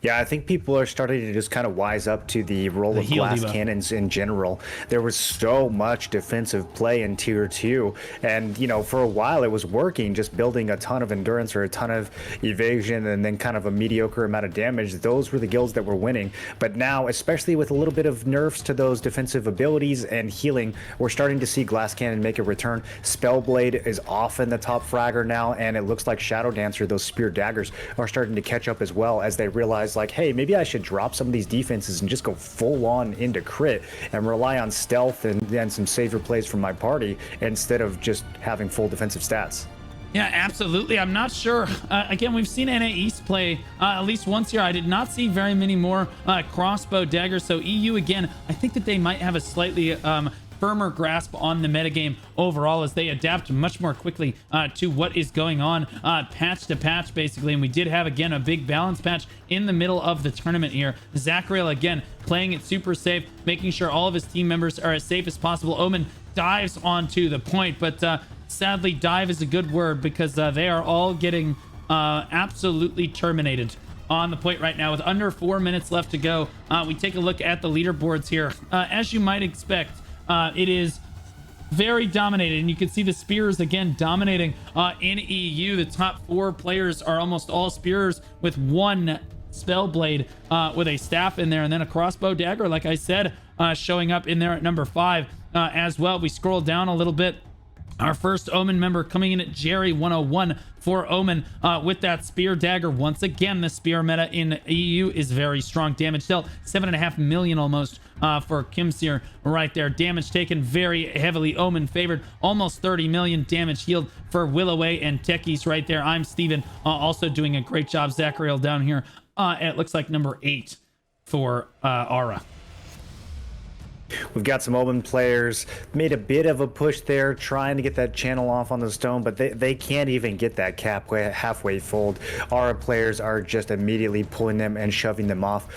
Yeah, I think people are starting to just kind of wise up to the role of glass cannons in general. There was so much defensive play in tier 2, and you know, for a while it was working, just building a ton of endurance or a ton of evasion and then kind of a mediocre amount of damage. Those were the guilds that were winning. But now, especially with a little bit of nerfs to those defensive abilities and healing, we're starting to see glass cannon make a return. Spellblade is often the top fragger now, and it looks like Shadow Dancer, those spear daggers, are starting to catch up as well, as they realize, like, hey, maybe I should drop some of these defenses and just go full on into crit and rely on stealth and then some savior plays from my party instead of just having full defensive stats. Yeah, absolutely. I'm not sure. Again, we've seen NA East play at least once here. I did not see very many more crossbow daggers. So EU, again, I think that they might have a slightly firmer grasp on the metagame overall as they adapt much more quickly to what is going on patch to patch, basically. And we did have, again, a big balance patch in the middle of the tournament here. Zachariel, again, playing it super safe, making sure all of his team members are as safe as possible. Omen dives onto the point, but sadly, dive is a good word because they are all getting absolutely terminated on the point right now with under 4 minutes left to go. We take a look at the leaderboards here. As you might expect, it is very dominated, and you can see the spears again dominating in EU. The top 4 players are almost all spears with 1 spell blade with a staff in there, and then a crossbow dagger, like I said, showing up in there at number 5 as well. We scroll down a little bit. Our first Omen member coming in at Jerry 101 for Omen with that spear dagger. Once again, the spear meta in EU is very strong. Damage dealt 7.5 million almost for Kimseer right there. Damage taken very heavily Omen favored. Almost 30 million damage healed for Willoway and Techies right there. I'm Steven, also doing a great job. Zachariel down here. It looks like number 8 for Aura. We've got some Omen players, made a bit of a push there, trying to get that channel off on the stone, but they can't even get that cap halfway fold. Our players are just immediately pulling them and shoving them off.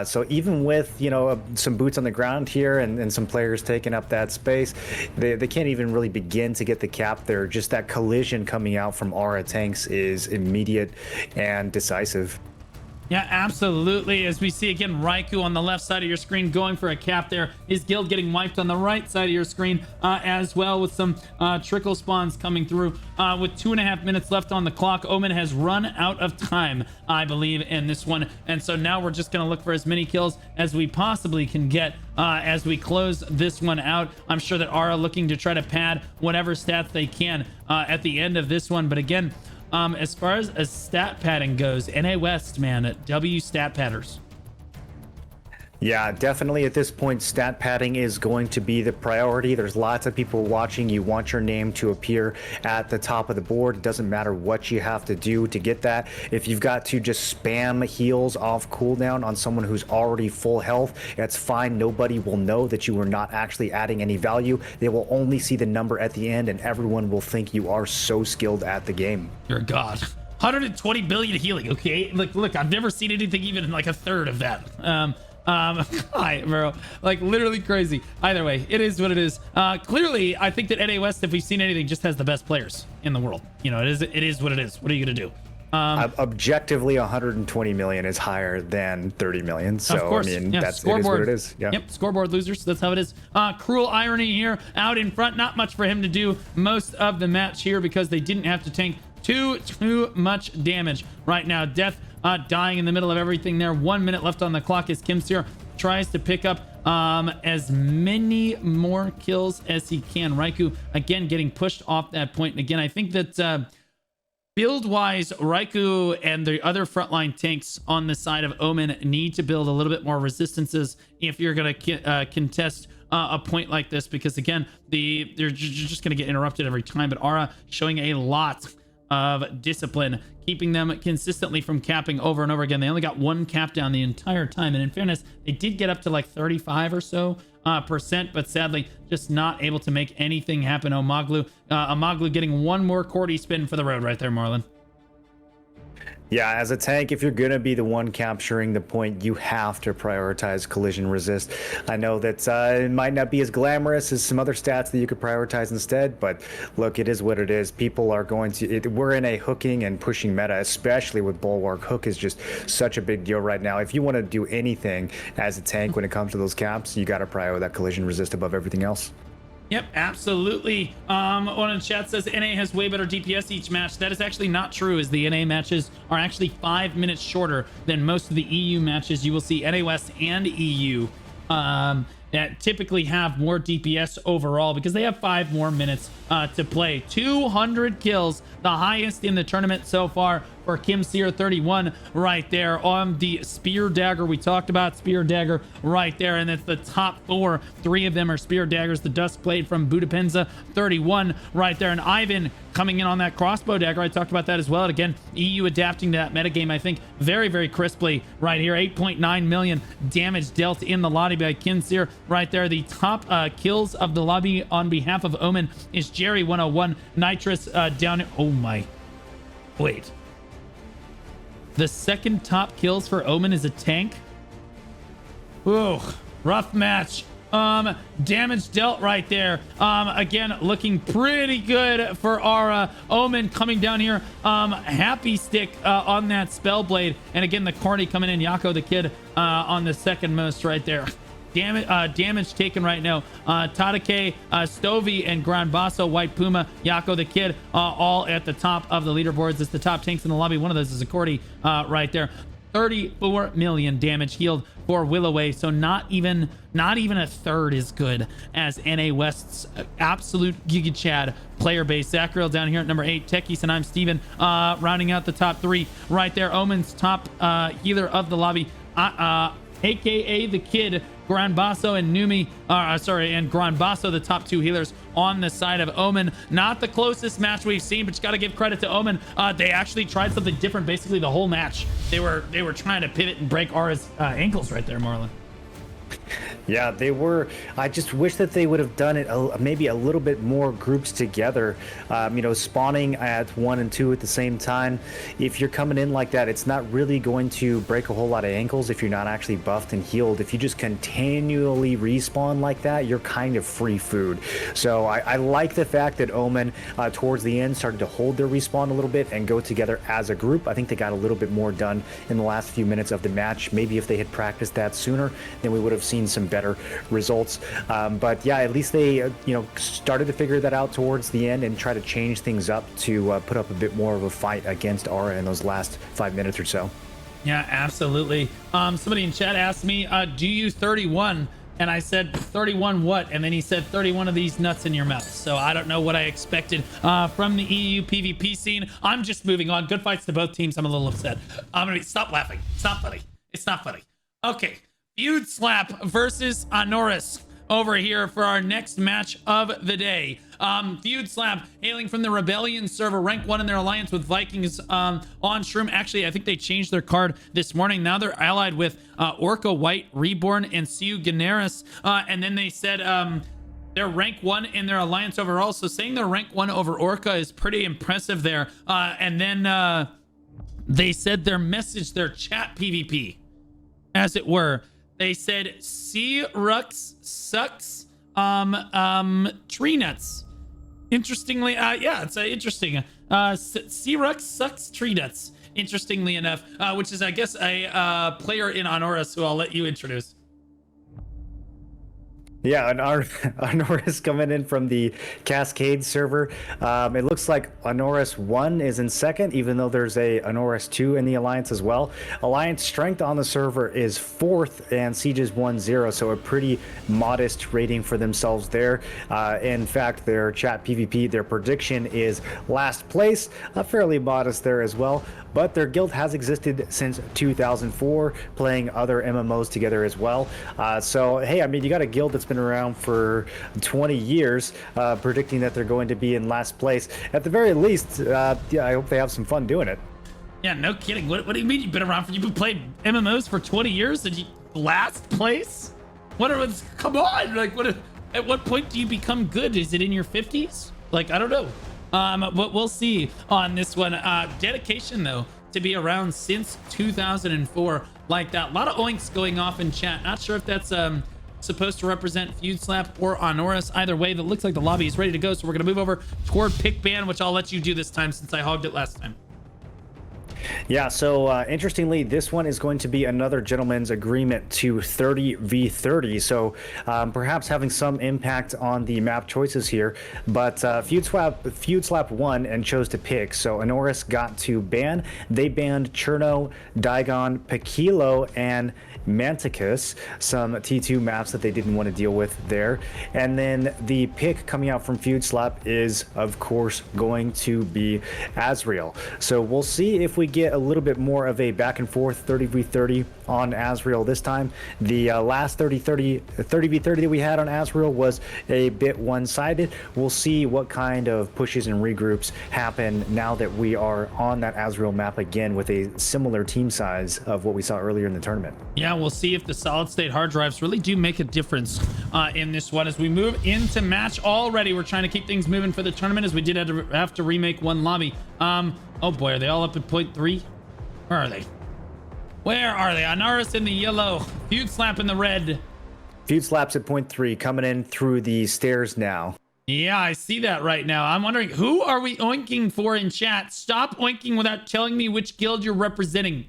So even with, you know, some boots on the ground here and some players taking up that space, they can't even really begin to get the cap there. Just that collision coming out from Aura tanks is immediate and decisive. Yeah, absolutely. As we see again, Raikou on the left side of your screen going for a cap there. His guild getting wiped on the right side of your screen as well, with some trickle spawns coming through. With 2.5 minutes left on the clock, Omen has run out of time, I believe, in this one. And so now we're just going to look for as many kills as we possibly can get as we close this one out. I'm sure that Aura looking to try to pad whatever stats they can at the end of this one. But again, as far as stat padding goes, NA West, man, W stat padders. Yeah, definitely at this point, stat padding is going to be the priority. There's lots of people watching. You want your name to appear at the top of the board. It doesn't matter what you have to do to get that. If you've got to just spam heals off cooldown on someone who's already full health, that's fine. Nobody will know that you are not actually adding any value. They will only see the number at the end, and everyone will think you are so skilled at the game. You're a god. 120 billion healing, okay? Look, I've never seen anything even like a third of that. Hi, bro. Like, literally crazy. Either way, it is what it is. Clearly, I think that NA West, if we've seen anything, just has the best players in the world. You know, it is what it is. What are you gonna do? Objectively, 120 million is higher than 30 million. So, of course, I mean, yeah, it is what it is. Yeah. Yep, scoreboard losers. That's how it is. Cruel irony here out in front. Not much for him to do most of the match here because they didn't have to tank too much damage right now. Death dying in the middle of everything there. 1 minute left on the clock as Kimseer tries to pick up as many more kills as he can. Raikou again getting pushed off that point. And again, I think that build-wise, Raikou and the other frontline tanks on the side of Omen need to build a little bit more resistances if you're going to contest a point like this, because again, they're just going to get interrupted every time. But Aura showing a lot of discipline, keeping them consistently from capping over and over again. They only got 1 cap down the entire time, and in fairness, they did get up to like 35 or so percent, but sadly just not able to make anything happen. Amaglu getting 1 more Cordy spin for the road right there, Marlon. Yeah, as a tank, if you're going to be the one capturing the point, you have to prioritize collision resist. I know that it might not be as glamorous as some other stats that you could prioritize instead, but look, it is what it is. People are going to... we're in a hooking and pushing meta, especially with Bulwark. Hook is just such a big deal right now. If you want to do anything as a tank when it comes to those caps, you got to prioritize that collision resist above everything else. Yep, absolutely. One in the chat says NA has way better DPS each match. That is actually not true, as the NA matches are actually 5 minutes shorter than most of the EU matches. You will see NA West and EU that typically have more DPS overall because they have 5 more minutes to play. 200 kills, the highest in the tournament so far for Kimseer, 31 right there on the spear dagger. We talked about spear dagger right there, and it's the top 4. 3 of them are spear daggers. The dust blade from Budapenza, 31 right there, and Ivan coming in on that crossbow dagger. I talked about that as well. And again, EU adapting to that metagame, I think, very, very crisply right here. 8.9 million damage dealt in the lobby by Kimseer right there. The top kills of the lobby on behalf of Omen is Jerry 101. Nitrous down. Oh my. Wait. The second top kills for Omen is a tank. Ooh, rough match Damage dealt right there. Again, looking pretty good for our Omen coming down here. Happy stick on that spell blade, and again the corny coming in. Yako the kid on the second most right there. Damage taken right now. Tadake, Stovey, and Grand Basso, White Puma, Yako the kid, all at the top of the leaderboards. It's the top tanks in the lobby. One of those is a Cordy right there. 34 million damage healed for Willoway, so not even a third as good as NA West's absolute Giga Chad player base. Zachariel down here at number 8, Techies, and I'm Steven, rounding out the top 3 right there. Omen's top healer of the lobby, aka the kid, Grand Basso and Numi, and Grand Basso, the top 2 healers on the side of Omen. Not the closest match we've seen, but you got to give credit to Omen. They actually tried something different basically the whole match. They were trying to pivot and break Aura's ankles right there, Marlon. Yeah, they were. I just wish that they would have done it maybe a little bit more groups together. Spawning at 1 and 2 at the same time. If you're coming in like that, it's not really going to break a whole lot of ankles if you're not actually buffed and healed. If you just continually respawn like that, you're kind of free food. So I like the fact that Omen towards the end started to hold their respawn a little bit and go together as a group. I think they got a little bit more done in the last few minutes of the match. Maybe if they had practiced that sooner, then we would have seen some better results. But yeah, at least they started to figure that out towards the end and try to change things up to put up a bit more of a fight against Aura in those last 5 minutes or so. Yeah, absolutely. Somebody in chat asked me, do you 31? And I said, 31 what? And then he said 31 of these nuts in your mouth. So I don't know what I expected from the EU PvP scene. I'm just moving on. Good fights to both teams. I'm a little upset. Stop laughing. It's not funny. It's not funny. Okay. Feud Slap versus Honoris over here for our next match of the day. Feud Slap hailing from the Rebellion server, rank 1 in their alliance with Vikings on Shroom. Actually, I think they changed their card this morning. Now they're allied with Orca White, Reborn, and Siu Generis. And then they said they're rank 1 in their alliance overall. So saying they're rank 1 over Orca is pretty impressive there. And then they said their chat PvP, as it were. They said C-Rux sucks tree nuts. Interestingly, yeah, it's interesting. C-Rux sucks tree nuts, interestingly enough, which is, I guess, a player in Honoris who I'll let you introduce. Yeah, Honoris coming in from the Cascade server. It looks like Honoris 1 is in second, even though there's a Honoris 2 in the alliance as well. Alliance strength on the server is 4th, and Siege is 1-0, so a pretty modest rating for themselves there. In fact, their chat PvP, their prediction is last place, fairly modest there as well. But their guild has existed since 2004, playing other MMOs together as well. So, hey, I mean, you got a guild that's been around for 20 years, predicting that they're going to be in last place. At the very least, yeah, I hope they have some fun doing it. Yeah, no kidding. What do you mean you've been around for? You've been playing MMOs for 20 years and you last place? Come on! Like, at what point do you become good? Is it in your 50s? Like, I don't know. But we'll see on this one. Dedication, though, to be around since 2004 like that. A lot of oinks going off in chat. Not sure if that's supposed to represent Feud Slap or Honoris. Either way, that looks like the lobby is ready to go. So we're going to move over toward Pick Ban, which I'll let you do this time since I hogged it last time. Yeah, so interestingly, this one is going to be another gentleman's agreement to 30v30, so perhaps having some impact on the map choices here. But Feud Slap won and chose to pick, so Honoris got to ban. They banned Cherno, Daigon, Paquilo, and Manticus, some T2 maps that they didn't want to deal with there. And then the pick coming out from Feud Slap is, of course, going to be Azrael. So we'll see if we get a little bit more of a back and forth 30v30 on Azrael this time. The last 30v30 that we had on Azrael was a bit one-sided. We'll see what kind of pushes and regroups happen now that we are on that Azrael map again with a similar team size of what we saw earlier in the tournament. Yeah, we'll see if the solid state hard drives really do make a difference in this one. As we move into match already, we're trying to keep things moving for the tournament as we did have to remake one lobby. Oh boy, are they all up at 0.3? Where are they? Where are they? Honoris in the yellow, Feud Slap in the red. Feud slaps at point 3, coming in through the stairs now. Yeah, I see that right now. I'm wondering, who are we oinking for in chat? Stop oinking without telling me which guild you're representing.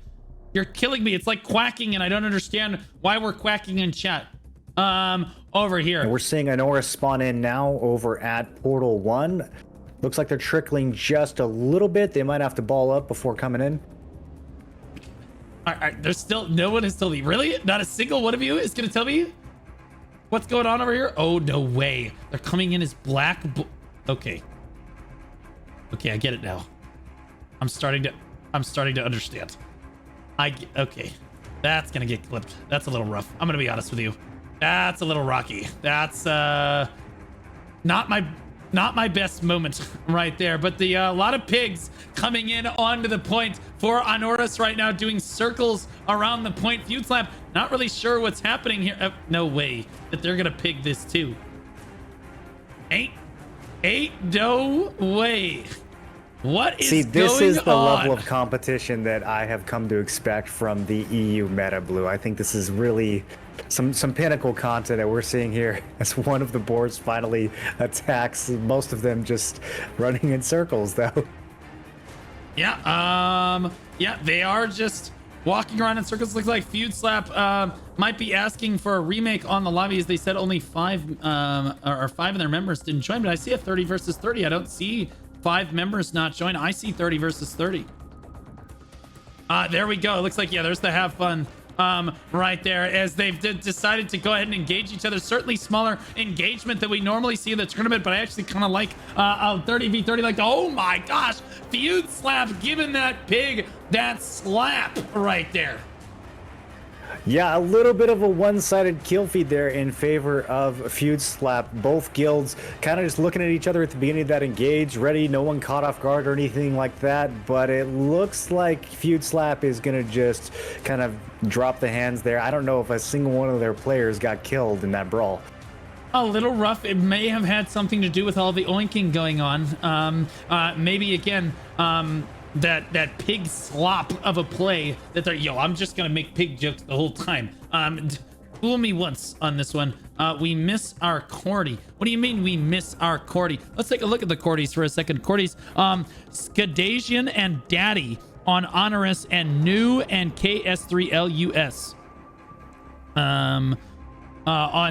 You're killing me. It's like quacking, and I don't understand why we're quacking in chat. Over here. And we're seeing Honoris spawn in now over at Portal 1. Looks like they're trickling just a little bit. They might have to ball up before coming in. All right, there's still no one has told me. Really? Not a single one of you is gonna tell me what's going on over here? Oh, no way. They're coming in as black. Okay. Okay, I get it now. I'm starting to understand. Okay. That's gonna get clipped. That's a little rough. I'm gonna be honest with you. That's a little rocky. That's not my best moment right there. But the a lot of pigs coming in onto the point for Honoris right now, doing circles around the point. Feud slap, not really sure what's happening here. No way that they're gonna pig this too. Ain't no way. What is going on? See, this is the level of competition that I have come to expect from the EU meta, Blue. I think this is really some pinnacle content that we're seeing here as one of the boards finally attacks. Most of them just running in circles, though. Yeah, yeah, they are just walking around in circles. Looks like Feud Slap might be asking for a remake on the lobby, as they said only 5 of their members didn't join. But I see a 30 versus 30. I don't see 5 members not join. I see 30 versus 30. There we go. It looks like, yeah, there's the have fun right there, as they've decided to go ahead and engage each other. Certainly smaller engagement than we normally see in the tournament, but I actually kind of like 30v30. Like, oh my gosh, Feud Slap giving that pig that slap right there. Yeah, a little bit of a one-sided kill feed there in favor of Feud Slap. Both guilds kind of just looking at each other at the beginning of that engage, ready, no one caught off guard or anything like that, but it looks like Feud Slap is going to just kind of drop the hands there. I don't know if a single one of their players got killed in that brawl. A little rough. It may have had something to do with all the oinking going on. Maybe again, that pig slop of a play that they're, yo, I'm just gonna make pig jokes the whole time. Fool me once on this one. We miss our Cordy. What do you mean we miss our Cordy? Let's take a look at the Cordys for a second. Cordys, Skadasian and Daddy on Honoris, and New and KS3LUS on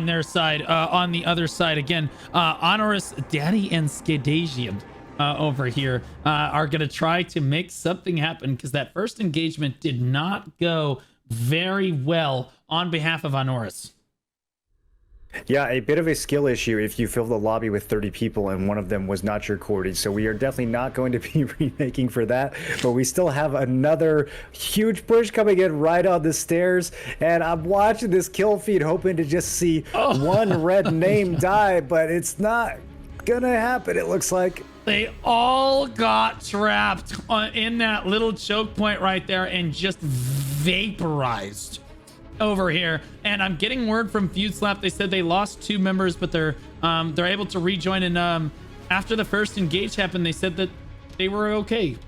their side. On the other side again, Honoris, Daddy, and Skadasian over here are going to try to make something happen, because that first engagement did not go very well on behalf of Honoris. Yeah, a bit of a skill issue if you fill the lobby with 30 people and one of them was not your Cordy. So we are definitely not going to be remaking for that, but we still have another huge push coming in right on the stairs. And I'm watching this kill feed hoping to just see one red name die, but it's not gonna happen, it looks like. They all got trapped in that little choke point right there and just vaporized over here. And I'm getting word from Feud Slap. They said they lost 2 members, but they're able to rejoin. And after the first engage happened, they said that they were okay.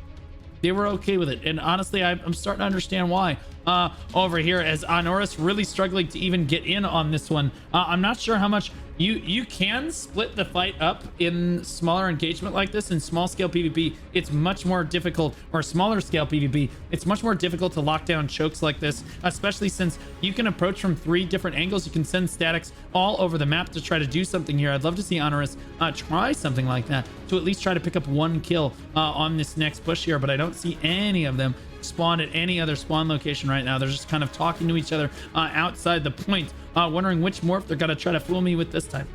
They were okay with it. And honestly, I'm starting to understand why over here, as Honoris really struggling to even get in on this one. I'm not sure how much you can split the fight up in smaller engagement like this. In small scale PvP, it's much more difficult, or smaller scale PvP, it's much more difficult to lock down chokes like this, especially since you can approach from 3 different angles. You can send statics all over the map to try to do something here. I'd love to see Honoris try something like that to at least try to pick up 1 kill on this next push here, but I don't see any of them spawn at any other spawn location right now. They're just kind of talking to each other outside the point, wondering which morph they're gonna try to fool me with this time.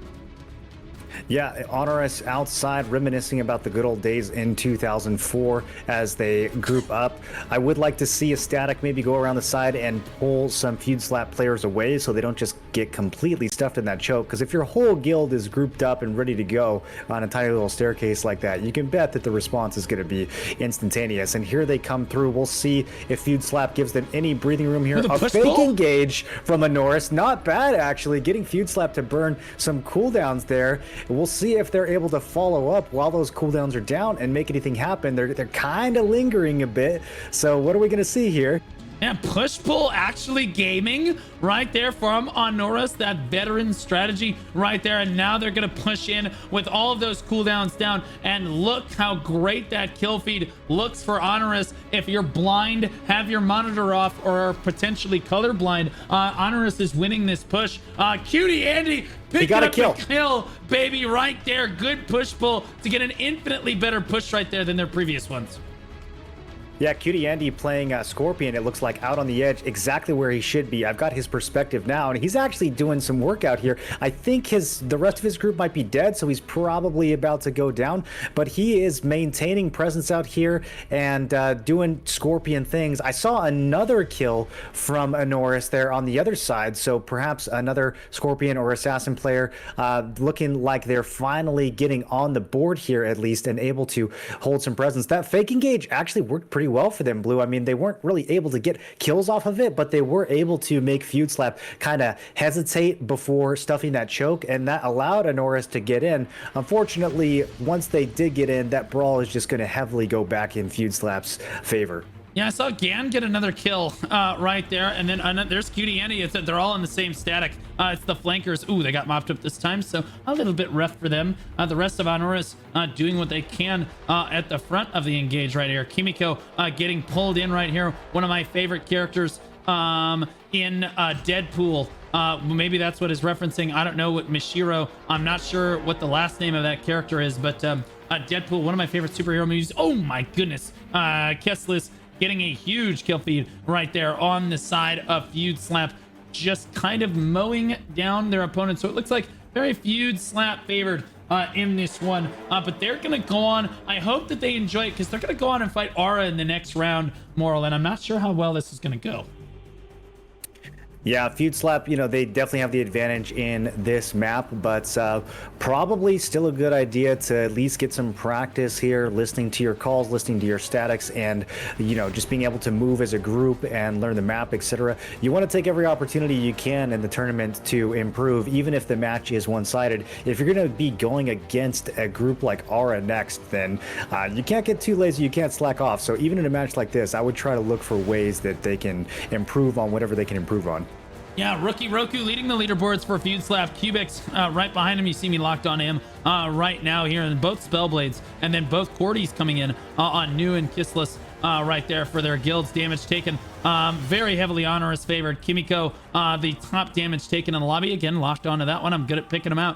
Yeah, Honoris outside reminiscing about the good old days in 2004 as they group up. I would like to see a static maybe go around the side and pull some Feud Slap players away so they don't just get completely stuffed in that choke, because if your whole guild is grouped up and ready to go on a tiny little staircase like that, you can bet that the response is going to be instantaneous. And here they come through. We'll see if Feud Slap gives them any breathing room here. A fake engage from Honoris. Not bad, actually, getting Feud Slap to burn some cooldowns there. We'll see if they're able to follow up while those cooldowns are down and make anything happen. They're kind of lingering a bit. So what are we going to see here? And push pull actually gaming right there from Honoris, that veteran strategy right there. And now they're going to push in with all of those cooldowns down. And look how great that kill feed looks for Honoris. If you're blind, have your monitor off, or are potentially colorblind, Honoris is winning this push. Cutie Andy picking up a kill, baby, right there. Good push pull to get an infinitely better push right there than their previous ones. Yeah, Cutie Andy playing Scorpion, it looks like out on the edge, exactly where he should be. I've got his perspective now, and he's actually doing some work out here. I think the rest of his group might be dead, so he's probably about to go down, but he is maintaining presence out here and doing Scorpion things. I saw another kill from Honoris there on the other side, so perhaps another Scorpion or Assassin player looking like they're finally getting on the board here at least and able to hold some presence. That fake engage actually worked pretty well for them, Blue. I mean, they weren't really able to get kills off of it, but they were able to make Feud Slap kind of hesitate before stuffing that choke, and that allowed Honoris to get in. Unfortunately, once they did get in, that brawl is just going to heavily go back in Feud Slap's favor. Yeah, I saw Gan get another kill right there, and then there's Cutie Andy. It's they're all in the same static. It's the flankers. Ooh, they got mopped up this time, so a little bit rough for them. The rest of Honoris doing what they can at the front of the engage right here. Kimiko getting pulled in right here. One of my favorite characters in Deadpool. Maybe that's what is referencing. I don't know what Mishiro. I'm not sure what the last name of that character is, but Deadpool, one of my favorite superhero movies. Oh my goodness. Kesslis getting a huge kill feed right there on the side of Feud Slap, just kind of mowing down their opponent. So it looks like very Feud Slap favored in this one, but they're gonna go on. I hope that they enjoy it, because they're gonna go on and fight Aura in the next round, Moral, and I'm not sure how well this is gonna go. Yeah, Feud Slap, you know, they definitely have the advantage in this map, but probably still a good idea to at least get some practice here, listening to your calls, listening to your statics, and, you know, just being able to move as a group and learn the map, etc. You want to take every opportunity you can in the tournament to improve, even if the match is one-sided. If you're going to be going against a group like Aura next, then you can't get too lazy, you can't slack off. So even in a match like this, I would try to look for ways that they can improve on whatever they can improve on. Yeah, Rookie Roku leading the leaderboards for Feud Slap. Cubics right behind him. You see me locked on him right now here, and both Spellblades, and then both Cordies coming in on New and Kissless right there for their guilds. Damage taken very heavily Honoris favored. Kimiko, the top damage taken in the lobby. Again, locked onto that one. I'm good at picking them out.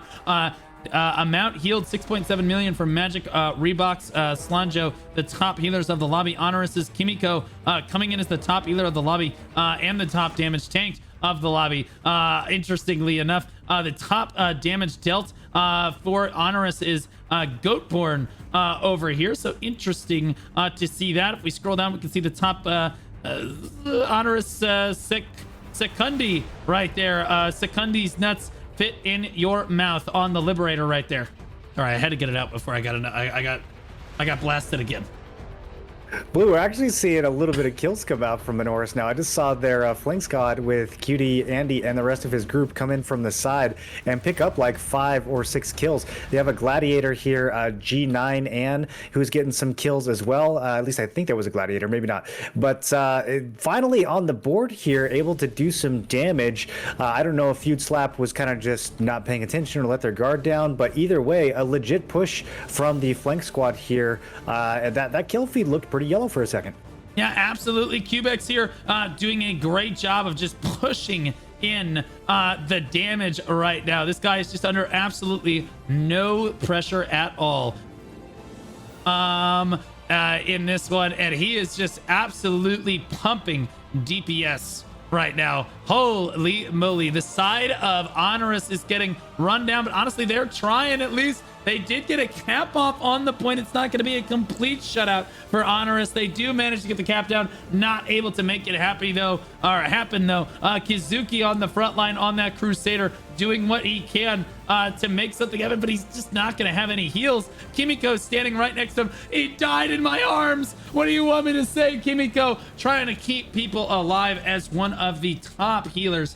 Amount healed 6.7 million from Magic, Reeboks, Slanjo, the top healers of the lobby. Honoris is Kimiko coming in as the top healer of the lobby and the top damage tanked of the lobby. Interestingly enough, the top damage dealt for Honoris is Goatborn over here. So interesting to see that. If we scroll down, we can see the top Honoris Secundi right there. Secundi's nuts fit in your mouth on the Liberator right there. All right, I had to get it out before I got blasted again. Blue, we're actually seeing a little bit of kills come out from Honoris now. I just saw their flank squad with Cutie Andy and the rest of his group come in from the side and pick up like 5 or 6 kills. They have a Gladiator here, G9 Ann, who's getting some kills as well. At least I think there was a Gladiator, maybe not. But finally on the board here, able to do some damage. I don't know if Feud Slap was kind of just not paying attention or let their guard down, but either way, a legit push from the flank squad here. That kill feed looked pretty yellow for a second. Yeah, absolutely. Cubex here doing a great job of just pushing in the damage right now. This guy is just under absolutely no pressure at all in this one, and he is just absolutely pumping DPS right now. Holy moly, the side of Honoris is getting run down, but honestly, they're trying at least. They did get a cap off on the point. It's not going to be a complete shutout for Honoris. They do manage to get the cap down. Not able to make it happen though. Kizuki on the front line on that Crusader, doing what he can to make something happen, but he's just not going to have any heals. Kimiko standing right next to him. He died in my arms. What do you want me to say, Kimiko? Trying to keep people alive as one of the top healers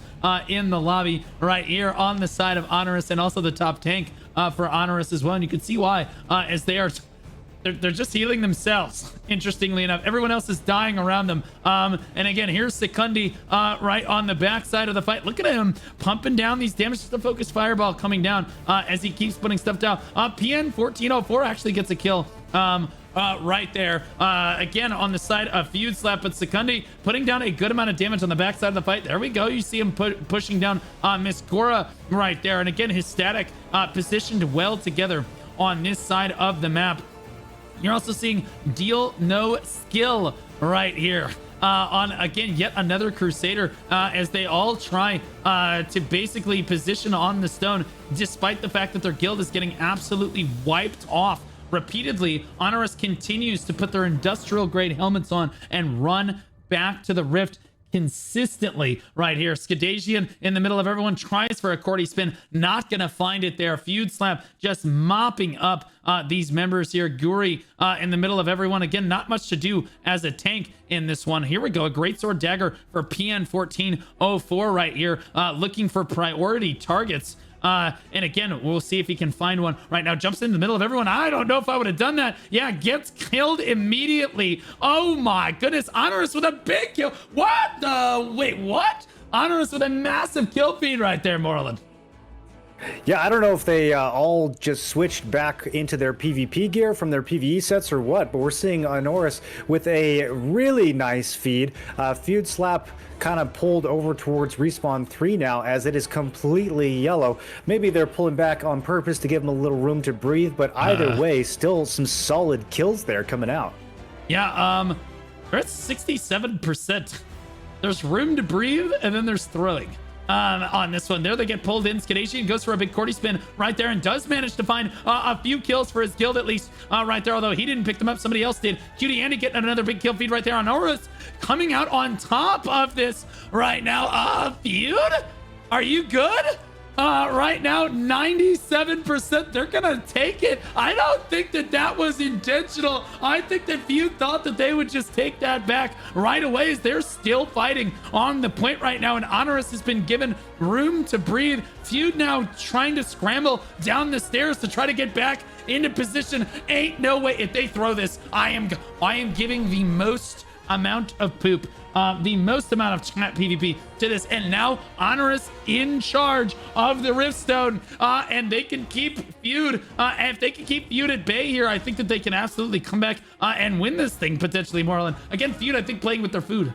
in the lobby right here on the side of Honoris, and also the top tank for Honoris as well. And you can see why, as they are they're just healing themselves. Interestingly enough, everyone else is dying around them. And again, here's Secundi right on the backside of the fight. Look at him pumping down these damage. Just a focus fireball coming down as he keeps putting stuff down. PN 1404 actually gets a kill. Right there, again on the side of Feud slap, but Secundi putting down a good amount of damage on the backside of the fight. There we go. You see him pushing down Miss Gora right there, and again his static positioned well together on this side of the map. You're also seeing Deal No Skill right here on, again, yet another Crusader as they all try to basically position on the stone, despite the fact that their guild is getting absolutely wiped off repeatedly. Honoris continues to put their industrial grade helmets on and run back to the rift consistently right here. Skadasian in the middle of everyone tries for a Cordy spin, not gonna find it there. Feud slap just mopping up these members here. Guri in the middle of everyone. Again, not much to do as a tank in this one. Here we go. A great sword dagger for PN 1404 right here, looking for priority targets. And again, we'll see if he can find one right now. Jumps in the middle of everyone. I don't know if I would have done that. Yeah, gets killed immediately. Oh my goodness. Honoris with a big kill. What the? Wait, what? Honoris with a massive kill feed right there, Moreland. Yeah, I don't know if they all just switched back into their PvP gear from their PvE sets or what, but we're seeing Honoris with a really nice feed. Feud slap kind of pulled over towards respawn 3 now, as it is completely yellow. Maybe they're pulling back on purpose to give them a little room to breathe, but either way, still some solid kills there coming out. Yeah, they're at 67%. There's room to breathe, and then there's throwing. On this one there, they get pulled in. Skadasian goes for a big Cordy spin right there and does manage to find a few kills for his guild, at least right there, although he didn't pick them up, somebody else did. Cutie Andy getting another big kill feed right there on Honoris, coming out on top of this right now. Feud, are you good? Right now 97%. They're gonna take it. I don't think that that was intentional. I think that Feud thought that they would just take that back right away, as they're still fighting on the point right now, and Honoris has been given room to breathe. Feud now trying to scramble down the stairs to try to get back into position. Ain't no way. If they throw this, I am giving the most amount of poop, the most amount of chat PvP to this, and now Honoris in charge of the Riftstone, and they can keep Feud. If they can keep Feud at bay here, I think that they can absolutely come back and win this thing potentially. Moreland, again, Feud, I think, playing with their food.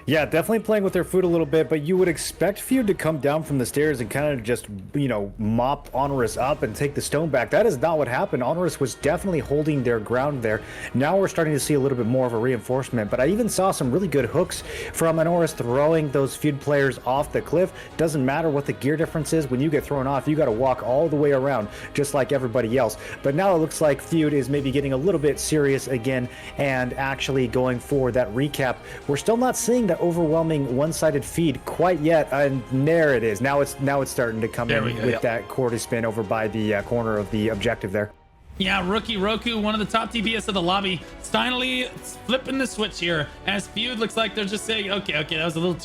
Yeah, definitely playing with their food a little bit, but you would expect Feud to come down from the stairs and kind of just, you know, mop Honoris up and take the stone back. That is not what happened. Honoris was definitely holding their ground there. Now we're starting to see a little bit more of a reinforcement, but I even saw some really good hooks from Honoris throwing those Feud players off the cliff. Doesn't matter what the gear difference is. When you get thrown off, you got to walk all the way around, just like everybody else. But now it looks like Feud is maybe getting a little bit serious again and actually going for that recap. We're still not seeing that overwhelming one-sided feed quite yet, and there it is. Now it's starting to come in with that Cordy spin over by the corner of the objective there. Yeah, Rookie Roku, one of the top DPS of the lobby, finally flipping the switch here, as Feud looks like they're just saying, okay, that was a little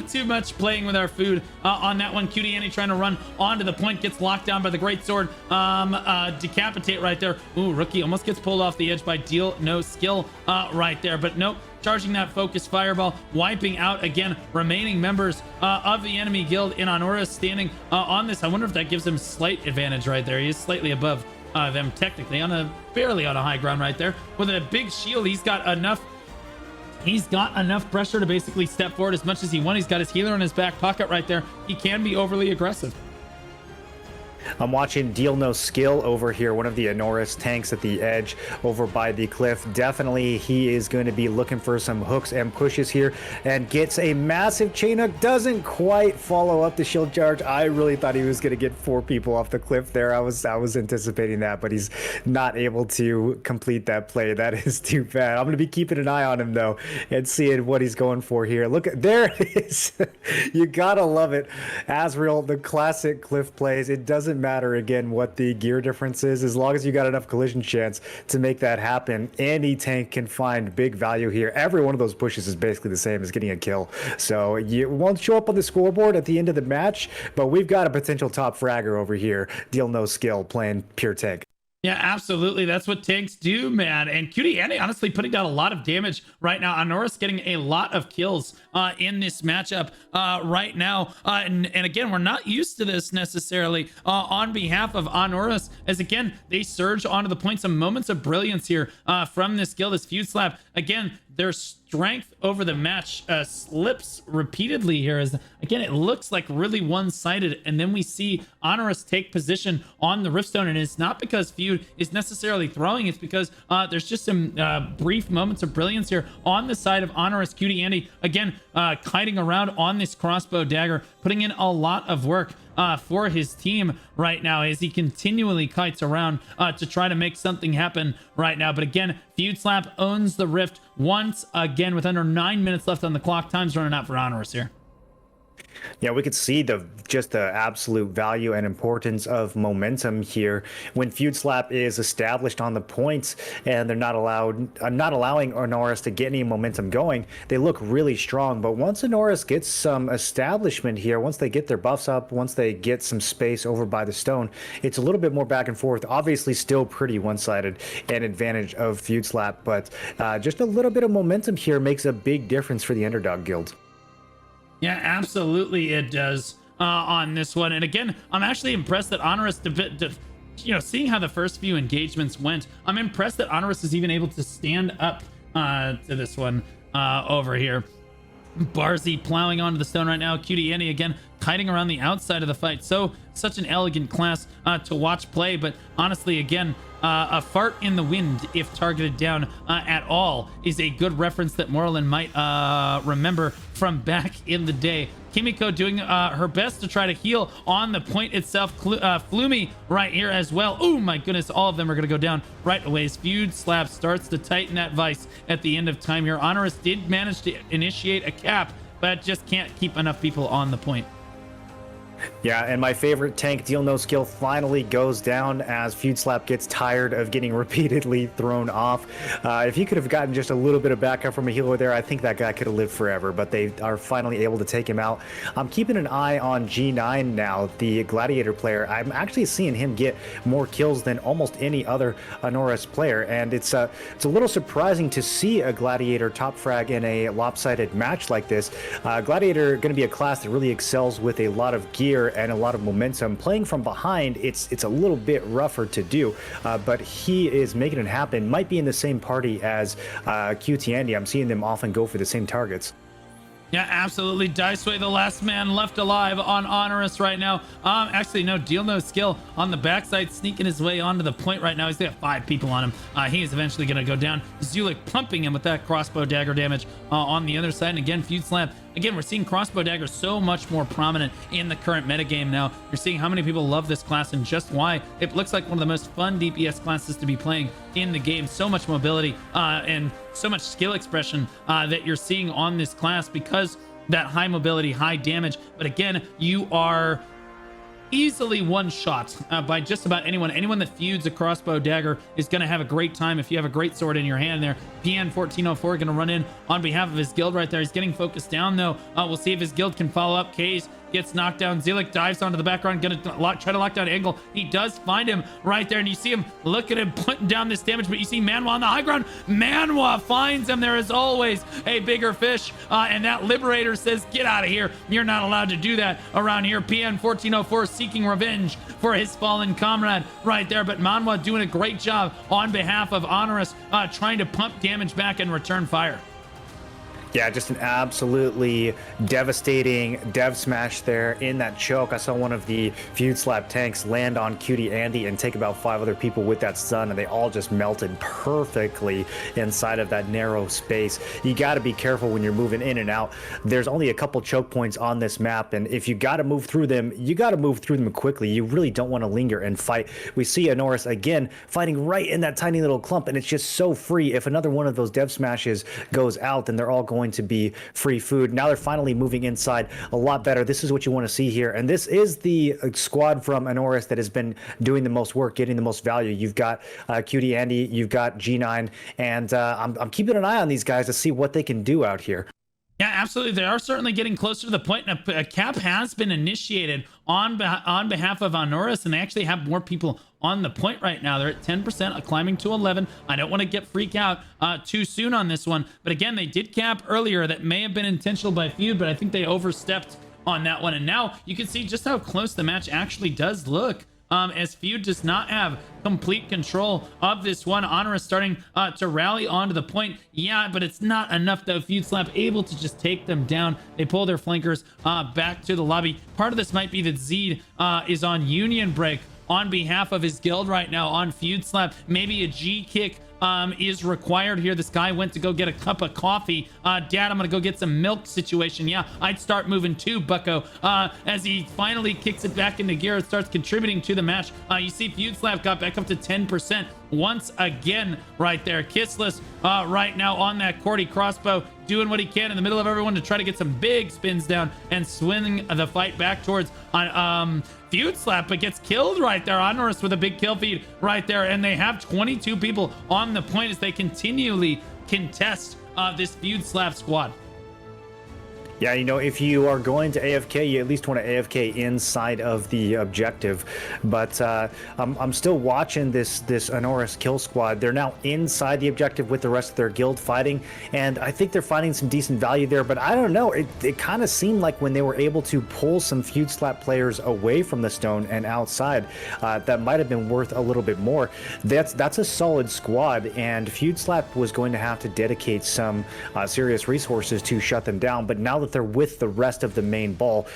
too much playing with our food on that one. Cutie Annie trying to run onto the point, gets locked down by the great sword. Decapitate right there. Ooh, Rookie almost gets pulled off the edge by Deal No Skill right there, but nope. Charging that focus fireball, wiping out again remaining members of the enemy guild in Honoris, standing on this. I wonder if that gives him slight advantage right there. He is slightly above them technically, barely on a high ground right there. With a big shield, he's got enough pressure to basically step forward as much as he wants. He's got his healer in his back pocket right there. He can be overly aggressive. I'm watching Deal No Skill over here, one of the Honoris tanks at the edge over by the cliff. Definitely he is going to be looking for some hooks and pushes here, and gets a massive chain hook. Doesn't quite follow up the shield charge. I really thought he was going to get 4 people off the cliff there. I was anticipating that, but he's not able to complete that play. That is too bad. I'm going to be keeping an eye on him though and seeing what he's going for here. Look, there it is. You gotta love it. Azrael, the classic cliff plays. It doesn't matter again what the gear difference is, as long as you got enough collision chance to make that happen. Any tank can find big value here. Every one of those pushes is basically the same as getting a kill, so you won't show up on the scoreboard at the end of the match, but we've got a potential top fragger over here. Deal No Skill playing pure tank. Yeah, absolutely. That's what tanks do, man. And Cutie Annie honestly putting down a lot of damage right now. Honoris getting a lot of kills in this matchup right now. And again, we're not used to this necessarily on behalf of Honoris, as again, they surge onto the point. Some moments of brilliance here from this guild, this Feud slap. Again, their strength over the match slips repeatedly here, as again it looks like really one-sided, and then we see Honoris take position on the Riftstone, and it's not because Feud is necessarily throwing, it's because there's just some brief moments of brilliance here on the side of Honoris. Cutie Andy again kiting around on this crossbow dagger, putting in a lot of work for his team right now as he continually kites around to try to make something happen right now. But again, Feud Slap owns the Rift once again with under 9 minutes left on the clock. Time's running out for Honoris here. Yeah, we could see just the absolute value and importance of momentum here. When Feud Slap is established on the points and they're not allowing Honoris to get any momentum going, they look really strong. But once Honoris gets some establishment here, once they get their buffs up, once they get some space over by the stone, it's a little bit more back and forth. Obviously still pretty one-sided and advantage of Feud Slap, but just a little bit of momentum here makes a big difference for the underdog guild. Yeah, absolutely it does on this one. And again, I'm actually impressed that Honoris, seeing how the first few engagements went, I'm impressed that Honoris is even able to stand up to this one over here. Barzy plowing onto the stone right now. Cutie Annie again kiting around the outside of the fight. Such an elegant class to watch play, but honestly, again, a fart in the wind, if targeted down at all, is a good reference that Morlin might remember from back in the day. Kimiko doing her best to try to heal on the point itself. Flumi right here as well. Oh my goodness, all of them are going to go down right away. Feud Slap starts to tighten that vice at the end of time here. Honoris did manage to initiate a cap, but just can't keep enough people on the point. Yeah, and my favorite tank, Deal No Skill, finally goes down as Feud Slap gets tired of getting repeatedly thrown off. If he could have gotten just a little bit of backup from a healer there, I think that guy could have lived forever, but they are finally able to take him out. I'm keeping an eye on G9 now, the Gladiator player. I'm actually seeing him get more kills than almost any other Honoris player, and it's a little surprising to see a Gladiator top frag in a lopsided match like this. Gladiator going to be a class that really excels with a lot of gear and a lot of momentum. Playing from behind, it's a little bit rougher to do, but he is making it happen. Might be in the same party as QT Andy. I'm seeing them often go for the same targets. Yeah, absolutely. Diceway, the last man left alive on Honoris right now. Actually, no, Deal No Skill on the backside, sneaking his way onto the point right now. He's got 5 people on him. He is eventually going to go down. Zulik pumping him with that crossbow dagger damage on the other side. And again, Feud Slap. Again, we're seeing crossbow dagger so much more prominent in the current metagame now. You're seeing how many people love this class and just why. It looks like one of the most fun DPS classes to be playing in the game. So much mobility and so much skill expression that you're seeing on this class because that high mobility, high damage. But again, you are easily one shot by just about anyone. Anyone that feuds a crossbow dagger is going to have a great time if you have a great sword in your hand there. PN 1404 going to run in on behalf of his guild right there. He's getting focused down though. We'll see if his guild can follow up. Kaze gets knocked down. Zelik dives onto the background, gonna try to lock down Angle. He does find him right there, and you see him look at him putting down this damage, but you see Manwa on the high ground. Manwa finds him. There is always a bigger fish, and that Liberator says, get out of here. You're not allowed to do that around here. PN 1404 seeking revenge for his fallen comrade right there, but Manwa doing a great job on behalf of Honoris, trying to pump damage back and return fire. Yeah, just an absolutely devastating dev smash there in that choke. I saw one of the Feud Slap tanks land on Cutie Andy and take about 5 other people with that stun, and they all just melted perfectly inside of that narrow space. You got to be careful when you're moving in and out. There's only a couple choke points on this map, and if you got to move through them, you got to move through them quickly. You really don't want to linger and fight. We see Honoris again fighting right in that tiny little clump, and it's just so free. If another one of those dev smashes goes out, then they're all going to be free food. Now they're finally moving inside a lot better. This is what you want to see here, and this is the squad from Honoris that has been doing the most work, getting the most value. You've got Cutie Andy, you've got G9, and I'm keeping an eye on these guys to see what they can do out here. Yeah, absolutely. They are certainly getting closer to the point. A cap has been initiated on behalf of Honoris, and they actually have more people on the point right now. They're at 10%, climbing to 11. I don't want to get freak out too soon on this one. But again, they did cap earlier. That may have been intentional by Feud, but I think they overstepped on that one. And now you can see just how close the match actually does look. As Feud does not have complete control of this one. Honoris starting to rally onto the point. Yeah, but it's not enough though. Feud Slap able to just take them down. They pull their flankers back to the lobby. Part of this might be that Zed is on Union Break on behalf of his guild right now on Feud Slap. Maybe a G kick is required here. This guy went to go get a cup of coffee. Dad, I'm gonna go get some milk situation. Yeah, I'd start moving too, bucko. As he finally kicks it back into gear, it starts contributing to the match. You see Feud Slap got back up to 10% once again right there. Kissless right now on that Cordy crossbow, doing what he can in the middle of everyone to try to get some big spins down and swing the fight back towards Feud Slap, but gets killed right there. Honoris with a big kill feed right there, and they have 22 people on the point as they continually contest this Feud Slap squad. Yeah, you know, if you are going to AFK, you at least want to AFK inside of the objective. But I'm still watching this Honoris kill squad. They're now inside the objective with the rest of their guild fighting, and I think they're finding some decent value there. But I don't know, it kind of seemed like when they were able to pull some Feud Slap players away from the stone and outside, that might have been worth a little bit more. That's a solid squad, and Feud Slap was going to have to dedicate some serious resources to shut them down. But now that they're with the rest of the main ball,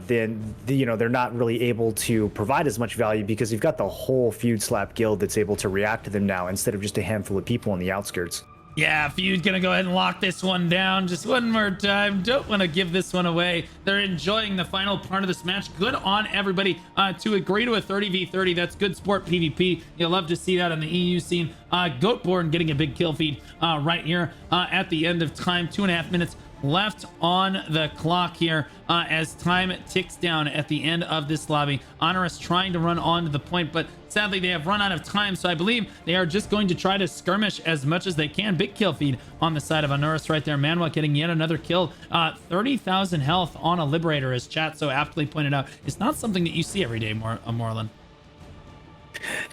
then you know they're not really able to provide as much value because you've got the whole Feud Slap guild that's able to react to them now instead of just a handful of people on the outskirts. Yeah, Feud gonna go ahead and lock this one down just one more time. Don't want to give this one away. They're enjoying the final part of this match. Good on everybody to agree to a 30v30. That's good sport PvP. You'll love to see that on the EU scene. Goatborn getting a big kill feed right here at the end of time. 2.5 minutes left on the clock here as time ticks down at the end of this lobby. Honoris trying to run onto the point, but sadly they have run out of time, so I believe they are just going to try to skirmish as much as they can. Big kill feed on the side of Honoris right there. Manwa getting yet another kill. 30,000 health on a Liberator, as chat so aptly pointed out. It's not something that you see every day, Moreland.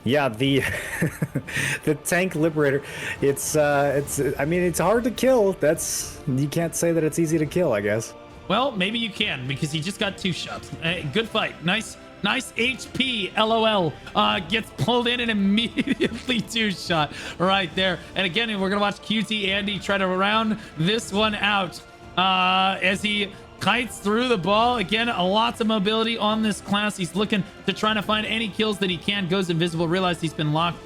Yeah, the the tank liberator, it's I mean, it's hard to kill. You can't say that it's easy to kill, I guess. Well, maybe you can, because he just got 2 shots. Good fight. Nice HP, LOL. Gets pulled in and immediately 2-shot right there. And again, we're gonna watch QT Andy try to round this one out as he kites through the ball. Again, lots of mobility on this class. He's looking to try to find any kills that he can. Goes invisible, realized he's been locked.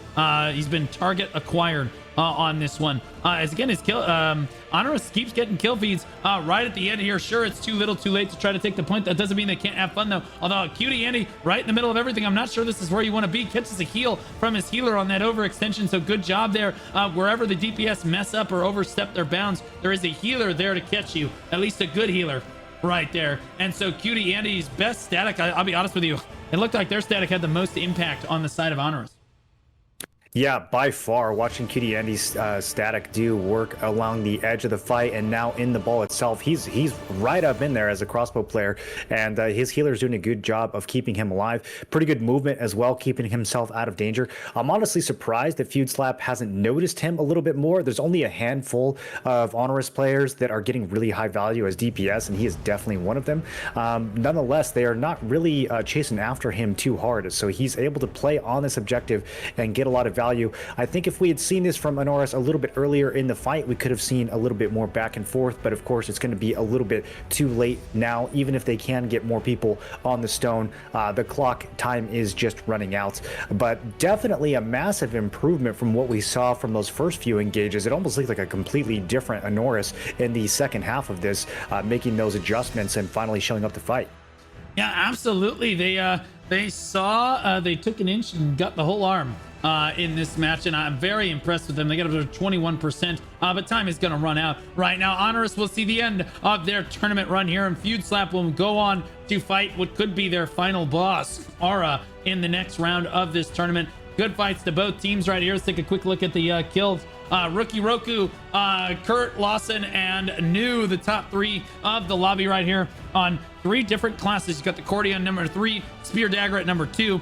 He's been target acquired on this one. As again, his kill Honoris keeps getting kill feeds right at the end here. Sure, it's too little too late to try to take the point. That doesn't mean they can't have fun though. Although Cutie Andy right in the middle of everything. I'm not sure this is where you want to be. Catches a heal from his healer on that overextension, so good job there. Wherever the DPS mess up or overstep their bounds, there is a healer there to catch you, at least a good healer right there. And so Cutie Andy's best static, I'll be honest with you, it looked like their static had the most impact on the side of Honoris. Yeah, by far, watching Cutie Andy's static do work along the edge of the fight and now in the ball itself. He's right up in there as a crossbow player, and his healer's doing a good job of keeping him alive. Pretty good movement as well, keeping himself out of danger. I'm honestly surprised that Feud Slap hasn't noticed him a little bit more. There's only a handful of Honoris players that are getting really high value as DPS, and he is definitely one of them. Nonetheless, they are not really chasing after him too hard, so he's able to play on this objective and get a lot of value. I think if we had seen this from Honoris a little bit earlier in the fight, we could have seen a little bit more back and forth, but of course it's going to be a little bit too late now. Even if they can get more people on the stone, the clock time is just running out. But definitely a massive improvement from what we saw from those first few engages. It almost looked like a completely different Honoris in the second half of this, making those adjustments and finally showing up to fight. Yeah, absolutely. They saw they took an inch and got the whole arm in this match, and I'm very impressed with them. They got up to 21%, but time is going to run out right now. Honoris will see the end of their tournament run here, and Feud Slap will go on to fight what could be their final boss, Aura, in the next round of this tournament. Good fights to both teams right here. Let's take a quick look at the kills. Rookie Roku, Kurt, Lawson, and New, the top 3 of the lobby right here on 3 different classes. You got the Cordy on number 3, Spear Dagger at number 2,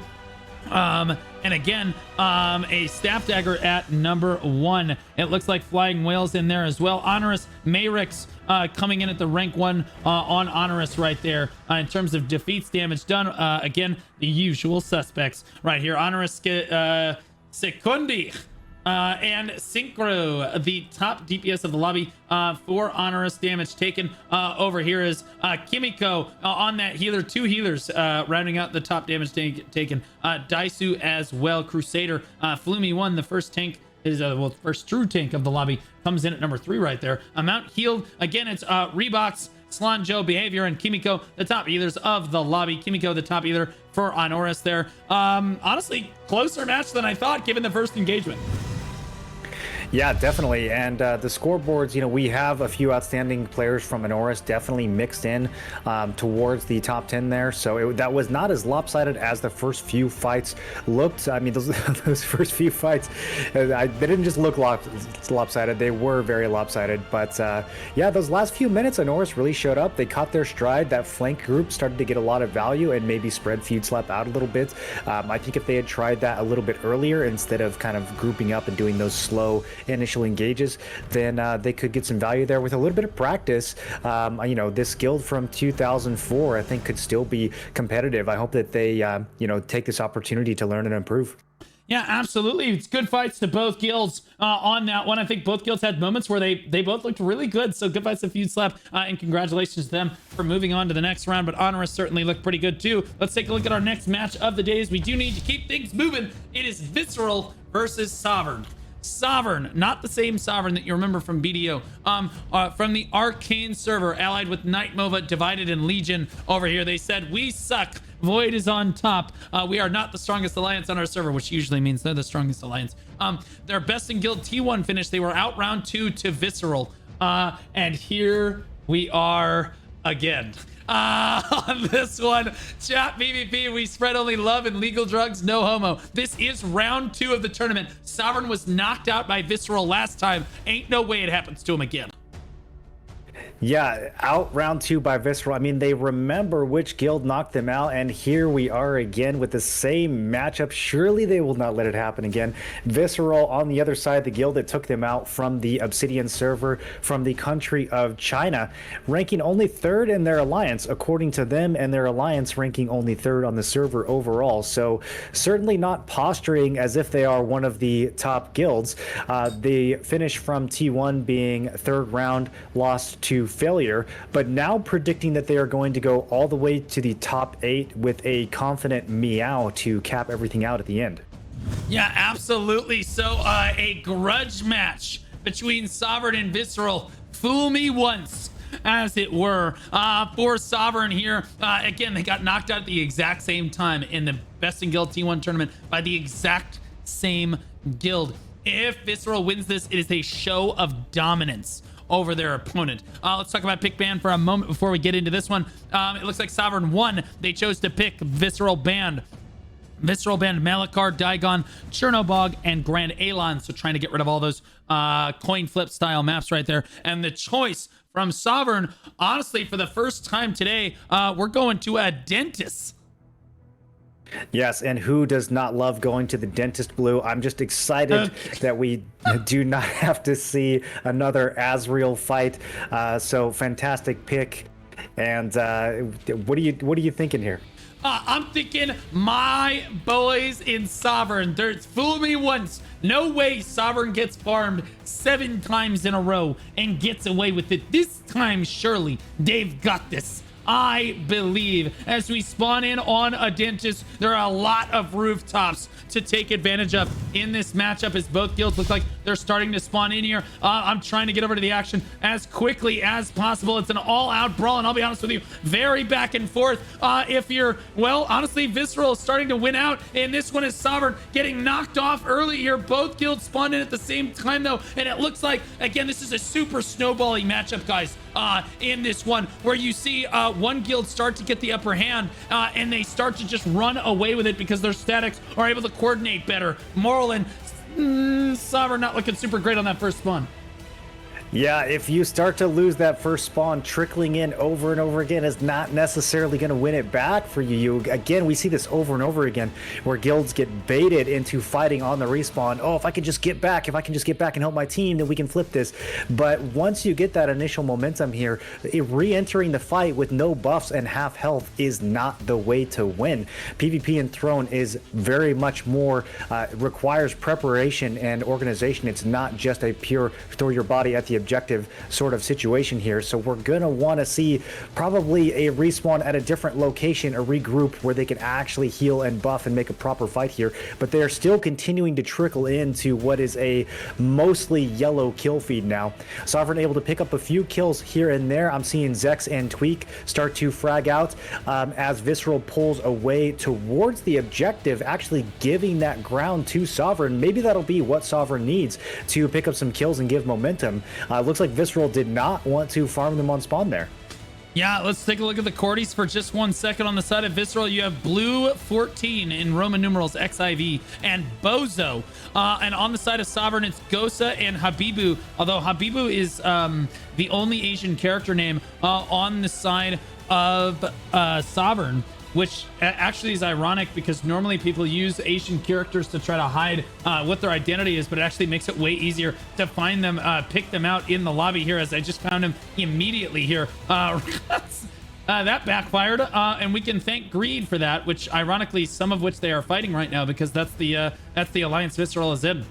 And again, a staff dagger at number 1. It looks like Flying Whales in there as well. Honoris, Mayrix coming in at the rank 1 on Honoris right there. In terms of defeats, damage done, again, the usual suspects right here. Honoris, Secundi, and Synchro, the top DPS of the lobby for Honoris. Damage taken over here is Kimiko on that healer. 2 healers rounding out the top damage taken. Daisu as well. Crusader, Flumi 1, the first tank is well, first true tank of the lobby, comes in at number 3 right there. Amount healed, again, it's Reeboks, Slanjo, Behavior, and Kimiko, the top healers of the lobby. Kimiko, the top healer for Honoris there. Honestly, closer match than I thought given the first engagement. Yeah, definitely. And the scoreboards, you know, we have a few outstanding players from Honoris definitely mixed in towards the top 10 there. So that was not as lopsided as the first few fights looked. I mean, those first few fights, they didn't just look lopsided. They were very lopsided. But yeah, those last few minutes, Honoris really showed up. They caught their stride. That flank group started to get a lot of value and maybe spread Feud Slap out a little bit. I think if they had tried that a little bit earlier instead of kind of grouping up and doing those slow initial engages, then they could get some value there with a little bit of practice. You know, this guild from 2004 I think could still be competitive. I hope that they you know, take this opportunity to learn and improve. Yeah, absolutely. It's good fights to both guilds on that one. I think both guilds had moments where they both looked really good. So good fights to Feud Slap, and congratulations to them for moving on to the next round. But Honoris certainly looked pretty good too. Let's take a look at our next match of the days. We do need to keep things moving. It is Visceral versus Sovereign. Sovereign, not the same Sovereign that you remember from BDO, from the Arcane server, allied with Nightmova, Divided, and Legion over here. They said, we suck. Void is on top. We are not the strongest alliance on our server, which usually means they're the strongest alliance. Their best in guild T1 finish. They were out round 2 to Visceral. And here we are again. On this one, chat PvP, we spread only love and legal drugs, no homo. This is round 2 of the tournament. Sovereign was knocked out by Visceral last time. Ain't no way it happens to him again. Yeah, out round 2 by Visceral. I mean, they remember which guild knocked them out, and here we are again with the same matchup. Surely they will not let it happen again. Visceral on the other side, the guild that took them out from the Obsidian server from the country of China, ranking only 3rd in their alliance, according to them, and their alliance ranking only 3rd on the server overall. So certainly not posturing as if they are one of the top guilds. The finish from T1 being 3rd round, lost to failure, but now predicting that they are going to go all the way to the top 8 with a confident meow to cap everything out at the end. Yeah, absolutely. So a grudge match between Sovereign and Visceral. Fool me once, as it were, for Sovereign here. Again, they got knocked out at the exact same time in the Best in Guild T1 tournament by the exact same guild. If Visceral wins this, it is a show of dominance over their opponent. Let's talk about pick ban for a moment before we get into this one. It looks like Sovereign won. They chose to pick Visceral banned. Visceral banned Malakar, Daigon, Chernobog, and Grand Alon. So trying to get rid of all those coin flip style maps right there. And the choice from Sovereign, honestly, for the first time today, we're going to a dentist. Yes, and who does not love going to the dentist, Blue? I'm just excited that we do not have to see another Azrael fight. So fantastic pick. And what are you thinking here? I'm thinking my boys in Sovereign. There's fool me once. No way Sovereign gets farmed 7 times in a row and gets away with it. This time, surely, they've got this. I believe. As we spawn in on a dentist, there are a lot of rooftops to take advantage of in this matchup, as both guilds look like they're starting to spawn in here. I'm trying to get over to the action as quickly as possible. It's an all-out brawl, and I'll be honest with you, very back and forth. If you're, well, honestly, Visceral is starting to win out, and this one is Sovereign getting knocked off early here. Both guilds spawned in at the same time, though, and it looks like, again, this is a super snowballing matchup, guys, in this one, where you see one guild start to get the upper hand, and they start to just run away with it because their statics are able to coordinate better. Moral and Sovereign not looking super great on that first spawn. Yeah, if you start to lose that first spawn, trickling in over and over again is not necessarily going to win it back for you. Again, we see this over and over again where guilds get baited into fighting on the respawn. Oh, if I can just get back, and help my team, then we can flip this. But once you get that initial momentum here, re-entering the fight with no buffs and half health is not the way to win. PvP in Throne is very much more, requires preparation and organization. It's not just a pure throw your body at the objective sort of situation here. So we're gonna want to see probably a respawn at a different location, a regroup where they can actually heal and buff and make a proper fight here. But they are still continuing to trickle into what is a mostly yellow kill feed now. Sovereign able to pick up a few kills here and there. I'm seeing Zex and Tweak start to frag out as Visceral pulls away towards the objective, actually giving that ground to Sovereign. Maybe that'll be what Sovereign needs to pick up some kills and give momentum. Looks like Visceral did not want to farm them on spawn there. Yeah, let's take a look at the Cordies for just 1 second. On the side of Visceral, you have Blue 14 in Roman numerals XIV and Bozo. And on the side of Sovereign, it's Gosa and Habibu. Although Habibu is the only Asian character name on the side of Sovereign, which actually is ironic because normally people use Asian characters to try to hide what their identity is, but it actually makes it way easier to find them, pick them out in the lobby here, as I just found him immediately here. That backfired, and we can thank Greed for that, which ironically, some of which they are fighting right now because that's the alliance Visceral is in.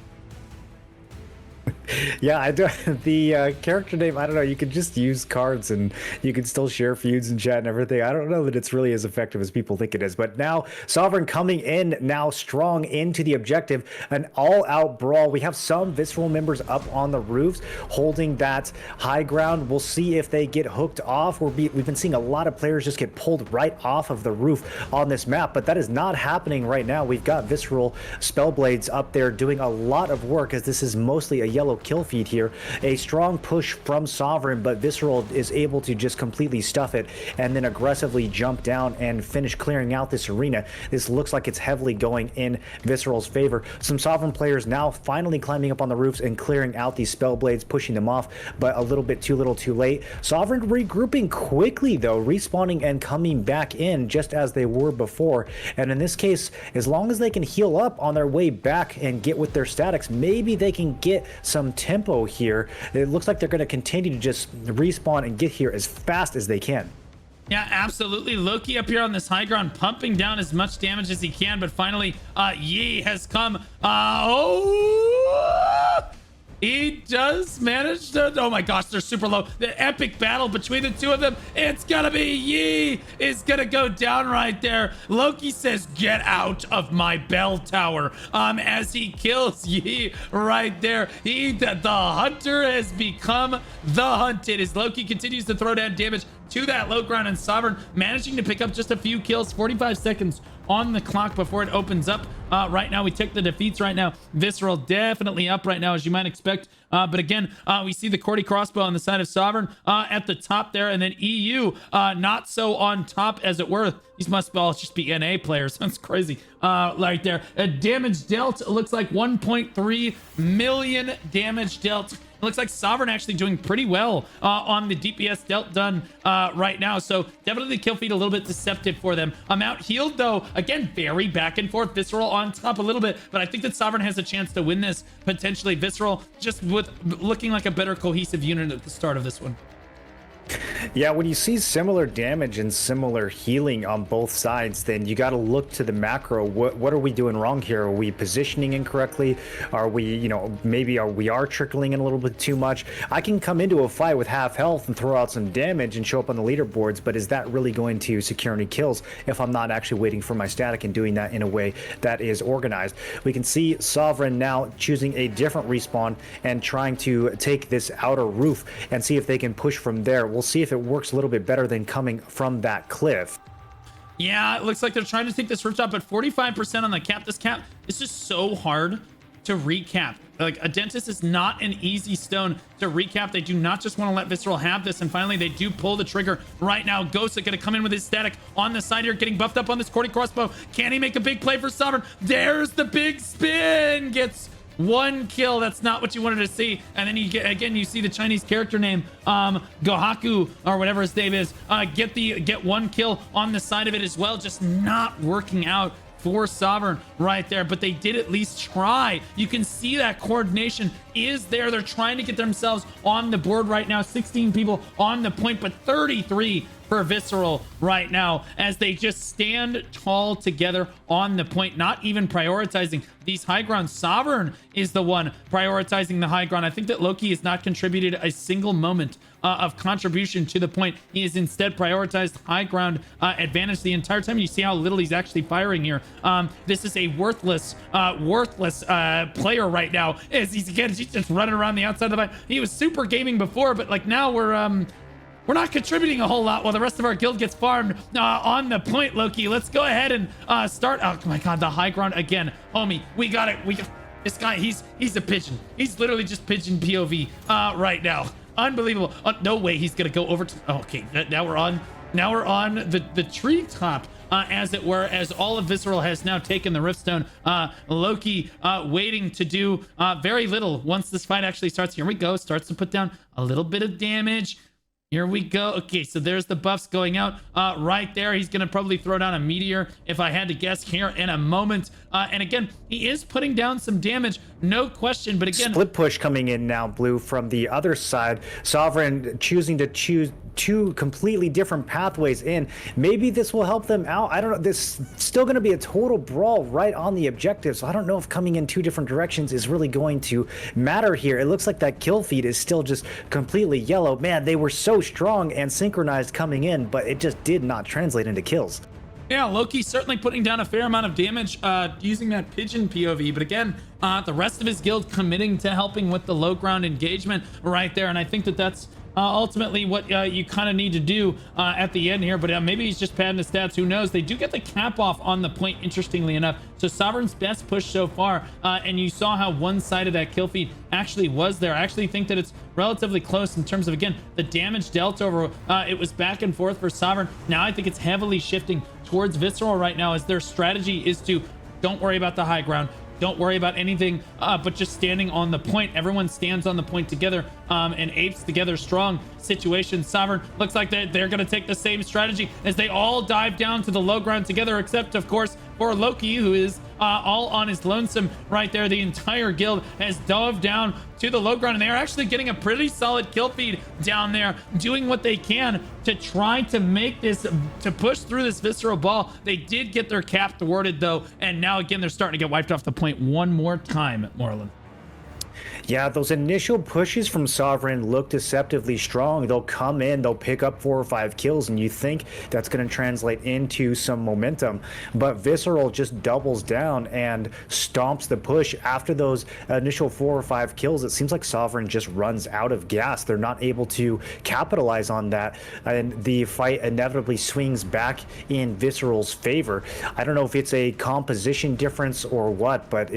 Yeah, I do. The character name, I don't know, you could just use cards and you can still share feuds and chat and everything. I don't know that it's really as effective as people think it is. But now Sovereign coming in now strong into the objective, an all-out brawl. We have some Visceral members up on the roofs holding that high ground. We'll see if they get hooked off. We've been seeing a lot of players just get pulled right off of the roof on this map, but that is not happening right now. We've got Visceral Spellblades up there doing a lot of work, as this is mostly a yellow kill feed here. A strong push from Sovereign, but Visceral is able to just completely stuff it and then aggressively jump down and finish clearing out this arena. This looks like it's heavily going in Visceral's favor. Some Sovereign players now finally climbing up on the roofs and clearing out these Spellblades, pushing them off, but a little bit too little too late. Sovereign regrouping quickly though, respawning and coming back in just as they were before. And in this case, as long as they can heal up on their way back and get with their statics, maybe they can get some tempo here. It looks like they're going to continue to just respawn and get here as fast as they can. Yeah, absolutely. Loki up here on this high ground, pumping down as much damage as he can, but finally, Yi has come. He does manage to... Oh my gosh, they're super low. The epic battle between the two of them. It's gonna be Yi is gonna go down right there. Loki says, "Get out of my bell tower." As he kills Yi right there. The hunter has become the hunted as Loki continues to throw down damage to that low ground, and Sovereign managing to pick up just a few kills. 45 seconds on the clock before it opens up. Right now, we take the defeats right now. Visceral definitely up right now, as you might expect. But again, we see the Cordy crossbow on the side of Sovereign at the top there, and then EU not so on top, as it were. These must all just be NA players. That's crazy. Right there. Damage dealt, it looks like 1.3 million damage dealt. It looks like Sovereign actually doing pretty well on the DPS dealt done right now. So definitely the kill feed a little bit deceptive for them. Out healed though. Again, very back and forth. Visceral on top a little bit, but I think that Sovereign has a chance to win this potentially. Visceral just with looking like a better cohesive unit at the start of this one. Yeah, when you see similar damage and similar healing on both sides, then you got to look to the macro. What are we doing wrong here? Are we positioning incorrectly? Are we, maybe we are trickling in a little bit too much? I can come into a fight with half health and throw out some damage and show up on the leaderboards, but is that really going to secure any kills if I'm not actually waiting for my static and doing that in a way that is organized? We can see Sovereign now choosing a different respawn and trying to take this outer roof and see if they can push from there. We'll see if it works a little bit better than coming from that cliff. Yeah, it looks like they're trying to take this rooftop, but 45% on the cap. This cap is just so hard to recap. Like, a dentist is not an easy stone to recap. They do not just want to let Visceral have this, and finally they do pull the trigger right now. Ghost gonna come in with his static on the side here, getting buffed up on this Cordy crossbow. Can he make a big play for Sovereign? There's the big spin. Gets One kill. That's not what you wanted to see. And then you get, again, you see the Chinese character name, Gohaku, or whatever his name is, get one kill on the side of it as well. Just not working out for Sovereign right there, but they did at least try. You can see that coordination is there. They're trying to get themselves on the board right now. 16 people on the point, but 33 for Visceral right now as they just stand tall together on the point, not even prioritizing these high ground. Sovereign is the one prioritizing the high ground. I think that Loki has not contributed a single moment of contribution to the point. He has instead prioritized high ground advantage the entire time. You see how little he's actually firing here. This is a worthless player right now, as he's just running around the outside of the fight. He was super gaming before, but like now we're not contributing a whole lot while the rest of our guild gets farmed on the point, Loki. Let's go ahead and start. Oh my God, the high ground again. Homie, we got it. This guy, he's a pigeon. He's literally just pigeon POV right now. Unbelievable. No way he's going to go over to... Okay, now we're on the treetop, as it were, as all of Visceral has now taken the Riftstone. Loki waiting to do very little once this fight actually starts. Here we go. Starts to put down a little bit of damage. Here we go. Okay, so there's the buffs going out right there. He's going to probably throw down a meteor, if I had to guess, here in a moment. And again, he is putting down some damage, no question. But again, split push coming in now, Blue, from the other side. Sovereign choosing to choose two completely different pathways in. Maybe this will help them out. I don't know. This is still going to be a total brawl right on the objective. So I don't know if coming in two different directions is really going to matter here. It looks like that kill feed is still just completely yellow. Man, they were so strong and synchronized coming in, but it just did not translate into kills. Yeah, Loki certainly putting down a fair amount of damage using that pigeon POV. But again, the rest of his guild committing to helping with the low ground engagement right there. And I think that that's ultimately what you kind of need to do at the end here. But maybe he's just padding the stats. Who knows? They do get the cap off on the point, interestingly enough. So Sovereign's best push so far. And you saw how one-sided that kill feed actually was there. I actually think that it's relatively close in terms of, again, the damage dealt over. It was back and forth for Sovereign. Now I think it's heavily shifting towards Visceral right now, as their strategy is to don't worry about the high ground. Don't worry about anything but just standing on the point. Everyone stands on the point together and apes together strong situation. Sovereign looks like they're going to take the same strategy as they all dive down to the low ground together, except, of course, for Loki, who is all on his lonesome right there. The entire guild has dove down to the low ground, and they're actually getting a pretty solid kill feed down there, doing what they can to try to make this, to push through this Visceral ball. They did get their cap thwarted, though, and now again they're starting to get wiped off the point one more time, Moreland. Yeah, those initial pushes from Sovereign look deceptively strong. They'll come in, they'll pick up 4 or 5 kills, and you think that's going to translate into some momentum. But Visceral just doubles down and stomps the push. After those initial 4 or 5 kills, it seems like Sovereign just runs out of gas. They're not able to capitalize on that, and the fight inevitably swings back in Visceral's favor. I don't know if it's a composition difference or what, but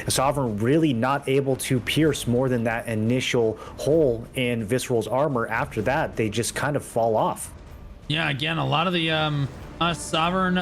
Sovereign really not able to pierce more than that initial hole in Visceral's armor. After that, they just kind of fall off. Yeah, again, a lot of the Sovereign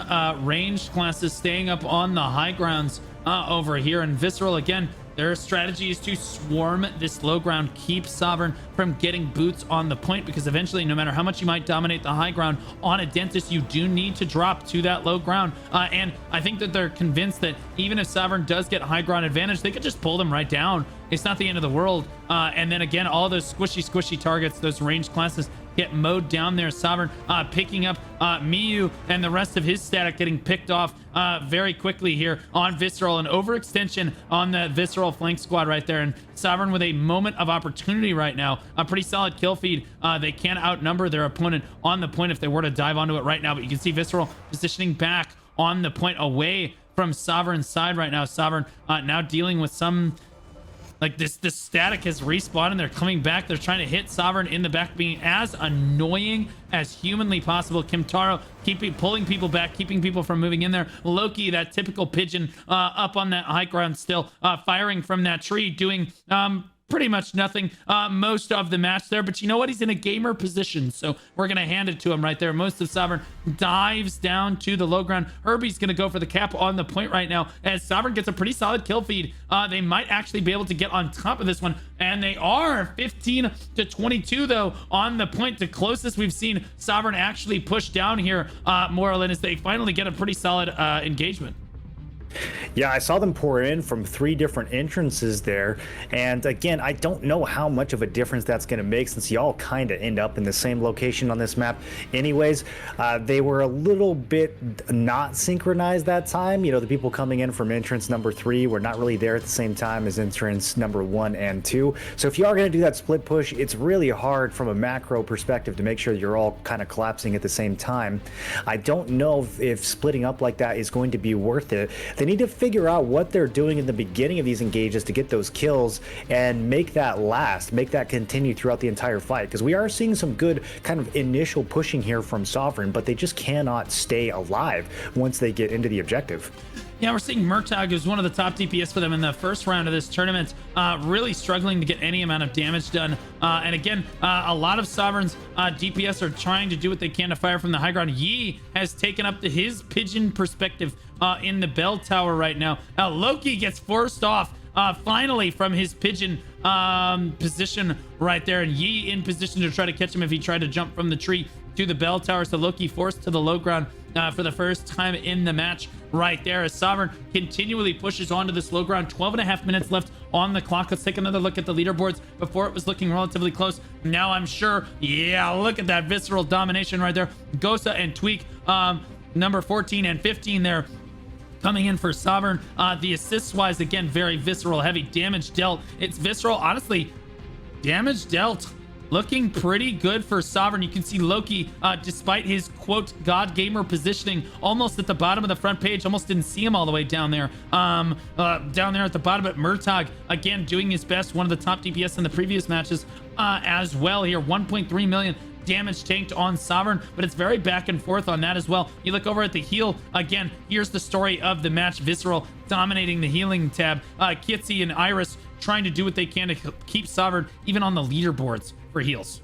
ranged classes staying up on the high grounds over here. And Visceral, again, their strategy is to swarm this low ground, keep Sovereign from getting boots on the point, because eventually, no matter how much you might dominate the high ground on a Dentist, you do need to drop to that low ground. And I think that they're convinced that even if Sovereign does get high ground advantage, they could just pull them right down. It's not the end of the world. And then again, all those squishy targets, those ranged classes, get mowed down there. Sovereign picking up Miyu and the rest of his static getting picked off very quickly here on Visceral. An overextension on the Visceral flank squad right there. And Sovereign with a moment of opportunity right now. A pretty solid kill feed. They can outnumber their opponent on the point if they were to dive onto it right now. But you can see Visceral positioning back on the point away from Sovereign's side right now. Sovereign now dealing with some... Like this static has respawned and they're coming back. They're trying to hit Sovereign in the back, being as annoying as humanly possible. Kimtaro pulling people back, keeping people from moving in there. Loki, that typical pigeon, up on that high ground still, firing from that tree, doing pretty much nothing most of the match there. But you know what? He's in a gamer position, so we're going to hand it to him right there. Most of Sovereign dives down to the low ground. Herbie's going to go for the cap on the point right now as Sovereign gets a pretty solid kill feed. They might actually be able to get on top of this one, and they are 15 to 22 though on the point. The closest we've seen Sovereign actually push down here, more or less, as they finally get a pretty solid engagement. Yeah, I saw them pour in from 3 different entrances there. And again, I don't know how much of a difference that's going to make since y'all kind of end up in the same location on this map. Anyways, they were a little bit not synchronized that time. You know, the people coming in from entrance number 3 were not really there at the same time as entrance number 1 and 2. So if you are going to do that split push, it's really hard from a macro perspective to make sure you're all kind of collapsing at the same time. I don't know if splitting up like that is going to be worth it. They need to figure out what they're doing in the beginning of these engages to get those kills and make that last, make that continue throughout the entire fight, because we are seeing some good kind of initial pushing here from Sovereign, but they just cannot stay alive once they get into the objective. Yeah, we're seeing mmorpg, who's one of the top DPS for them in the first round of this tournament, really struggling to get any amount of damage done. And again, a lot of Sovereign's DPS are trying to do what they can to fire from the high ground. Yi has taken up to his pigeon perspective in the bell tower right now. Loki gets forced off finally from his pigeon position right there, and Yi in position to try to catch him if he tried to jump from the tree to the bell tower. So Loki forced to the low ground for the first time in the match right there, as Sovereign continually pushes onto this low ground. 12.5 minutes left on the clock. Let's take another look at the leaderboards. Before, it was looking relatively close. Now I'm sure, yeah, look at that visceral domination right there. Gosa and Tweak, number 14 and 15 there, coming in for Sovereign. The assists wise, again, very visceral heavy. Damage dealt, it's visceral. Honestly, damage dealt looking pretty good for Sovereign. You can see Loki, despite his quote god gamer positioning, almost at the bottom of the front page. Almost didn't see him all the way down there. Down there at the bottom. But mmorpg, again, doing his best. One of the top DPS in the previous matches as well here. 1.3 million damage tanked on Sovereign, but it's very back and forth on that as well. You look over at the heal, again, here's the story of the match. Visceral dominating the healing tab. Kitsy and Iris trying to do what they can to keep Sovereign even on the leaderboards for heals.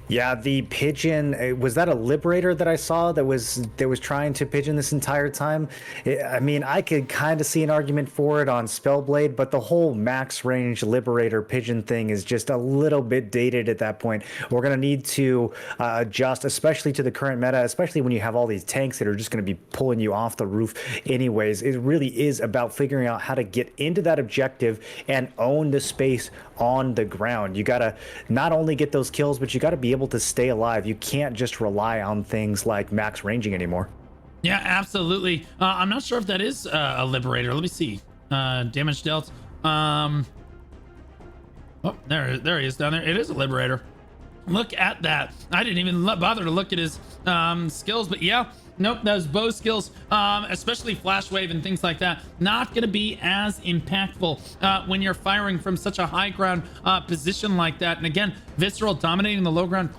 Yeah, the pigeon, was that a liberator that I saw that was trying to pigeon this entire time? I mean, I could kind of see an argument for it on Spellblade, but the whole max range liberator pigeon thing is just a little bit dated at that point. We're going to need to adjust, especially to the current meta, especially when you have all these tanks that are just going to be pulling you off the roof anyways. It really is about figuring out how to get into that objective and own the space on the ground. You got to not only get those kills, but you got to be able to stay alive. You can't just rely on things like max ranging anymore. Yeah, absolutely. I'm not sure if that is a liberator. Let me see. Damage dealt. Oh, there he is down there. It is a liberator. Look at that. I didn't even bother to look at his skills, but yeah, nope, those bow skills, especially flash wave and things like that, not going to be as impactful when you're firing from such a high ground position like that. And again, Visceral dominating the low ground.